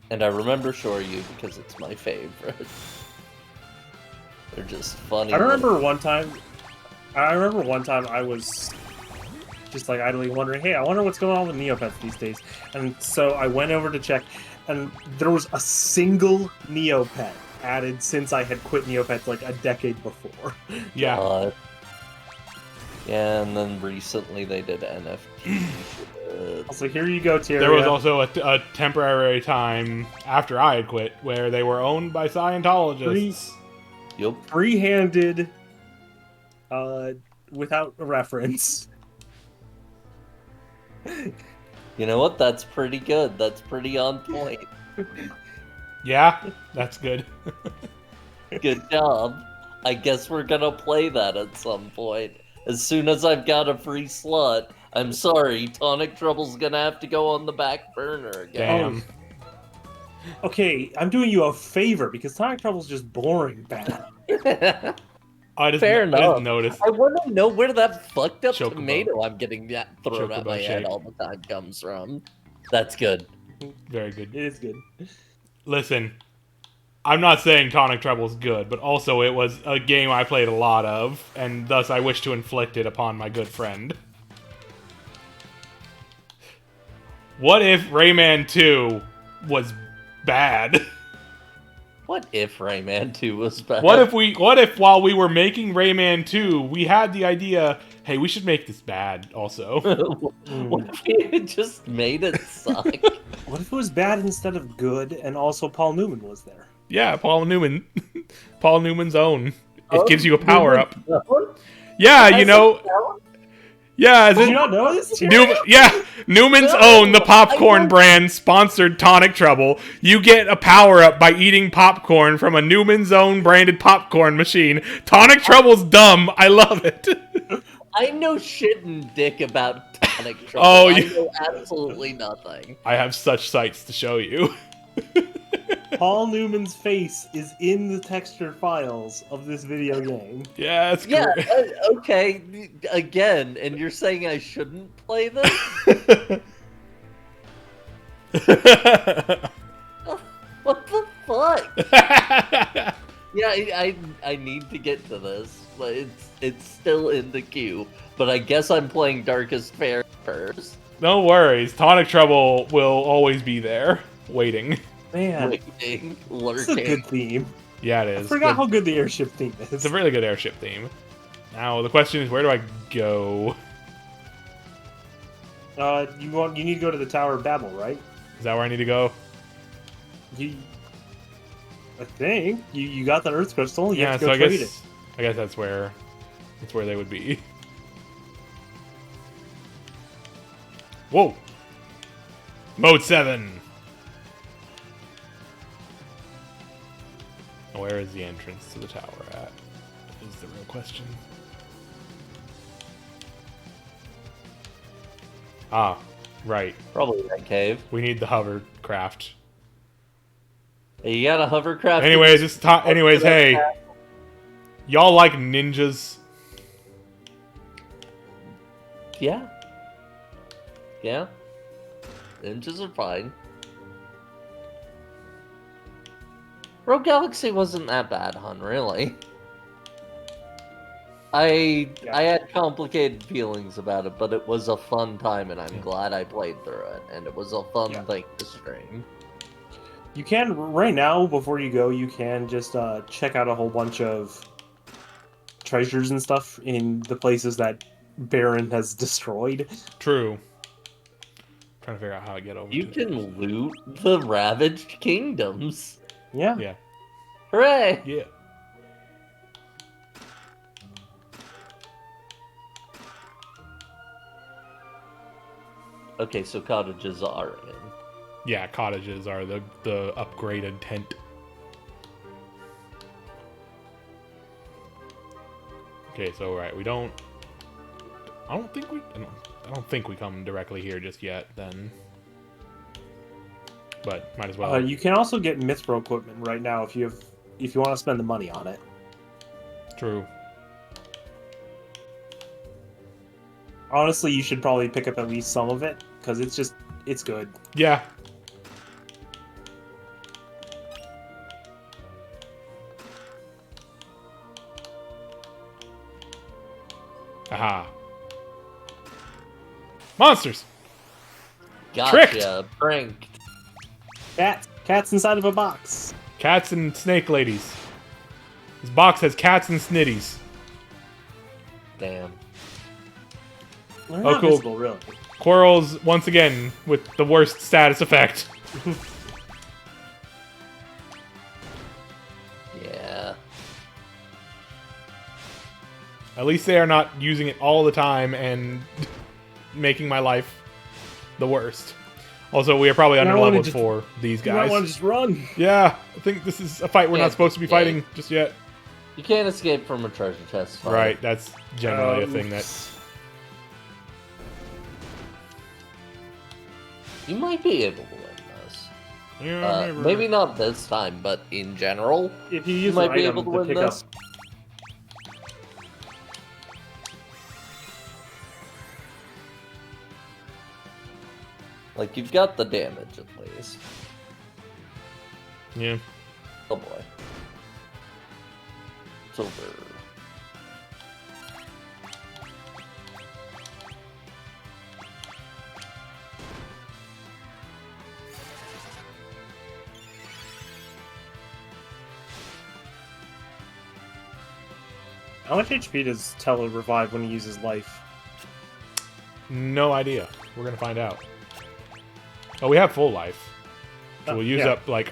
And I remember Shoryu because it's my favorite. They're just funny. I remember one time I was just like idly wondering, hey, I wonder what's going on with Neopets these days. And so I went over to check, and there was a single Neopet added since I had quit Neopets like a decade before. Yeah. Yeah, and then recently they did NFT. So here you go, Tyria. There was also a temporary time after I had quit where they were owned by Scientologists. Yep. Free-handed, without a reference. You know what? That's pretty good. That's pretty on point. Yeah, that's good. Good job. I guess we're gonna play that at some point. As soon as I've got a free slot. I'm sorry, Tonic Trouble's gonna have to go on the back burner again. Damn. Okay, I'm doing you a favor because Tonic Trouble's just boring bad. I Fair enough. didn't notice. I want to know where that fucked up Chocobo. tomato I'm getting that thrown at Chocobo my head shape. all the time comes from. That's good. Very good. It is good. Listen, I'm not saying Tonic Trouble's good, but also it was a game I played a lot of, and thus I wish to inflict it upon my good friend. What if Rayman 2 was bad? What if Rayman 2 was bad? What if while we were making Rayman 2, we had the idea, hey, we should make this bad also. What if we had just made it suck? What if it was bad instead of good, and also Paul Newman was there? Yeah, Paul Newman. Paul Newman's own. It gives you a power up. Yeah, you know. Yeah, Did you not know this? Newman's No, own, the popcorn I know. brand, sponsored Tonic Trouble. You get a power-up by eating popcorn from a Newman's own branded popcorn machine. Tonic Trouble's dumb. I love it. I know shit and dick about Tonic Trouble. Oh, I you- know absolutely nothing. I have such sights to show you. Paul Newman's face is in the texture files of this video game. Yeah, it's Yeah, great. okay, again, and you're saying I shouldn't play this? What the fuck? Yeah, I need to get to this, but it's still in the queue. But I guess I'm playing Darkest Fair first. No worries. Tonic Trouble will always be there, waiting. Man, Waiting, this is a lurking. good theme. Yeah, it I is. forgot Good. how good the airship theme is. It's a really good airship theme. Now, the question is, where do I go? You need to go to the Tower of Babel, right? Is that where I need to go? I think you got the Earth Crystal. You Yeah, have to so go I trade guess that's where they would be. Whoa! Mode 7! Where is the entrance to the tower at? Is the real question. Ah, right. Probably that cave. We need the hovercraft. You got a hovercraft. Anyways, hey. Y'all like ninjas? Yeah. Yeah. Ninjas are fine. Rogue Galaxy wasn't that bad, hun, really. I had complicated feelings about it, but it was a fun time, and I'm glad I played through it, and it was a fun thing to stream. You can, right now, before you go, you can just check out a whole bunch of treasures and stuff in the places that Baron has destroyed. True. Trying to figure out how to get over You to can loot the Ravaged Kingdoms. Yeah. Yeah. Hooray! Yeah. Okay, so cottages are in. Yeah, cottages are the upgraded tent. Okay, so right, we don't. I don't think we come directly here just yet. Then, but might as well. You can also get Mithro equipment right now if you want to spend the money on it. True. Honestly, you should probably pick up at least some of it because it's good. Yeah. Aha. Monsters! Gotcha. Tricked. Pranked. Cats inside of a box. Cats and snake ladies. This box has cats and snitties. Damn. They're Oh, not cool. visible, really. Quarrels, once again, with the worst status effect. Yeah. At least they are not using it all the time and making my life the worst. Also, we are probably under leveled for these You might guys. want to just run. Yeah, I think this is a fight we're Yeah, not supposed to be yeah. fighting just yet. You can't escape from a treasure chest fight. Right, that's generally a thing that... You might be able to win this. Yeah, Maybe not this time, but in general, If you you use might an be item able to to win pick this. up. Like, you've got the damage at least. Yeah. Oh boy. It's over. How much HP does Teller revive when he uses life? No idea. We're gonna find out. Oh, we have full life. So we'll use yeah. up, like...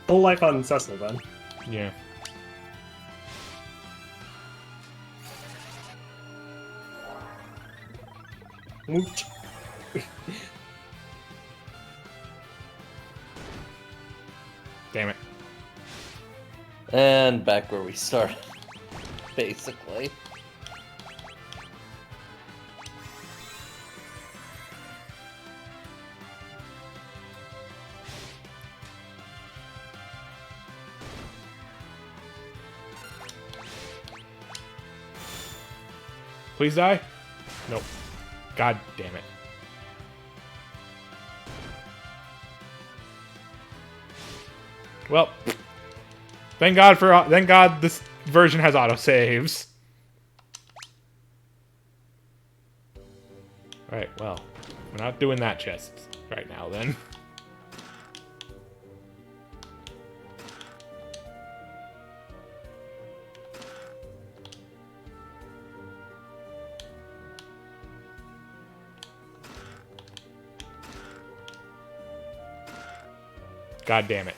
Full life on Cecil, then. Yeah. Mooch. Damn it. And back where we started. Basically. Please die? Nope. God damn it. Well, thank God this version has autosaves. Alright, well, we're not doing that chest right now then. God damn it.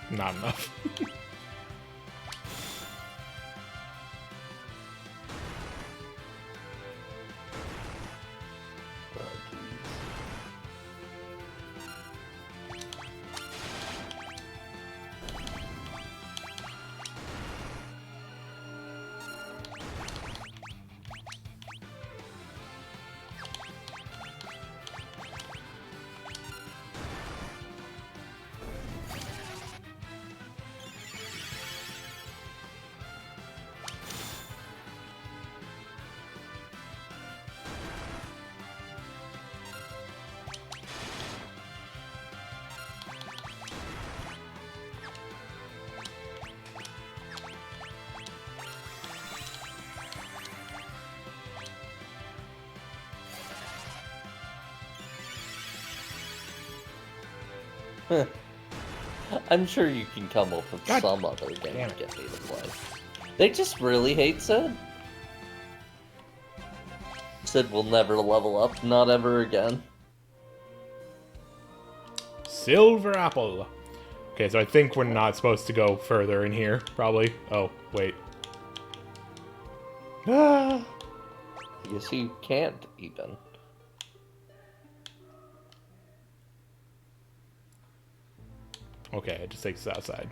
Not enough. I'm sure you can come up with God some other game damn to it. get me to play. They just really hate Sid. Sid will never level up, not ever again. Silver apple. Okay, so I think we're not supposed to go further in here, probably. Oh, wait. Ah! I guess you can't even. Okay, it just takes us outside.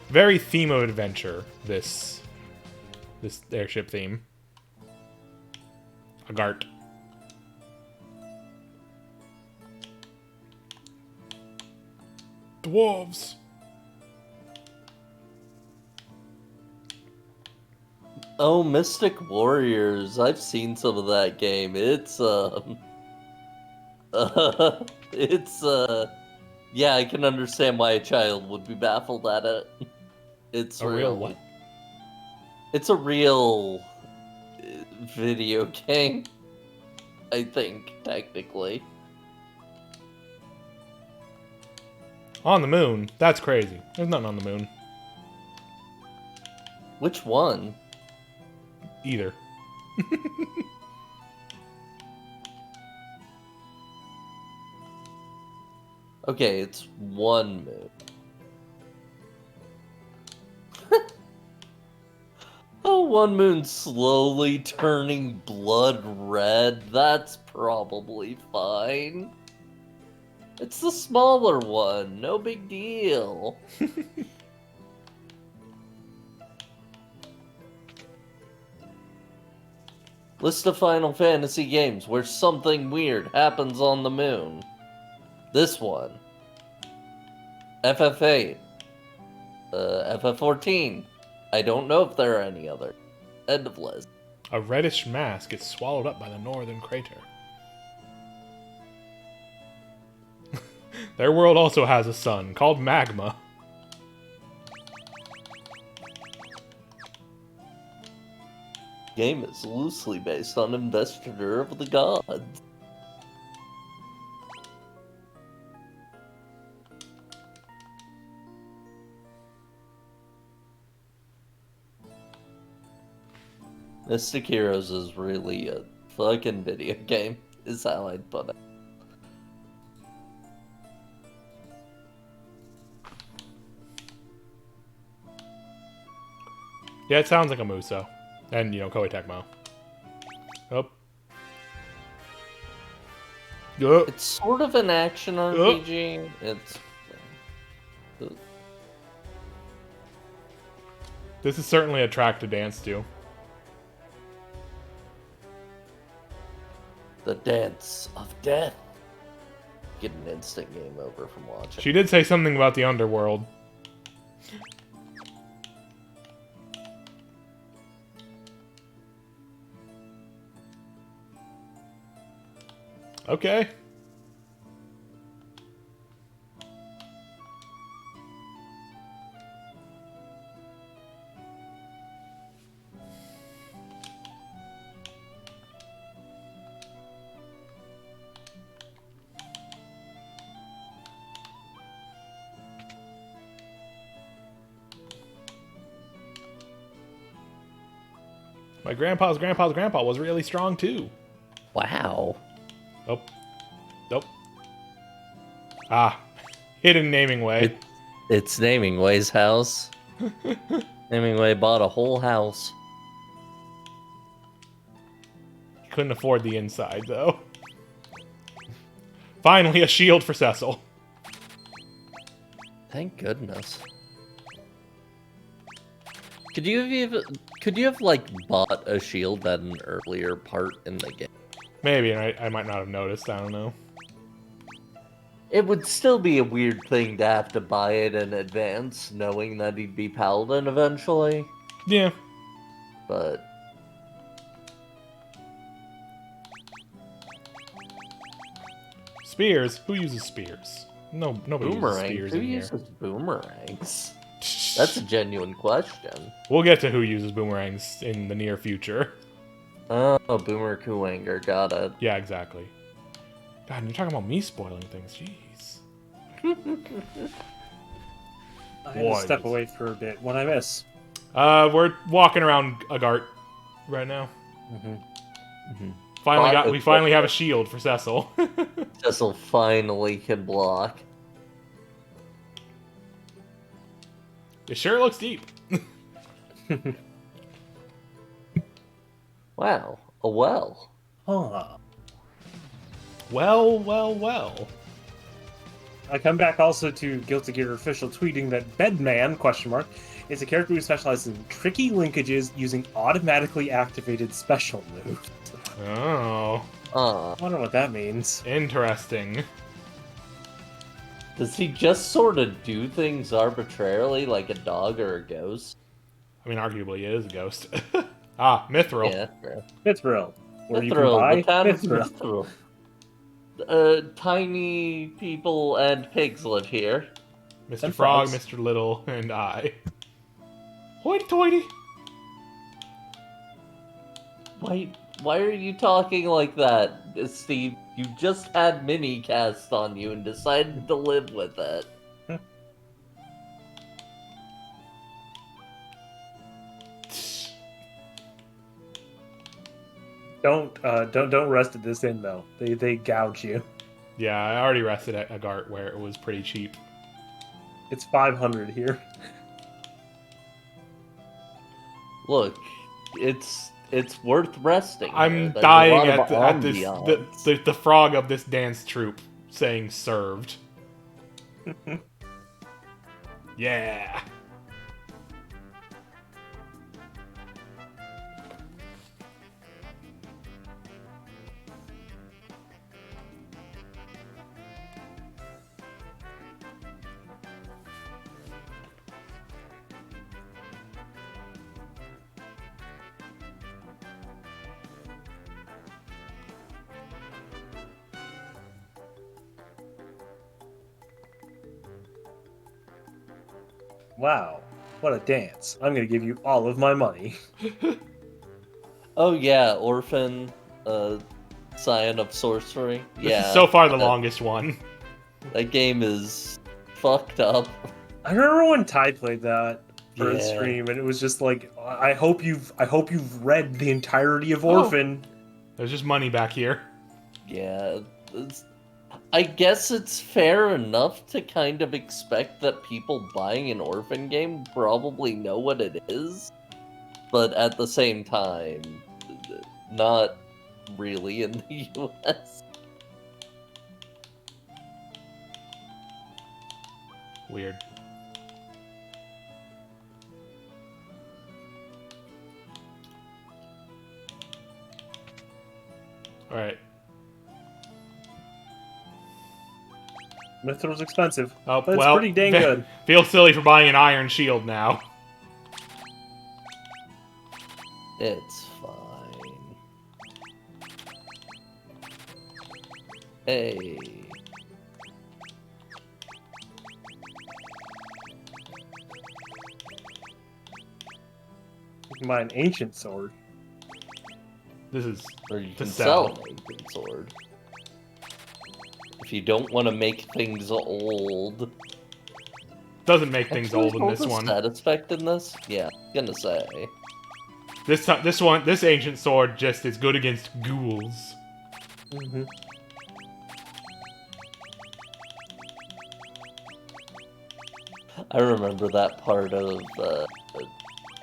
Very theme of adventure, this airship theme. Agart. Dwarves. Oh, Mystic Warriors. I've seen some of that game. It's yeah, I can understand why a child would be baffled at it. It's A real what? It's a real video game, I think, technically. On the moon. That's crazy. There's nothing on the moon. Which one? Either. Okay, it's one moon. Oh, one moon slowly turning blood red. That's probably fine. It's the smaller one. No big deal. List of Final Fantasy games where something weird happens on the moon. This one. FF8. FF14. I don't know if there are any other. End of list. A reddish mass gets swallowed up by the northern crater. Their world also has a sun, called Magma. Game is loosely based on Investiture of the Gods. Mystic Heroes is really a fucking video game, is how I'd put it. Yeah, it sounds like a Muso. And, Koei Tecmo. Oh. It's sort of an action RPG. It's... This is certainly a track to dance to. The Dance of Death. Get an instant game over from watching. She did say something about the underworld. Okay. My grandpa's grandpa was really strong too. Wow. Oh. Nope. Ah. Hidden naming way. It's Naming Way's house. Naming Way bought a whole house. Couldn't afford the inside, though. Finally, a shield for Cecil. Thank goodness. Could you have like bought a shield at an earlier part in the game? Maybe, and I might not have noticed. I don't know. It would still be a weird thing to have to buy it in advance, knowing that he'd be Paladin eventually. Yeah. But Spears? Who uses spears? No, nobody boomerang. uses spears Who in here. uses boomerangs? That's a genuine question. We'll get to who uses boomerangs in the near future. Oh, Boomer Kuwanger, got it. Yeah, exactly. God, and you're talking about me spoiling things. Jeez. I had to What? step away for a bit. What'd I miss? We're walking around Agart right now. We finally have a shield for Cecil. Cecil finally can block. It sure looks deep. Wow, a well. Huh. Well. I come back also to Guilty Gear official tweeting that Bedman, is a character who specializes in tricky linkages using automatically activated special moves. Oh. I wonder what that means. Interesting. Does he just sort of do things arbitrarily like a dog or a ghost? I mean, arguably it is a ghost. Mithril. Yeah, fair. Mithril. Where you can Mithril, buy the town of Mithril. Mithril. Tiny people and pigs live here. Mr. And Frog, frogs. Mr. Little, and I. Hoity-toity! Why are you talking like that, Steve? You just had mini cast on you and decided to live with it. Don't rest at this inn though. They gouge you. Yeah, I already rested at Agart where it was pretty cheap. It's 500 here. Look, it's worth resting. I'm here. There's a dying lot at of this ambiance. the frog of this dance troupe saying served. Yeah. Wow, what a dance. I'm gonna give you all of my money. Oh yeah, Orphan, Scion of Sorcery. This is so far the longest one. That game is fucked up. I remember when Ty played that for a Yeah. stream, and it was just like, I hope you've read the entirety of Orphan. There's just money back here. Yeah, I guess it's fair enough to kind of expect that people buying an Orphan game probably know what it is, but at the same time, not really in the US. Weird. Alright. Mithril's expensive, Oh, but it's well, pretty dang good. Feel silly for buying an iron shield now. It's fine. Hey. You can buy an ancient sword. This is Or you to can sell. sell an ancient sword. If you don't want to make things old. doesn't make things Actually, old in this is one. status effect in this? Yeah, gonna say. This ancient sword just is good against ghouls. Mm-hmm. I remember that part of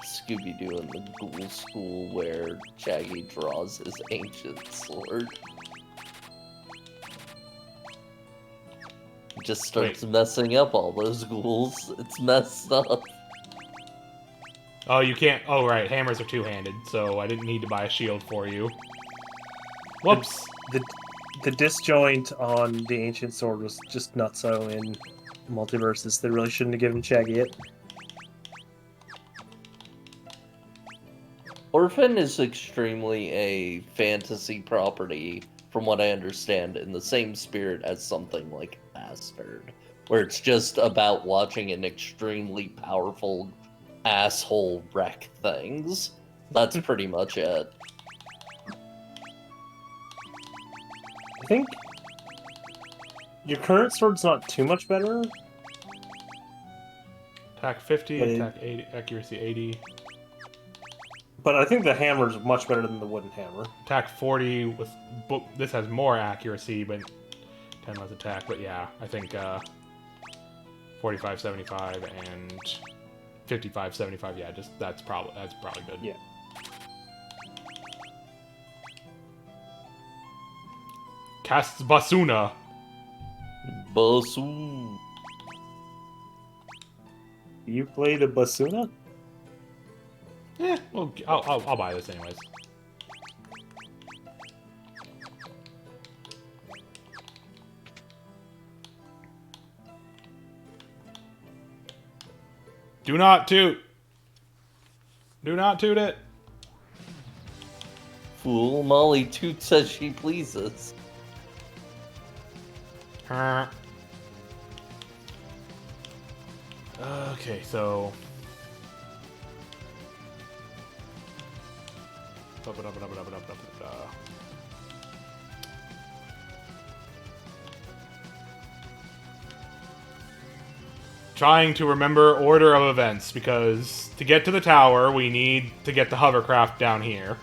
Scooby-Doo in the Ghoul School where Shaggy draws his ancient sword. He just starts messing up all those ghouls. It's messed up. Oh, you can't. Oh, right. Hammers are two-handed, so I didn't need to buy a shield for you. Whoops. The disjoint on the ancient sword was just nutso in Multiverses. They really shouldn't have given Shaggy it. Orphan is extremely a fantasy property, from what I understand, in the same spirit as something like Bastard, where it's just about watching an extremely powerful asshole wreck things. That's pretty much it. I think your current sword's not too much better. Attack 50, But attack 80, accuracy 80. But I think the hammer's much better than the wooden hammer. Attack 40 with... This has more accuracy, but 10 less attack. But yeah, I think 45, 75, and 55, 75. Yeah, just that's probably good. Yeah. Casts Basuna. Basu. You play the Basuna? Yeah, well, I'll buy this anyways. Do not toot. Do not toot it. Fool, Molly toots as she pleases. Okay, so... Trying to remember order of events, because to get to the tower, we need to get the hovercraft down here.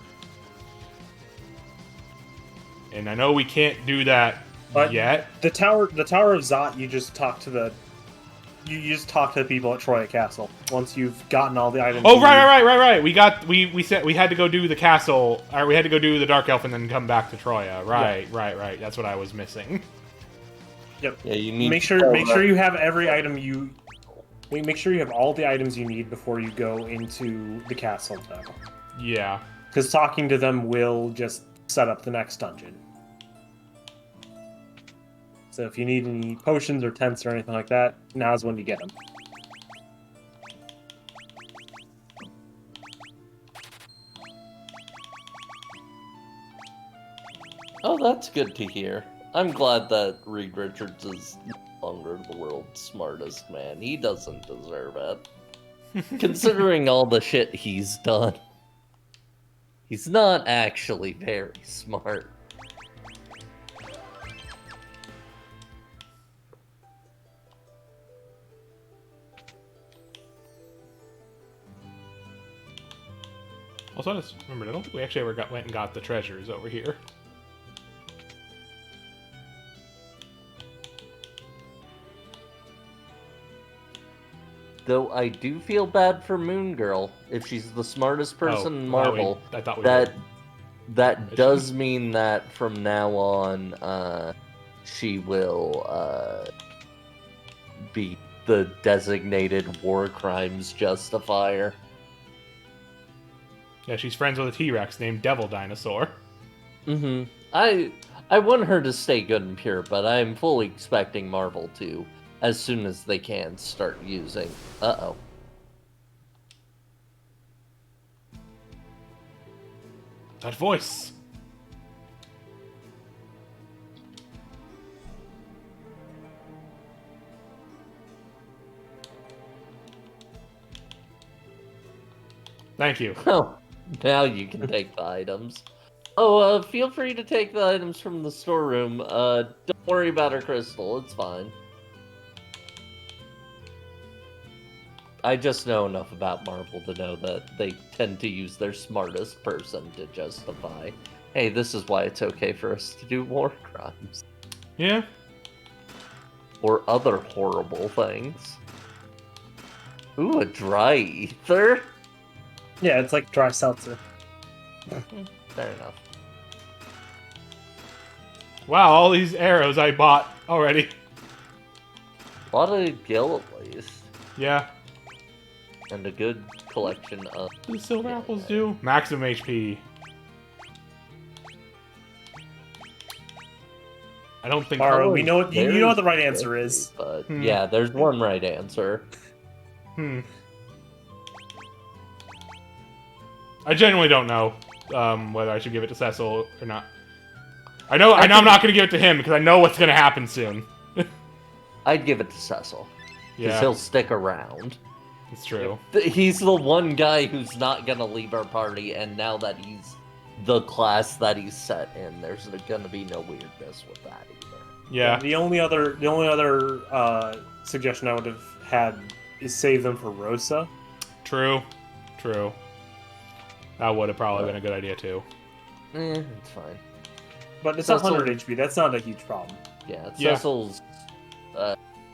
And I know we can't do that yet. The tower of Zot, you just talk to the people at Troya Castle once you've gotten all the items. Oh, right. We said we had to go do the castle, or we had to go do the Dark Elf and then come back to Troya. Right. That's what I was missing. Yep. Yeah, you need make sure you have every item you. Make sure you have all the items you need before you go into the castle, though. Yeah. Because talking to them will just set up the next dungeon. So if you need any potions or tents or anything like that, now's when you get them. Oh, that's good to hear. I'm glad that Reed Richards is no longer the world's smartest man. He doesn't deserve it. Considering all the shit he's done. He's not actually very smart. Also, I just remembered, I don't think we actually ever went and got the treasures over here. Though I do feel bad for Moon Girl. If she's the smartest person in Marvel, I thought we that does mean that from now on, she will be the designated war crimes justifier. Yeah, she's friends with a T-Rex named Devil Dinosaur. Mm-hmm. I want her to stay good and pure, but I'm fully expecting Marvel to, as soon as they can, start using... Uh-oh. That voice! Thank you. Oh, now you can take the items. Oh, feel free to take the items from the storeroom. Don't worry about her crystal, it's fine. I just know enough about Marvel to know that they tend to use their smartest person to justify, hey, this is why it's okay for us to do war crimes. Yeah. Or other horrible things. Ooh, a dry ether? Yeah, it's like dry seltzer. Fair enough. Wow, all these arrows I bought already. A lot of gil at least. Yeah. And a good collection of... What do silver apples do? Maximum HP. I don't think... Baro, we know what, you know what the right answer is. But yeah, there's one right answer. I genuinely don't know whether I should give it to Cecil or not. I know I'm not going to give it to him because I know what's going to happen soon. I'd give it to Cecil. Because Yeah, he'll stick around. it's true. He's the one guy who's not gonna leave our party, and now that he's the class that he's set in, there's gonna be no weirdness with that either. Yeah. The only other suggestion I would have had is save them for Rosa. True. True. That would have probably been a good idea too. It's fine. But it's Cecil- 100 HP. That's not a huge problem. Yeah, Yeah. Cecil's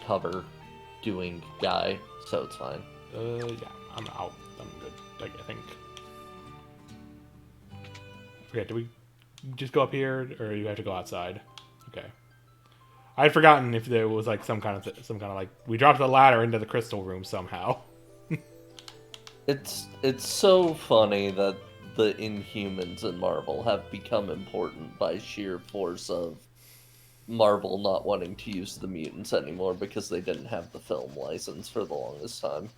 cover doing guy, so it's fine. Yeah, I'm out. I'm good. I think. Forget. Do we just go up here, or you have to go outside? Okay. I'd forgotten if there was like some kind of like we dropped the ladder into the crystal room somehow. It's so funny that the Inhumans in Marvel have become important by sheer force of Marvel not wanting to use the mutants anymore because they didn't have the film license for the longest time.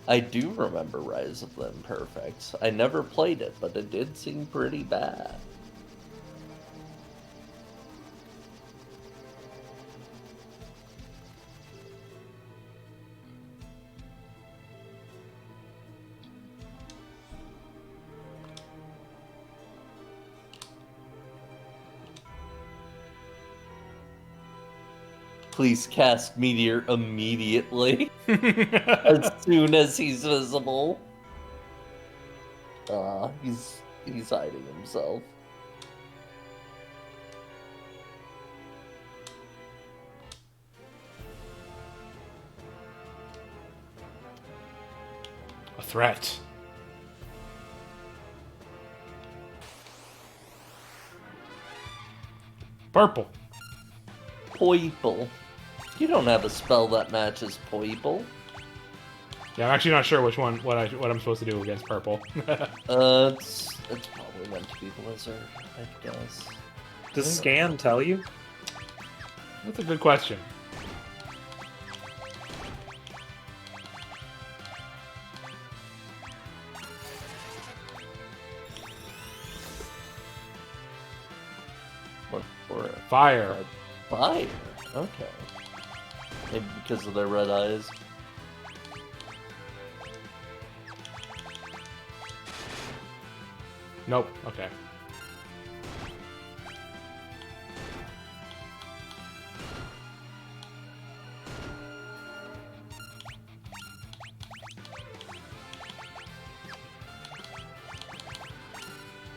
I do remember Rise of the Imperfects. I never played it, but it did seem pretty bad. Please cast Meteor immediately. As soon as he's visible. He's hiding himself. A threat. Purple. Poiple. You don't have a spell that matches Poiple. Yeah, I'm actually not sure which one, what I'm supposed to do against purple. It's probably meant to be Blizzard, I guess. Does Scan tell you? That's a good question. What for? Fire. Fire. Okay. Maybe because of their red eyes. Nope. Okay.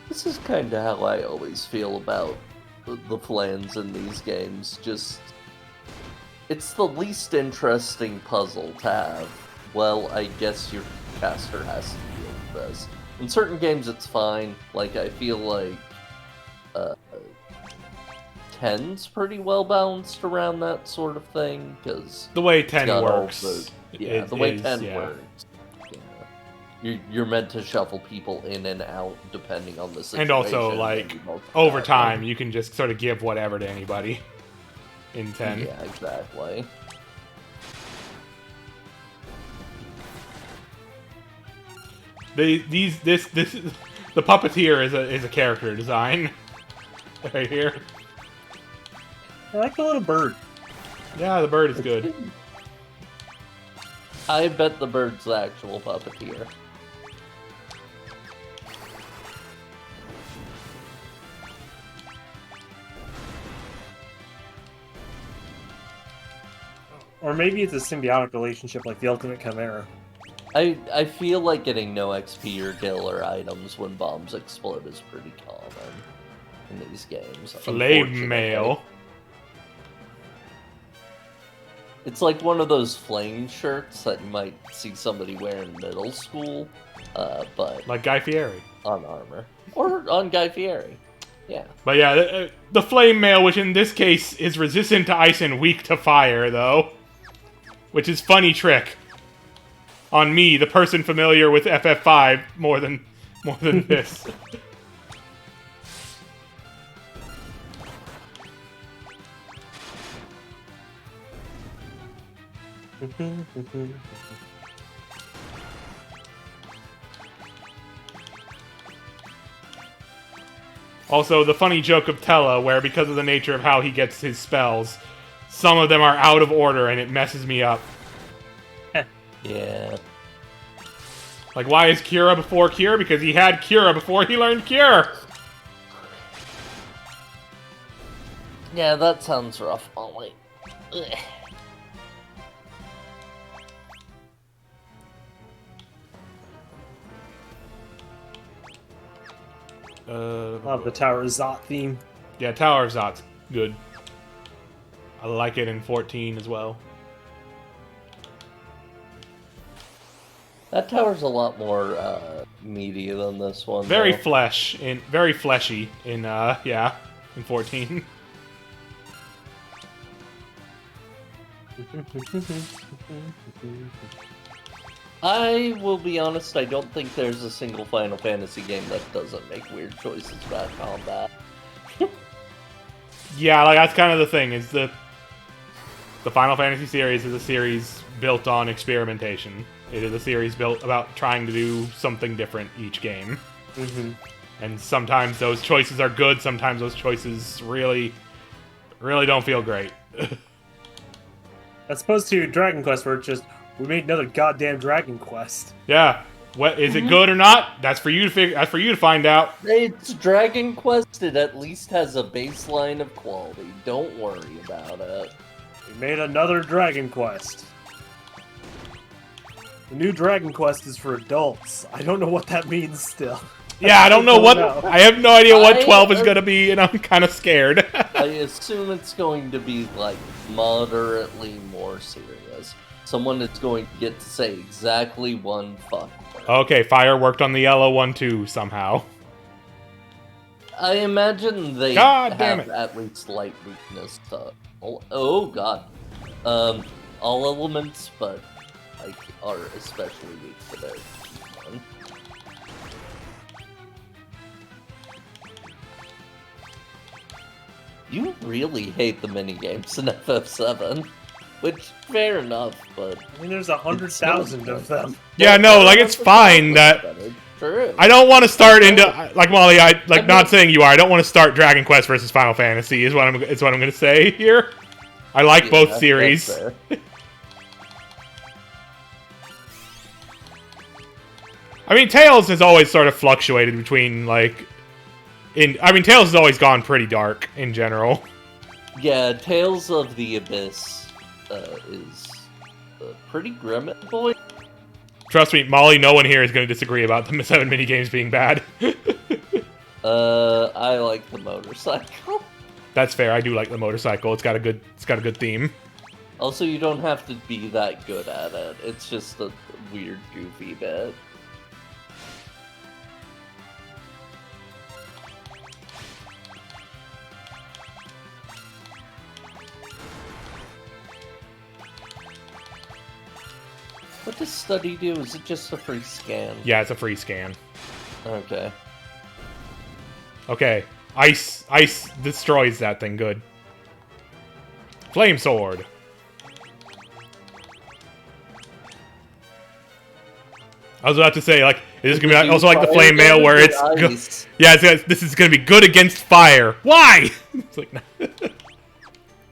This is kind of how I always feel about the plans in these games. Just, it's the least interesting puzzle to have. Well, I guess your caster has to deal with this. In certain games, it's fine. Like, I feel like 10's pretty well balanced around that sort of thing, because The way 10 works. the way 10 yeah. works. You're meant to shuffle people in and out depending on the situation. And also, like, over time, you can just sort of give whatever to anybody in 10. Yeah, exactly. The puppeteer is a character design right here. I like the little bird. Yeah, the bird is good. I bet the bird's the actual puppeteer. Or maybe it's a symbiotic relationship like the Ultimate Chimera. I feel like getting no XP or kill or items when bombs explode is pretty common in these games. Flame mail. It's like one of those flame shirts that you might see somebody wear in middle school, but Like Guy Fieri. on armor. Or on Guy Fieri. Yeah. But yeah, the flame mail, which in this case is resistant to ice and weak to fire, though. Which is funny trick. On me, the person familiar with FF5 more than this. Also, the funny joke of Tella, where because of the nature of how he gets his spells, some of them are out of order and it messes me up. Yeah. Like, why is Cura before Cure? Because he had Cura before he learned Cure! Yeah, that sounds rough, Molly. Love the Tower of Zot theme. Yeah, Tower of Zot's good. I like it in 14 as well. That tower's a lot more meaty than this one. Very though. very fleshy in in 14. I will be honest, I don't think there's a single Final Fantasy game that doesn't make weird choices about combat. Yeah, like that's kind of the thing, is the Final Fantasy series is a series built on experimentation. It is a series built about trying to do something different each game. Mm-hmm. And sometimes those choices are good, sometimes those choices really don't feel great. As opposed to Dragon Quest, where it's just, we made another goddamn Dragon Quest. Yeah. What is it good or not? That's for you to figure. That's for you to find out. It's Dragon Quest, it at least has a baseline of quality. Don't worry about it. We made another Dragon Quest. The new Dragon Quest is for adults. I don't know what that means still. Yeah, I don't know what. know. I have no idea what 12 is gonna be, and I'm kind of scared. I assume it's going to be, like, moderately more serious. Someone is going to get to say exactly one fuck word. Okay, Fire worked on the yellow one too somehow. I imagine they God damn have it. at least light weakness to... Oh, God. All elements, but, like, are especially weak to their one. You really hate the minigames in FF7, which, fair enough, but... I mean, there's 100,000 of them. Yeah, no, like it's fine that True. I don't want to start into like Molly. Not saying you are. I don't want to start Dragon Quest versus Final Fantasy. Is what I'm going to say here. I like both series. I mean, Tales has always sort of fluctuated between like. Tales has always gone pretty dark in general. Yeah, Tales of the Abyss is pretty grim at the point. Trust me, Molly, no one here is going to disagree about the 7 minigames being bad. I like the motorcycle. That's fair. I do like the motorcycle. It's got a good theme. Also, you don't have to be that good at it. It's just a weird, goofy bit. What does study do? Is it just a free scan? Yeah, it's a free scan. Okay. Okay. Ice destroys that thing. Good. Flame sword. I was about to say, like, is this gonna be also like the flame mail where it's this is gonna be good against fire. Why? It's like,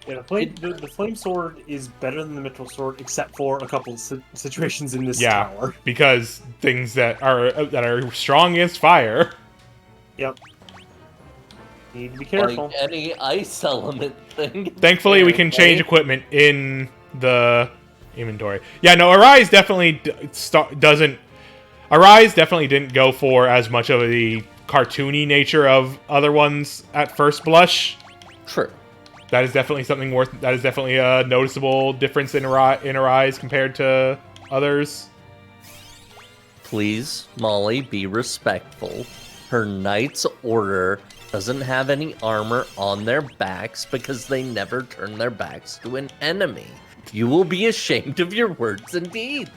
Yeah, the flame sword is better than the mithril sword, except for a couple situations in this tower. Because things that are strong against fire. Yep. Need to be careful. Like any ice element thing. Thankfully, we can change equipment in the inventory. Yeah, no, Arise definitely doesn't. Arise definitely didn't go for as much of the cartoony nature of other ones at first blush. True. That is definitely something worth. That is definitely a noticeable difference in Arise compared to others. Please, Molly, be respectful. Her Knight's Order doesn't have any armor on their backs because they never turn their backs to an enemy. You will be ashamed of your words and deeds.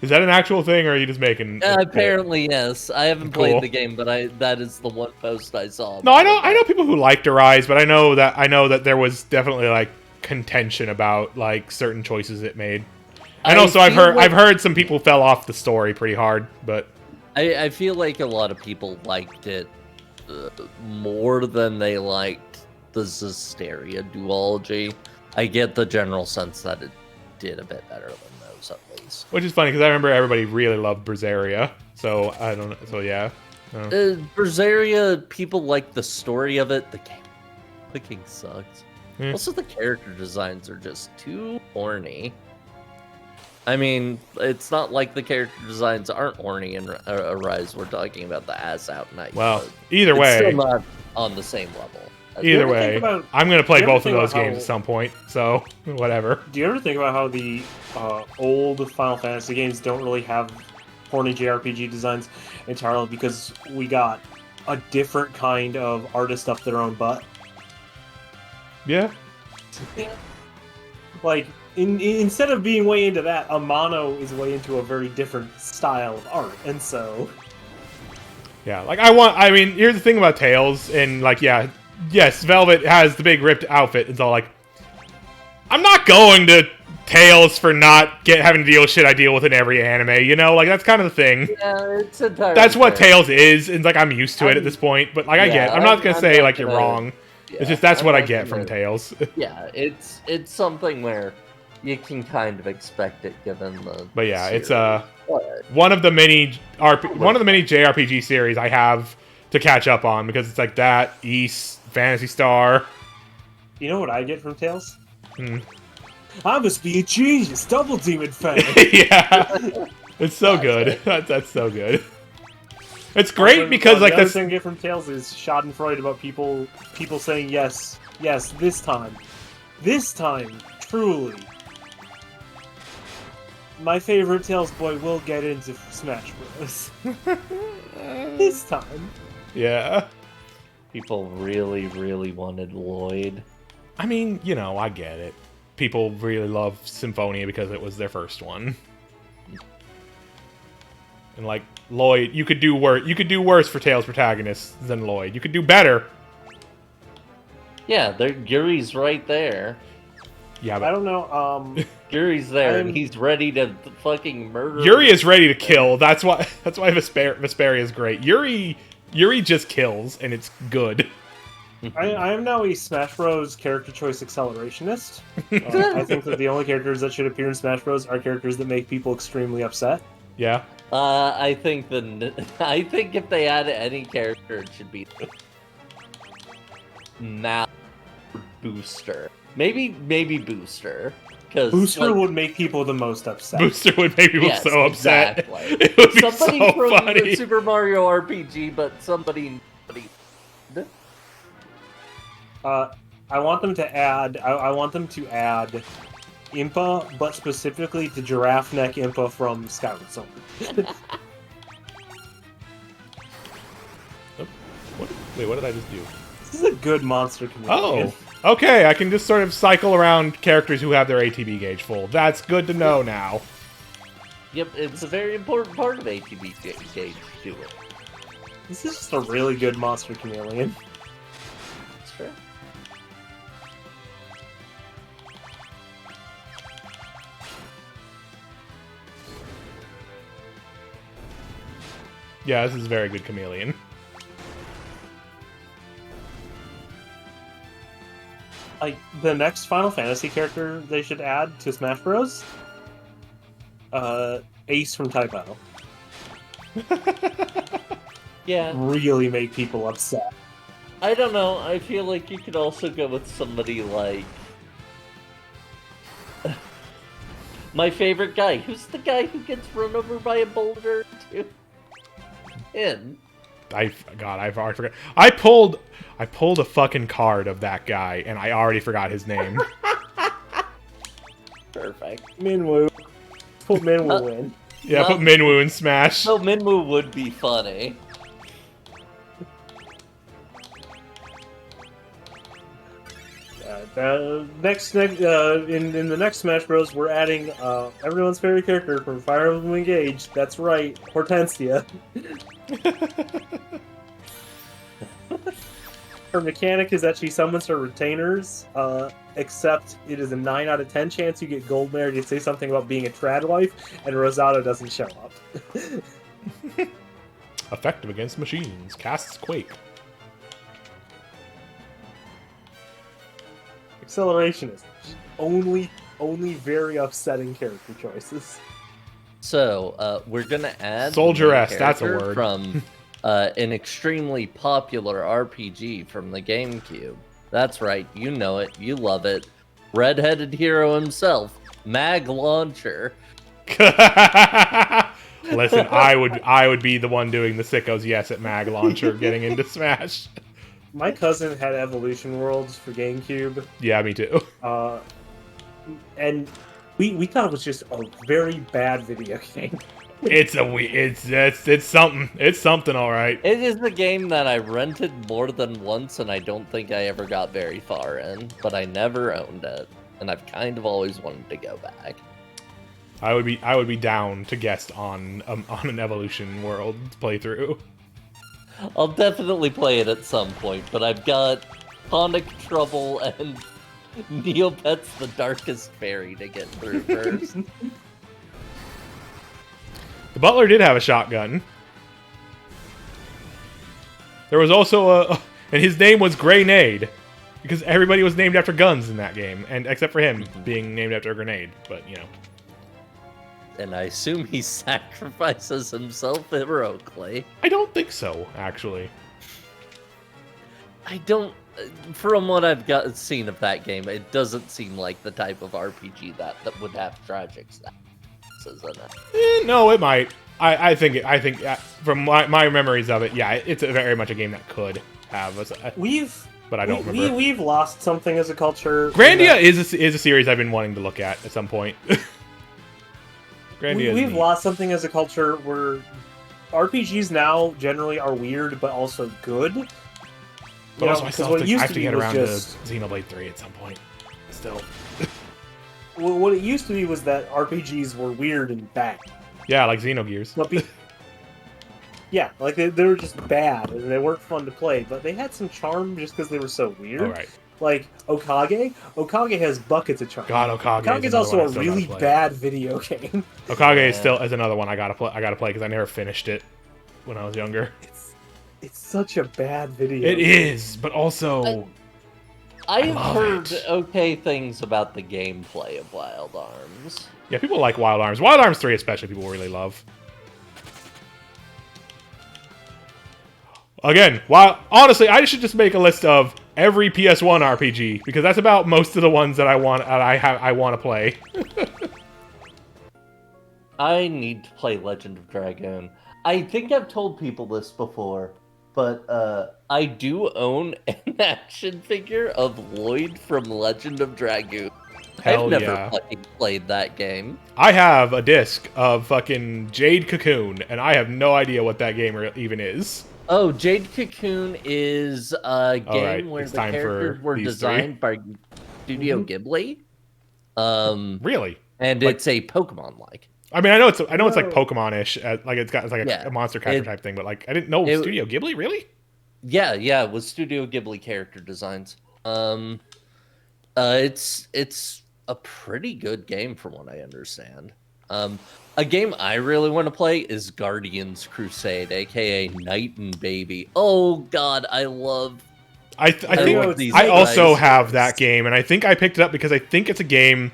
Is that an actual thing, or are you just making? Apparently, yes. I haven't played the game, but that is the one post I saw. No, I know people who liked Arise, but I know that there was definitely like contention about like certain choices it made. And also, I've heard some people fell off the story pretty hard, but I feel like a lot of people liked it more than they liked the Zestiria duology. I get the general sense that it did a bit better than those, at least. Which is funny, because I remember everybody really loved Berseria, so I don't know, so yeah. Berseria, people like the story of it, the game sucks. Yeah. Also, the character designs are just too horny. I mean, it's not like the character designs aren't horny in Arise. We're talking about the ass out night. Well, either way, it's still not on the same level. Either way, I'm going to play both of those games how, at some point, so whatever. Do you ever think about how the old Final Fantasy games don't really have horny JRPG designs entirely because we got a different kind of artist up their own butt? Yeah. Like, instead of being way into that, Amano is way into a very different style of art, and so... Yeah, like, I mean, here's the thing about Tails, and, like, yeah, yes, Velvet has the big ripped outfit, it's all like, I'm not going to Tails for not having to deal with shit I deal with in every anime, you know? Like, that's kind of the thing. Yeah, it's entirely That's what fair. Tails is, and, like, I'm used to it at this point, but, like, I get it. I'm not gonna say, like, you're wrong. Yeah, It's just, that's I'm what I not get gonna- from Tails. Yeah, it's something where you can kind of expect it given the. But yeah, it's But one of the many JRPG series I have to catch up on, because it's like that, East, Phantasy Star. You know what I get from Tales? Hmm. I must be a genius, Double Demon fan! Yeah, it's so good. That's so good. It's great because like the other this. thing I get from Tales is Schadenfreude about people saying yes, this time, truly. My favorite Tales boy will get into Smash Bros. This time. Yeah. people really, really wanted Lloyd. I mean, you know, I get it. People really love Symphonia because it was their first one. And like Lloyd, you could do worse. You could do worse for Tails protagonists than Lloyd. You could do better. Yeah, Yuri's right there. Yeah, I but don't know. Yuri's there, and he's ready to fucking murder. Yuri is ready to kill. That's why Vesperia is great. Yuri just kills, and it's good. I am now a Smash Bros. Character choice accelerationist. I think that the only characters that should appear in Smash Bros. Are characters that make people extremely upset. Yeah. I think if they add any character, it should be now Booster. Maybe Booster. Booster would make people the most upset. Booster would make people so upset. Exactly. It would be Somebody so from funny. the Super Mario RPG, but somebody. I want them to add. I want them to add Impa, but specifically the giraffe neck Impa from Skyward Sword. Wait, what did I just do? This is a good monster community. Oh, okay. I can just sort of cycle around characters who have their ATB gauge full. That's good to know now. Yep, it's a very important part of ATB gauge. Do it. This is just a really good monster chameleon. It's fair. Yeah, this is a very good chameleon. Like the next Final Fantasy character they should add to Smash Bros. Ace from Typo. Yeah, Really make people upset. I don't know. I feel like you could also go with somebody like my favorite guy. Who's the guy who gets run over by a boulder? Too? Him. I've already forgot. I pulled a fucking card of that guy, and I already forgot his name. Perfect. Minwoo. Put Minwoo in. Yeah, put Minwoo in Smash. So Minwoo would be funny. In the next Smash Bros, we're adding everyone's favorite character from Fire Emblem Engage. That's right, Hortensia. Her mechanic is that she summons her retainers, except it is a 9 out of 10 chance you get Gold Mare to say something about being a trad wife, and Rosado doesn't show up. Effective against machines. Casts Quake. Acceleration is only very upsetting character choices. So, we're gonna add Soldier-esque, that's a character word. from an extremely popular RPG from the GameCube. That's right, you know it, you love it. Red-headed hero himself, Mag Launcher. Listen, I would be the one doing the sickos yes at Mag Launcher getting into Smash. My cousin had Evolution Worlds for GameCube. Yeah, me too. And we thought it was just a very bad video game. It's something. It's something, all right. It is a game that I rented more than once, and I don't think I ever got very far in, but I never owned it, and I've kind of always wanted to go back. I would be down to guest on an Evolution World playthrough. I'll definitely play it at some point, but I've got Sonic Trouble and Neopets the Darkest Fairy to get through first. The Butler did have a shotgun. There was also and his name was Grenade, because everybody was named after guns in that game, and except for him being named after a grenade. But you know. And I assume he sacrifices himself heroically. I don't think so, actually. I don't. From what I've seen of that game, it doesn't seem like the type of RPG that would have tragic statuses in it. No, it might. I think from my memories of it, yeah, it's very much a game that could have. But I don't remember. We've lost something as a culture. Grandia is a series I've been wanting to look at some point. We've lost something as a culture where RPGs now generally are weird, but also good. But also, I still have to get around to Xenoblade 3 at some point. Still. Well, what it used to be was that RPGs were weird and bad. Yeah, like Xenogears. Yeah, like they were just bad, and they weren't fun to play, but they had some charm just because they were so weird. All right. Like Okage. Okage has buckets of charm. God, Okage is also a really bad video game. Okage is another one I gotta play because I never finished it when I was younger. It's such a bad video. It is, but also I've heard okay things about the gameplay of Wild Arms. Yeah, people like Wild Arms. Wild Arms 3 especially people really love. Again, honestly, I should just make a list of every PS1 RPG because that's about most of the ones that I want to play. I need to play Legend of Dragoon. I think I've told people this before, but I do own an action figure of Lloyd from Legend of Dragoon. Hell I've never yeah. fucking played that game. I have a disc of fucking Jade Cocoon, and I have no idea what that game even is. Oh, Jade Cocoon is a game where the characters were designed by Studio Ghibli. Really? And it's a Pokemon-like. I mean, I know it's like Pokemon-ish, like it's like a monster catcher type thing, but like I didn't know Studio Ghibli really. Yeah, it was Studio Ghibli character designs. It's a pretty good game from what I understand. A game I really want to play is Guardians Crusade, aka Night and Baby. Oh God, I love. I think I also have that game, and I think I picked it up because I think it's a game.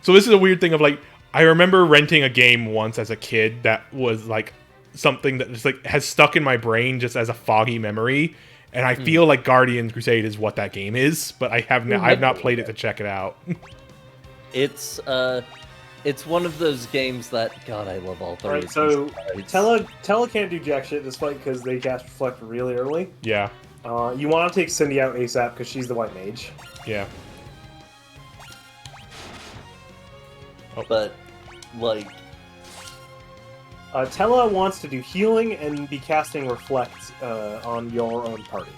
So this is a weird thing of like I remember renting a game once as a kid that was like something that just like has stuck in my brain just as a foggy memory, and I feel like Guardians Crusade is what that game is, but I have not played it to check it out. It's one of those games that, God, I love all three. Right, so Tella can't do jack shit this fight because they cast Reflect really early. Yeah. You want to take Cindy out ASAP because she's the white mage. Yeah. But, like... Tella wants to do healing and be casting Reflect on your own party.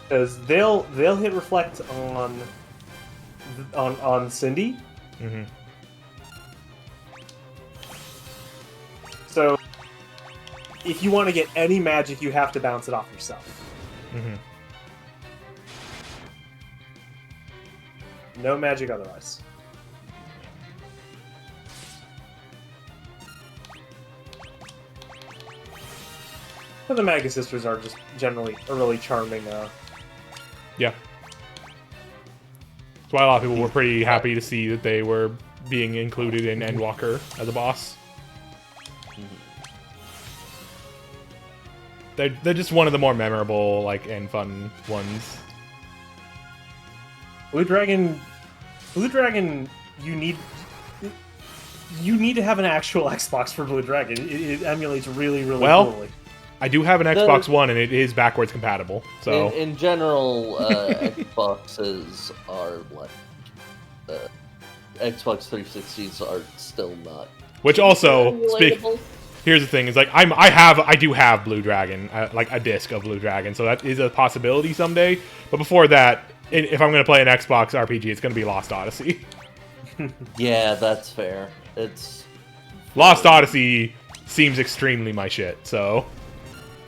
Because they'll hit Reflect on Cindy. Mm-hmm. So if you want to get any magic, you have to bounce it off yourself. Mm-hmm. No magic otherwise. But the Mega Sisters are just generally a really charming. Yeah. That's why a lot of people were pretty happy to see that they were being included in Endwalker as a boss. They're just one of the more memorable, like, and fun ones. Blue Dragon, you need to have an actual Xbox for Blue Dragon. It emulates really poorly. I do have an Xbox One, and it is backwards compatible. So in general, Xboxes are like Xbox 360s are still not. Which also, relatable. Here's the thing: is like I do have Blue Dragon, like a disc of Blue Dragon, so that is a possibility someday. But before that, if I'm going to play an Xbox RPG, it's going to be Lost Odyssey. Yeah, that's fair. It's Lost Odyssey seems extremely my shit. So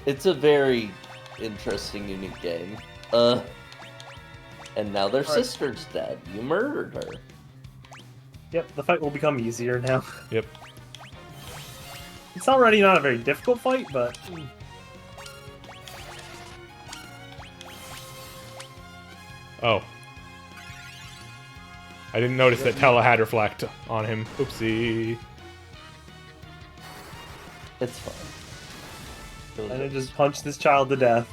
it's a very interesting, unique game. And now their sister's dead. You murdered her. Yep, the fight will become easier now. Yep. It's already not a very difficult fight, but... Oh. I didn't notice that Tella had Reflect on him. Oopsie. It's fine. And I just punched this child to death.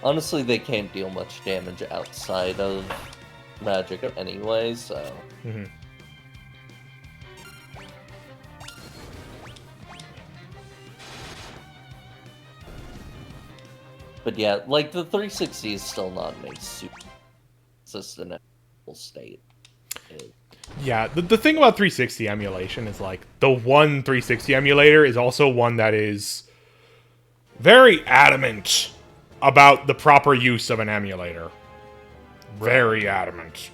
Honestly, they can't deal much damage outside of magic anyway, so... Mm-hmm. But yeah, like, the 360 is still not in a super consistent state. Yeah, the thing about 360 emulation is, like, the one 360 emulator is also one that is very adamant about the proper use of an emulator. Very adamant.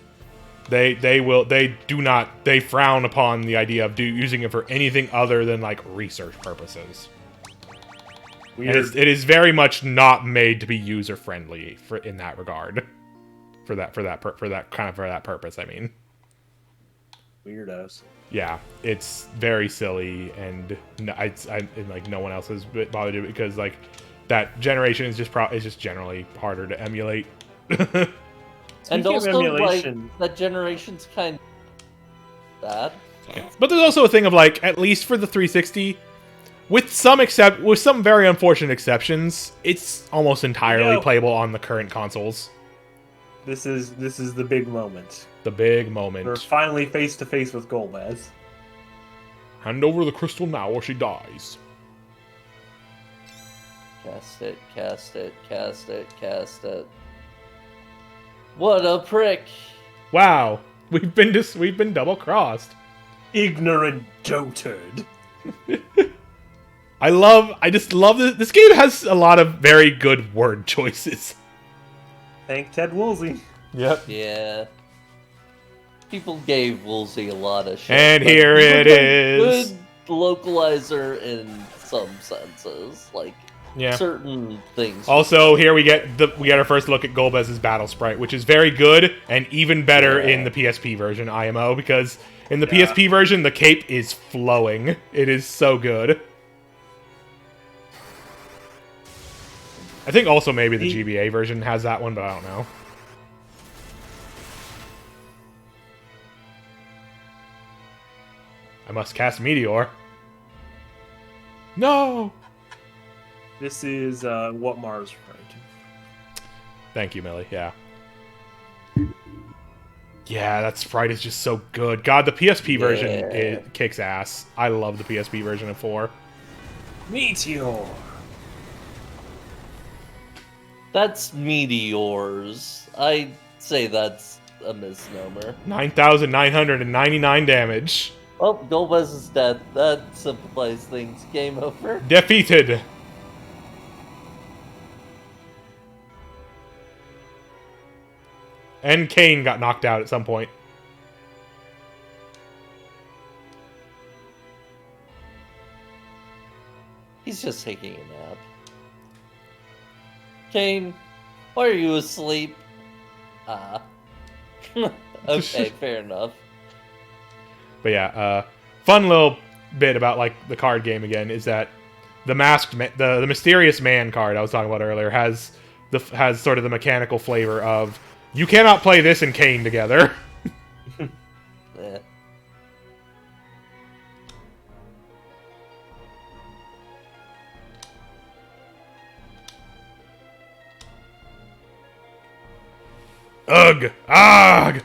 They frown upon the idea of using it for anything other than, like, research purposes. And it is very much not made to be user friendly in that regard. For that purpose, I mean. Weirdos. Yeah, it's very silly, and like no one else has bothered to do it because like that generation is just generally harder to emulate. And also, like, that generation's kind of bad. Yeah. But there's also a thing of like, at least for the 360, with some very unfortunate exceptions, it's almost entirely playable on the current consoles. This is the big moment. The big moment. We're finally face to face with Golbez. Hand over the crystal now or she dies. Cast it, cast it, cast it, cast it. What a prick! Wow, we've been double crossed. Ignorant dotard. I just love this. This game has a lot of very good word choices. Thank Ted Woolsey. Yep. Yeah. People gave Woolsey a lot of shit. And here it is. Good localizer in some senses, like certain things. Also, here we get our first look at Golbez's battle sprite, which is very good and even better in the PSP version IMO, because in the PSP version the cape is flowing. It is so good. I think also maybe the GBA version has that one, but I don't know. I must cast Meteor. No! This is what Mars referring to. Thank you, Millie. Yeah. Yeah, that sprite is just so good. God, the PSP version it kicks ass. I love the PSP version of 4. Meteor! That's meteors. I'd say that's a misnomer. 9,999 damage. Oh, Golbez is dead. That simplifies things. Game over. Defeated. And Kane got knocked out at some point. He's just taking a nap. Kane, why are you asleep? Ah. Okay, fair enough. But yeah, fun little bit about like the card game again is that the the mysterious man card I was talking about earlier has sort of the mechanical flavor of you cannot play this and Kane together. Yeah. Ugh! Ugh!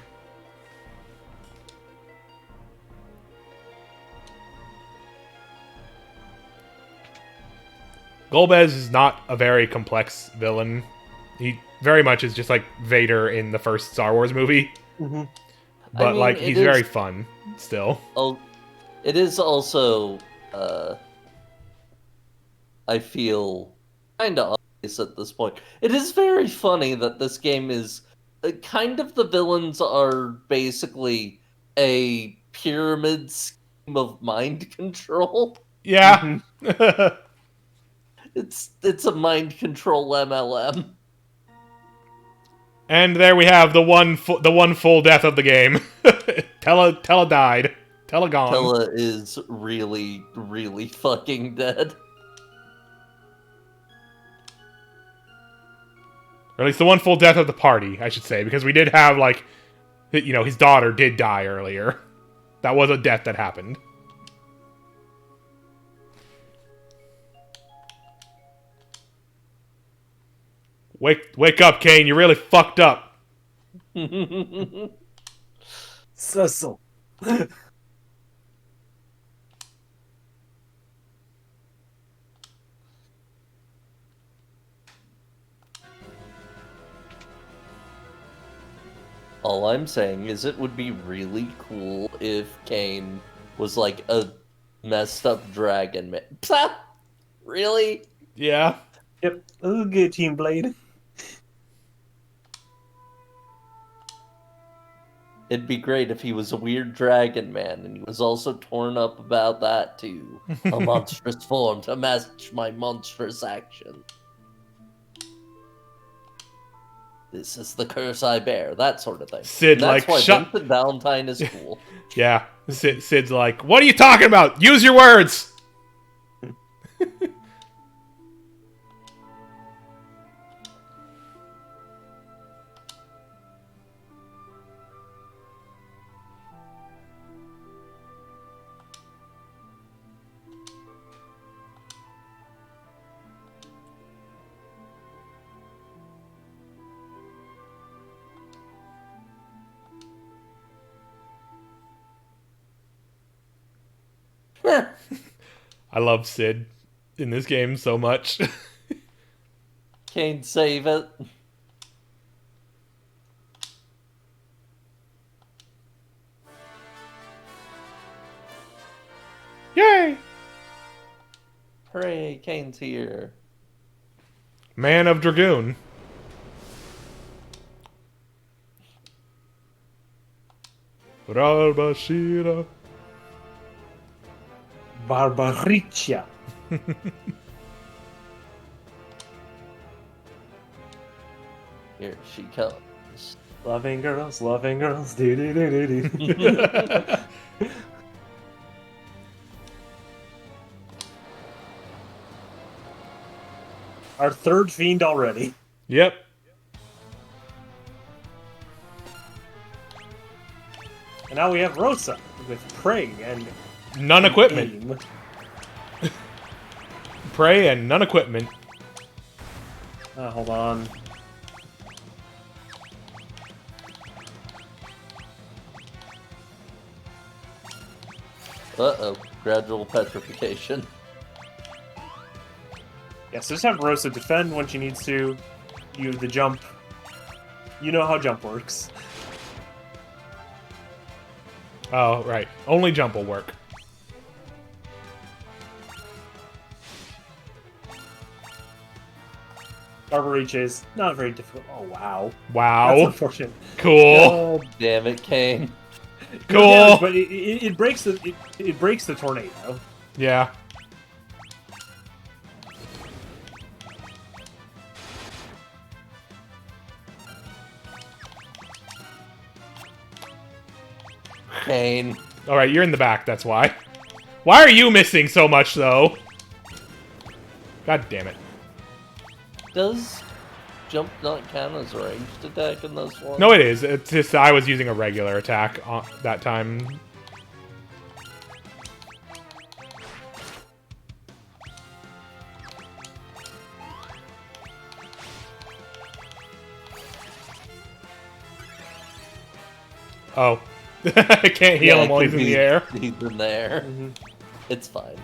Golbez is not a very complex villain. He very much is just like Vader in the first Star Wars movie. Mm-hmm. But I mean, like he's very fun still. Oh, it is also. I feel kind of obvious at this point. It is very funny that this game is kind of the villains are basically a pyramid scheme of mind control. Yeah. It's a mind control MLM. And there we have the one full death of the game. Tella died. Tella gone. Tella is really, really fucking dead. Or at least the one full death of the party, I should say, because we did have like, you know, his daughter did die earlier. That was a death that happened. Wake up, Kane. You're really fucked up. Cecil. All I'm saying is it would be really cool if Kane was like a messed up dragon man. Psah! Really? Yeah. Yep. Ooh, good Team Blade. It'd be great if he was a weird dragon man and he was also torn up about that too. A monstrous form to match my monstrous action. This is the curse I bear, that sort of thing. Sid, and that's like, why shut... Vincent Valentine is cool. Yeah. Sid's like, what are you talking about? Use your words! I love Sid in this game so much. Can't save it. Yay! Hooray, Kane's here. Man of Dragoon. Rarbashira. Barbaricia. Here she comes. Loving girls, do do do do do. Our third fiend already. Yep. And now we have Rosa with Prey and None equipment. Aim. Prey and none equipment. Hold on. Uh-oh. Gradual petrification. Yes, just have Rosa defend when she needs to. You the jump. You know how jump works. Oh, right. Only jump will work. Arbor is not very difficult. Oh, wow. Wow. That's unfortunate. Cool. God damn it, Kane. Cool. Yeah, but it breaks the it breaks the tornado. Yeah. Pain. Alright, you're in the back, that's why. Why are you missing so much, though? God damn it. Does jump not count as a ranged attack in this one? No, it is. It's just I was using a regular attack that time. Oh. I can't heal him while he's in the air. He's in there. It's fine.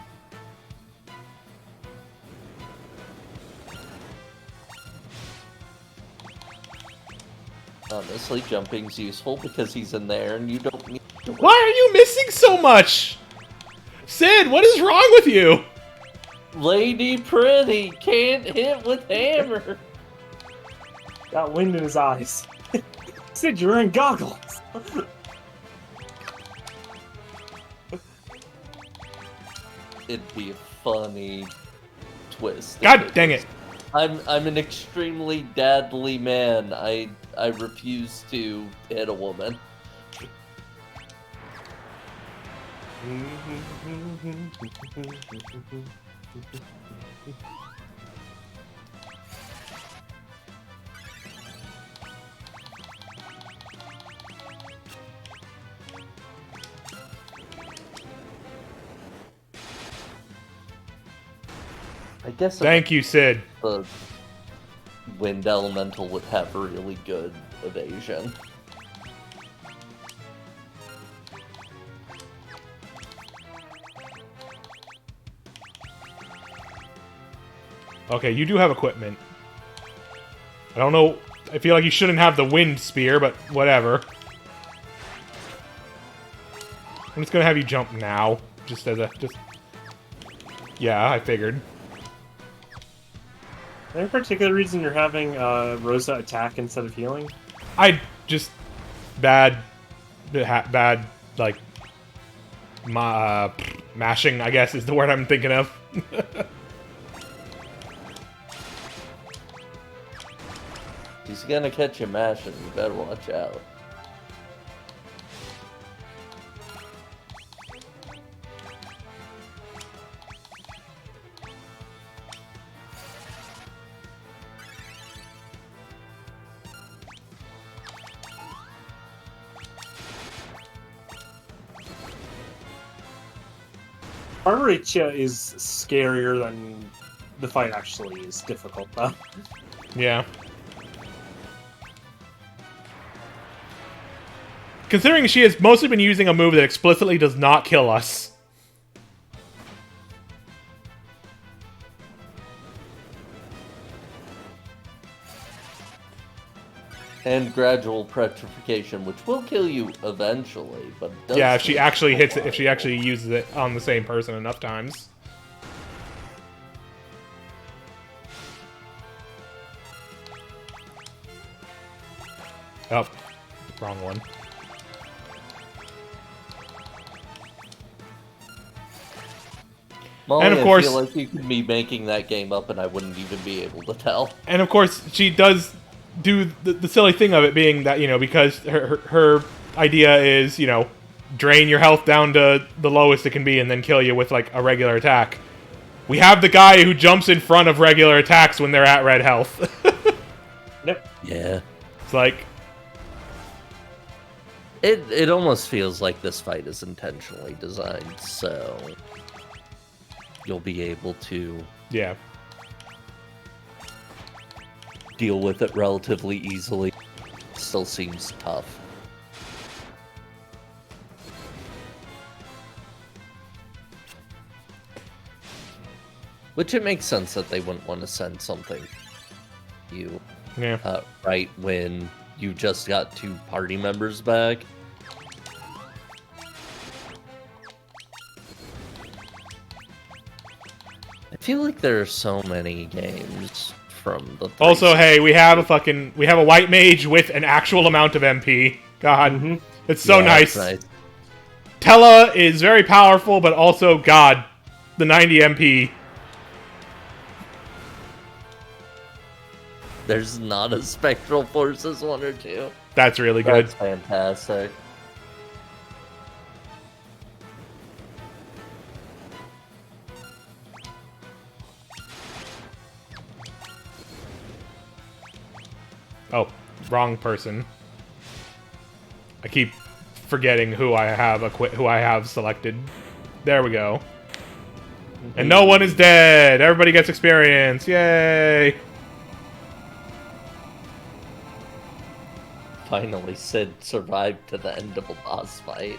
Honestly, jumping's useful because he's in there and you don't need to... Why are you missing so much? Sid, what is wrong with you? Lady Pretty can't hit with hammer. Got wind in his eyes. Sid, you're wearing goggles. It'd be a funny twist. God dang it. I'm an extremely dadly man. I refuse to hit a woman. I guess Thank you, Sid. the wind elemental would have really good evasion. Okay, you do have equipment. I don't know. I feel like you shouldn't have the wind spear, but whatever. I'm just gonna have you jump now. Just as a... Yeah, I figured. Any particular reason you're having Rosa attack instead of healing? I just... Bad, like... mashing, I guess, is the word I'm thinking of. He's gonna catch you mashing, you better watch out. Armoritia is scarier than the fight actually is difficult, though. Yeah. Considering she has mostly been using a move that explicitly does not kill us. And gradual petrification, which will kill you eventually, but does Yeah, if she actually hits it, if she actually uses it on the same person enough times. Oh, wrong one. Molly, And of course- I feel like you could be making that game up and I wouldn't even be able to tell. And of course, she does do the silly thing of it being that, you know, because her idea is, you know, drain your health down to the lowest it can be and then kill you with, like, a regular attack. We have the guy who jumps in front of regular attacks when they're at red health. Yep. Yeah. It's like... It almost feels like this fight is intentionally designed, so you'll be able to Yeah. deal with it relatively easily. Still seems tough. Which it makes sense that they wouldn't want to send something you Yeah. right when you just got 2 party members back. I feel like there are so many games from the... Also, hey, we have a white mage with an actual amount of MP. God, it's so Yeah, nice. that's nice. Tella is very powerful, but also, God, the 90 MP. There's not a Spectral Forces 1 or 2. That's really good. That's fantastic. Oh, wrong person. I keep forgetting who I have selected. There we go. And no one is dead. Everybody gets experience. Yay! Finally, Sid survived to the end of a boss fight.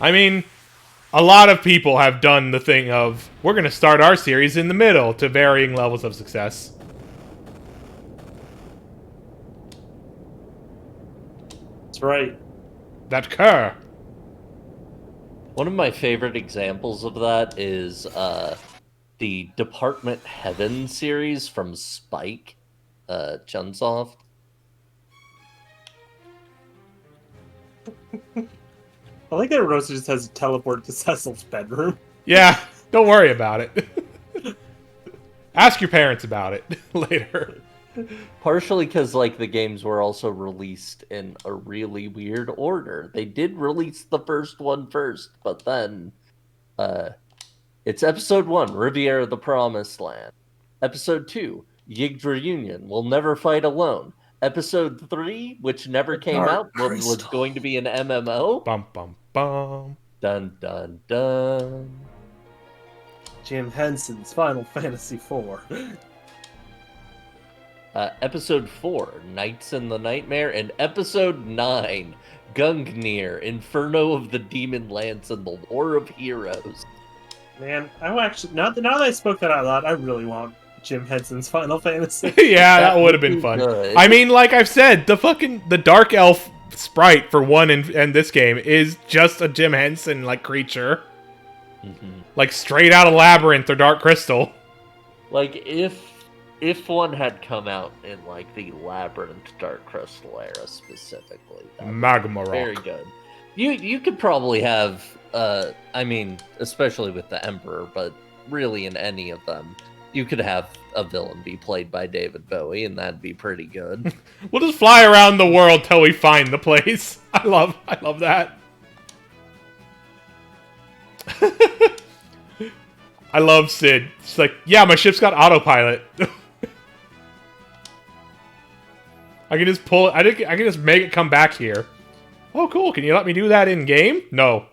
I mean, a lot of people have done the thing of, we're going to start our series in the middle to varying levels of success. That's right. That cur. One of my favorite examples of that is the Department Heaven series from Spike, Chunsoft. I like that Rosa just has a teleport to Cecil's bedroom. Yeah, don't worry about it. Ask your parents about it later. Partially because, like, the games were also released in a really weird order. They did release the first one first, but then it's Episode 1, Riviera the Promised Land. Episode 2, Yggdra Union, We'll Never Fight Alone. Episode 3, which never came out, was going to be an MMO. Bum, bum, bum. Dun, dun, dun. Jim Henson's Final Fantasy IV. Episode 4, Nights in the Nightmare, and Episode 9, Gungnir, Inferno of the Demon Lance and the War of Heroes. Man, I actually now that I spoke that out loud, I really want Jim Henson's Final Fantasy. Yeah, that would have been fun. Good. I mean, like I've said, the Dark Elf sprite for one in this game is just a Jim Henson like creature. Mm-hmm. Like straight out of Labyrinth or Dark Crystal. Like, if one had come out in, like, the Labyrinth Dark Crystal era specifically, that would Magma be Rock. very good. You could probably have, I mean, especially with the Emperor, but really in any of them, you could have a villain be played by David Bowie, and that'd be pretty good. We'll just fly around the world till we find the place. I love that. I love Sid. She's like, yeah, my ship's got autopilot. I can just pull it. I can just make it come back here. Oh, cool. Can you let me do that in game? No.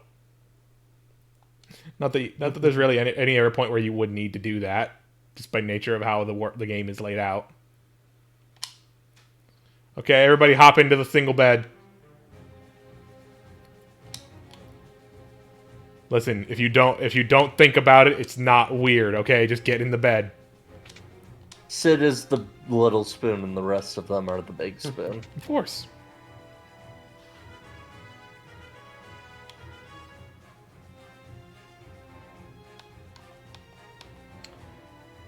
Not that there's really any other point where you would need to do that, just by nature of how the game is laid out. Okay, everybody hop into the single bed. Listen, if you don't think about it, it's not weird, okay? Just get in the bed. Sid is the little spoon, and the rest of them are the big spoon. Of course.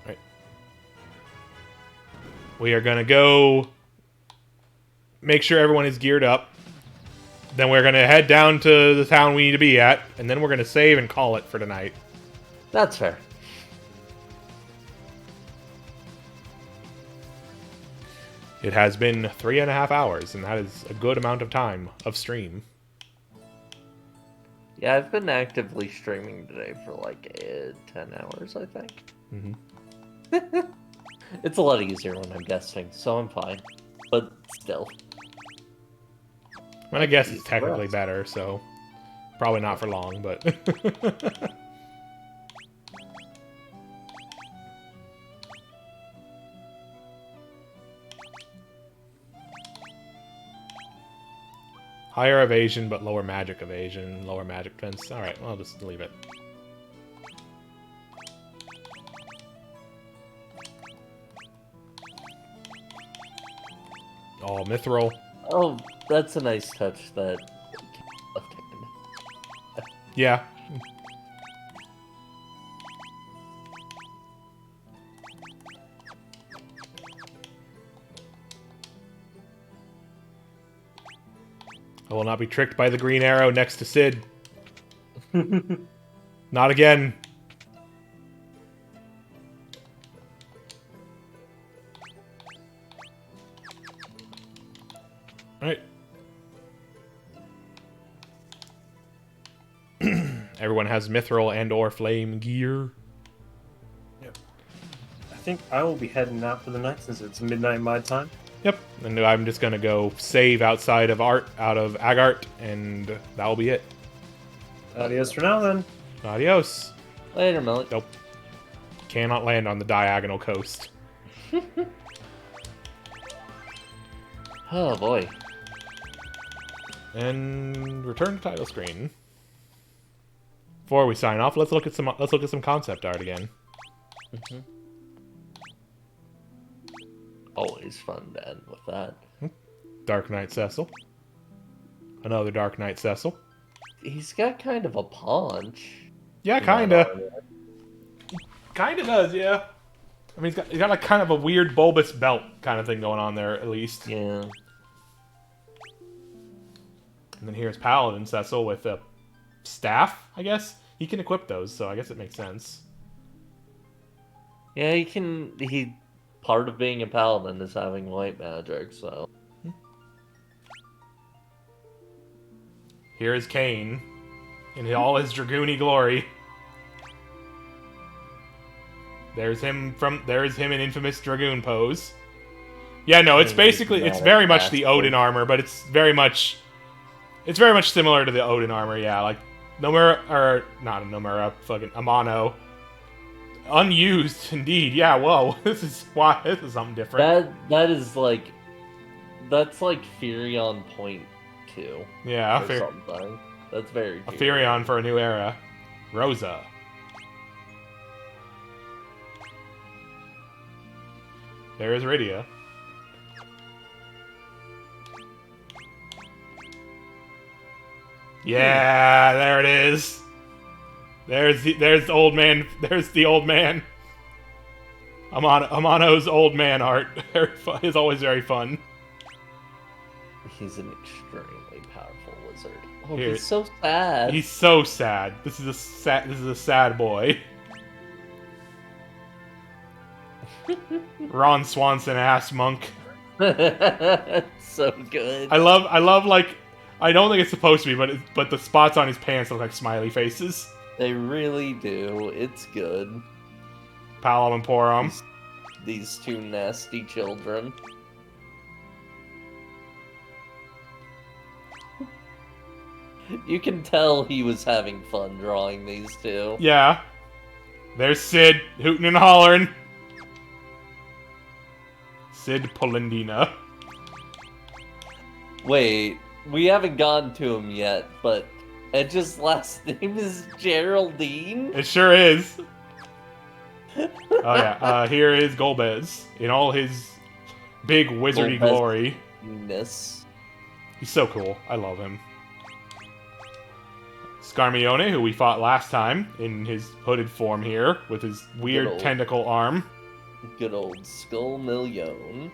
Right. We are gonna go make sure everyone is geared up. Then we're gonna head down to the town we need to be at, and then we're gonna save and call it for tonight. That's fair. It has been 3.5 hours, and that is a good amount of time of stream. Yeah, I've been actively streaming today for like 10 hours, I think. Mm-hmm. It's a lot easier when I'm guesting, so I'm fine. But still. I guess it's technically better, so probably not for long, but... Higher evasion, but lower magic evasion, lower magic defense. Alright, well, I'll just leave it. Oh, Mithril. Oh, that's a nice touch that... left hand. Yeah. I will not be tricked by the green arrow next to Sid. Not again. Alright. Everyone has mithril and or flame gear. I think I will be heading out for the night since it's midnight my time. Yep, and I'm just gonna go save outside of Agart, and that'll be it. Adios for now, then. Adios. Later, Millie. Nope. Cannot land on the diagonal coast. Oh boy. And return to title screen. Before we sign off, let's look at some concept art again. Always fun to end with that. Dark Knight Cecil. Another Dark Knight Cecil. He's got kind of a paunch. Yeah, kinda. Kinda does, yeah. I mean, he's got like kind of a weird bulbous belt kind of thing going on there, at least. Yeah. And then here's Paladin Cecil with a staff, I guess. He can equip those, so I guess it makes sense. Yeah, part of being a paladin is having white magic, so. Here is Kane in all his dragoony glory. There's him in infamous dragoon pose. Yeah, no, it's very much the Odin armor, but it's very much similar to the Odin armor. Yeah, like fucking Amano. Unused, indeed. Yeah, whoa, this is something different. That's like Furion Point 2. Yeah, or something. That's very a cute. Furion for a new era. Rosa. There is Rydia. Yeah, there it is. There's the old man. There's the old man. Amano's old man art is always very fun. He's an extremely powerful wizard. Oh, Here. he's so sad. He's so sad. This is a sad boy. Ron Swanson ass monk. So good. I love like I don't think it's supposed to be, but the spots on his pants look like smiley faces. They really do. It's good. Palom and Porom. These two nasty children. You can tell he was having fun drawing these two. Yeah. There's Sid, hooting and hollering. Sid Polendina. Wait, we haven't gotten to him yet, but Edge's last name is Geraldine? It sure is. Oh yeah, here is Golbez in all his big wizardy glory. Goodness. He's so cool. I love him. Scarmione, who we fought last time in his hooded form here, with his weird tentacle arm. Good old Skull Million.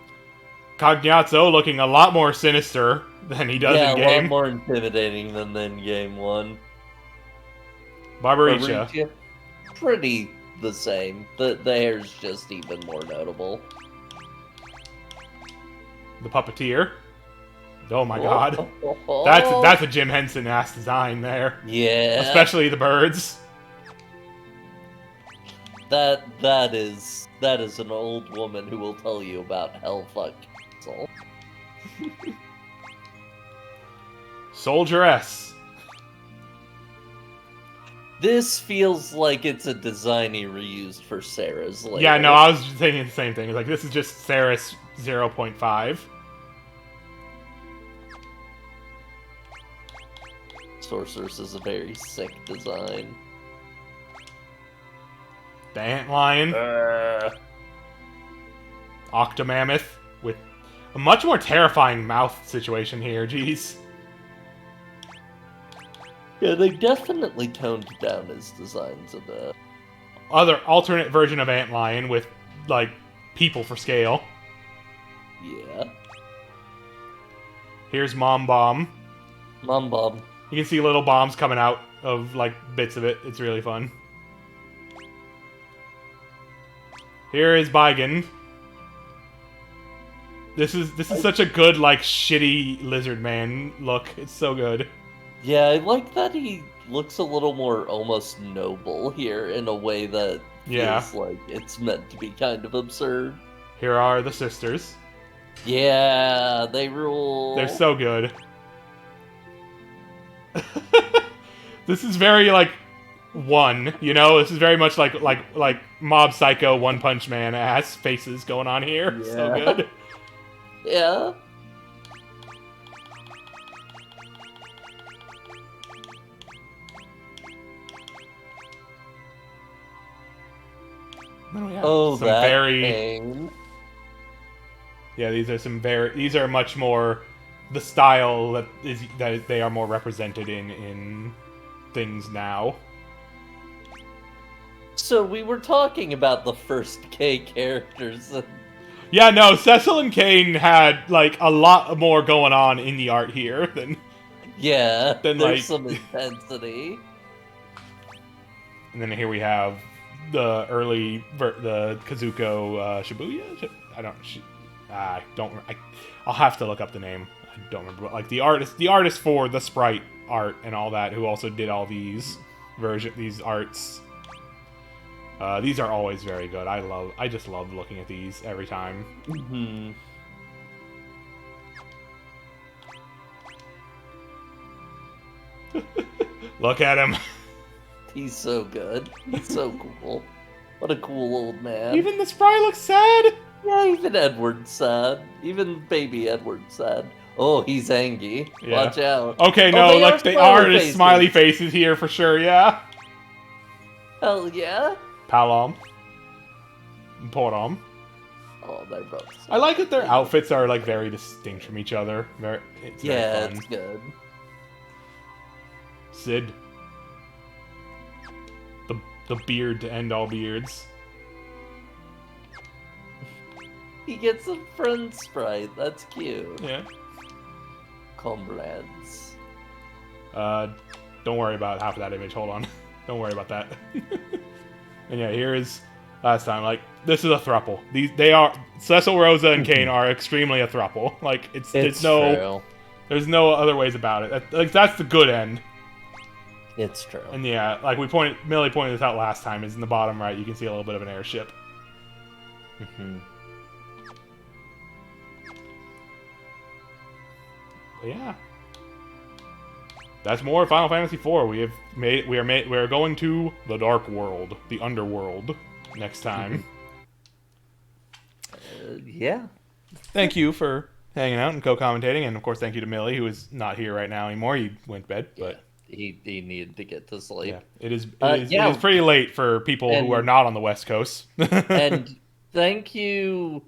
Cognazzo looking a lot more sinister than he does in game. Yeah, a lot more intimidating than in game 1. Barbaricha. Pretty the same. The hair's just even more notable. The Puppeteer. Oh my god. That's a Jim Henson ass design there. Yeah. Especially the birds. That is an old woman who will tell you about Hellfuck Castle. Soldieress. This feels like it's a design he reused for Sarah's later. Yeah, no, I was thinking the same thing. Like, this is just Sarah's 0.5. Sorceress is a very sick design. The Antlion. Octomammoth with a much more terrifying mouth situation here, jeez. Yeah, they definitely toned down his designs a bit. Other alternate version of Antlion with, like, people for scale. Yeah. Here's Mom Bomb. Mom Bomb. You can see little bombs coming out of, like, bits of it. It's really fun. Here is Baigen. This is such a good, like, shitty lizard man look. It's so good. Yeah, I like that he looks a little more almost noble here in a way that feels like it's meant to be kind of absurd. Here are the sisters. Yeah, they rule. They're so good. This is very like this is very much like Mob Psycho, One Punch Man ass faces going on here. Yeah. So good. Yeah. Oh, that pain. Yeah, these are much more the style that they are more represented in things now. So we were talking about the first K characters. Yeah, no, Cecil and Kane had like a lot more going on in the art here than there's some intensity. And then here we have the the Kazuko Shibuya. I'll have to look up the name. I don't remember. But like the artist for the sprite art and all that, who also did all these arts. These are always very good. I just love looking at these every time. Mm-hmm. Look at him. He's so good. He's so cool. What a cool old man. Even the sprite looks sad. Yeah, even Edward's sad. Even baby Edward's sad. Oh, he's angry. Yeah. Watch out. Okay, no, like they are just smiley faces here for sure, yeah. Hell yeah. Palom. And Porom. Oh, they're both. I like that their outfits are like very distinct from each other. It's very fun. It's good. Sid. The beard to end all beards. He gets a friend sprite. That's cute. Yeah. Comrades. Don't worry about half of that image. Hold on. Don't worry about that. And yeah, here is last time. Like, this is a throuple. Cecil, Rosa, and Kane are extremely a throuple. Like, there's no other ways about it. That's the good end. It's true. And yeah, like Millie pointed this out last time, is in the bottom right, you can see a little bit of an airship. Mm-hmm. But yeah. That's more Final Fantasy IV. We are going to the Dark World, the Underworld, next time. Yeah. Thank you for hanging out and co-commentating, and of course thank you to Millie, who is not here right now anymore. He went to bed, but he needed to get to sleep. Yeah, it is pretty late for people who are not on the West Coast. And thank you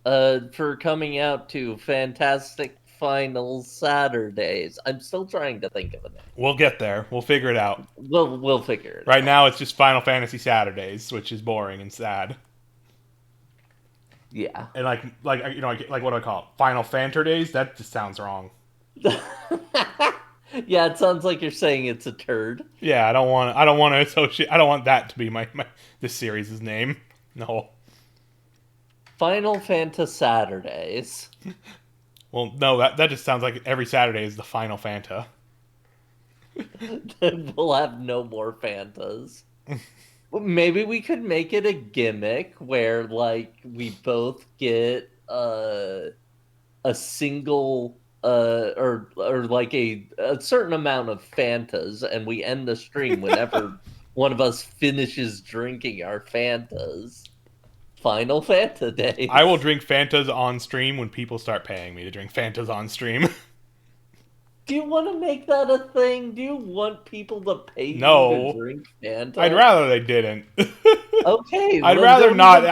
for coming out to Fantastic Final Saturdays. I'm still trying to think of a name. We'll get there. We'll figure it out. We'll figure it out. Right now, it's just Final Fantasy Saturdays, which is boring and sad. Yeah. And like what do I call it? Final Fanter Days? That just sounds wrong. Yeah, it sounds like you're saying it's a turd. Yeah, I don't want to associate. I don't want that to be this series' name. No. Final Fanta Saturdays. Well, no, that just sounds like every Saturday is the Final Fanta. We'll have no more Fantas. Maybe we could make it a gimmick where, like, we both get a single or like a certain amount of Fantas, and we end the stream whenever one of us finishes drinking our Fantas. Final Fanta Day. I will drink Fantas on stream when people start paying me to drink Fantas on stream. Do you want to make that a thing? Do you want people to pay you to drink Fanta? I'd rather they didn't. Okay. I'd rather not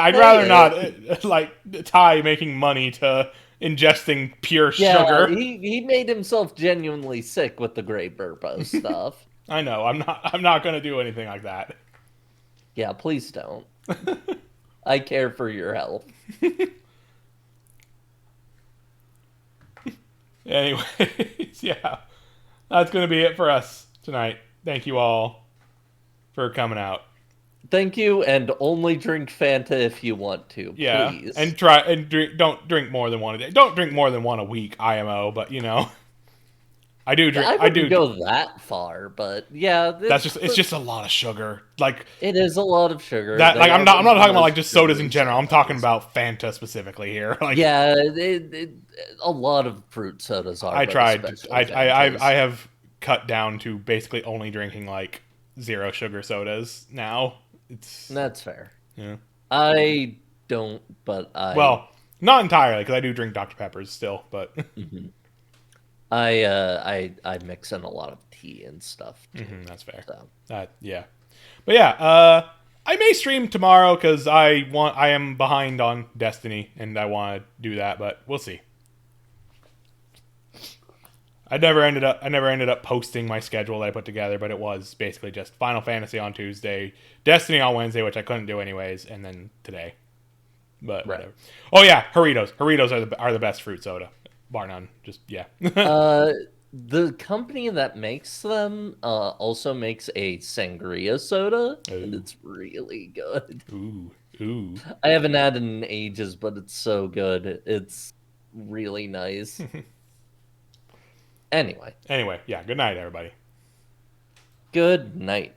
like tie making money to ingesting pure sugar. He made himself genuinely sick with the Grey Burpo stuff. I know. I'm not going to do anything like that. Yeah, please don't. I care for your health. Anyways, yeah. That's going to be it for us tonight. Thank you all for coming out. Thank you, and only drink Fanta if you want to, please. And don't drink more than one a day. Don't drink more than one a week, IMO, but I do drink. I I wouldn't do. go that far, but yeah, It's just a lot of sugar. Like it is a lot of sugar. that. Like They I'm are not the talking about like most just sodas in sugary general. I'm talking sodas. about Fanta specifically here. Like Yeah, a lot of fruit sodas are. I but tried. especially Fantas. I have cut down to basically only drinking like zero sugar sodas now. It's That's fair. yeah. I don't, but Well, not entirely because I do drink Dr Peppers still, but Mhm. I mix in a lot of tea and stuff too. that's fair. So Yeah, but yeah, I may stream tomorrow because I am behind on Destiny and I want to do that, but we'll see. I never ended up posting my schedule that I put together, but it was basically just Final Fantasy on Tuesday, Destiny on Wednesday, which I couldn't do anyways, and then today. But Right. whatever. Oh yeah, Doritos. Doritos are the best fruit soda, bar none. Just yeah. the company that makes them also makes a sangria soda, and Ooh. it's really good. Ooh. Ooh. I haven't had it in ages, but it's so good. It's really nice. Anyway, Anyway, yeah. Good night, everybody. good night.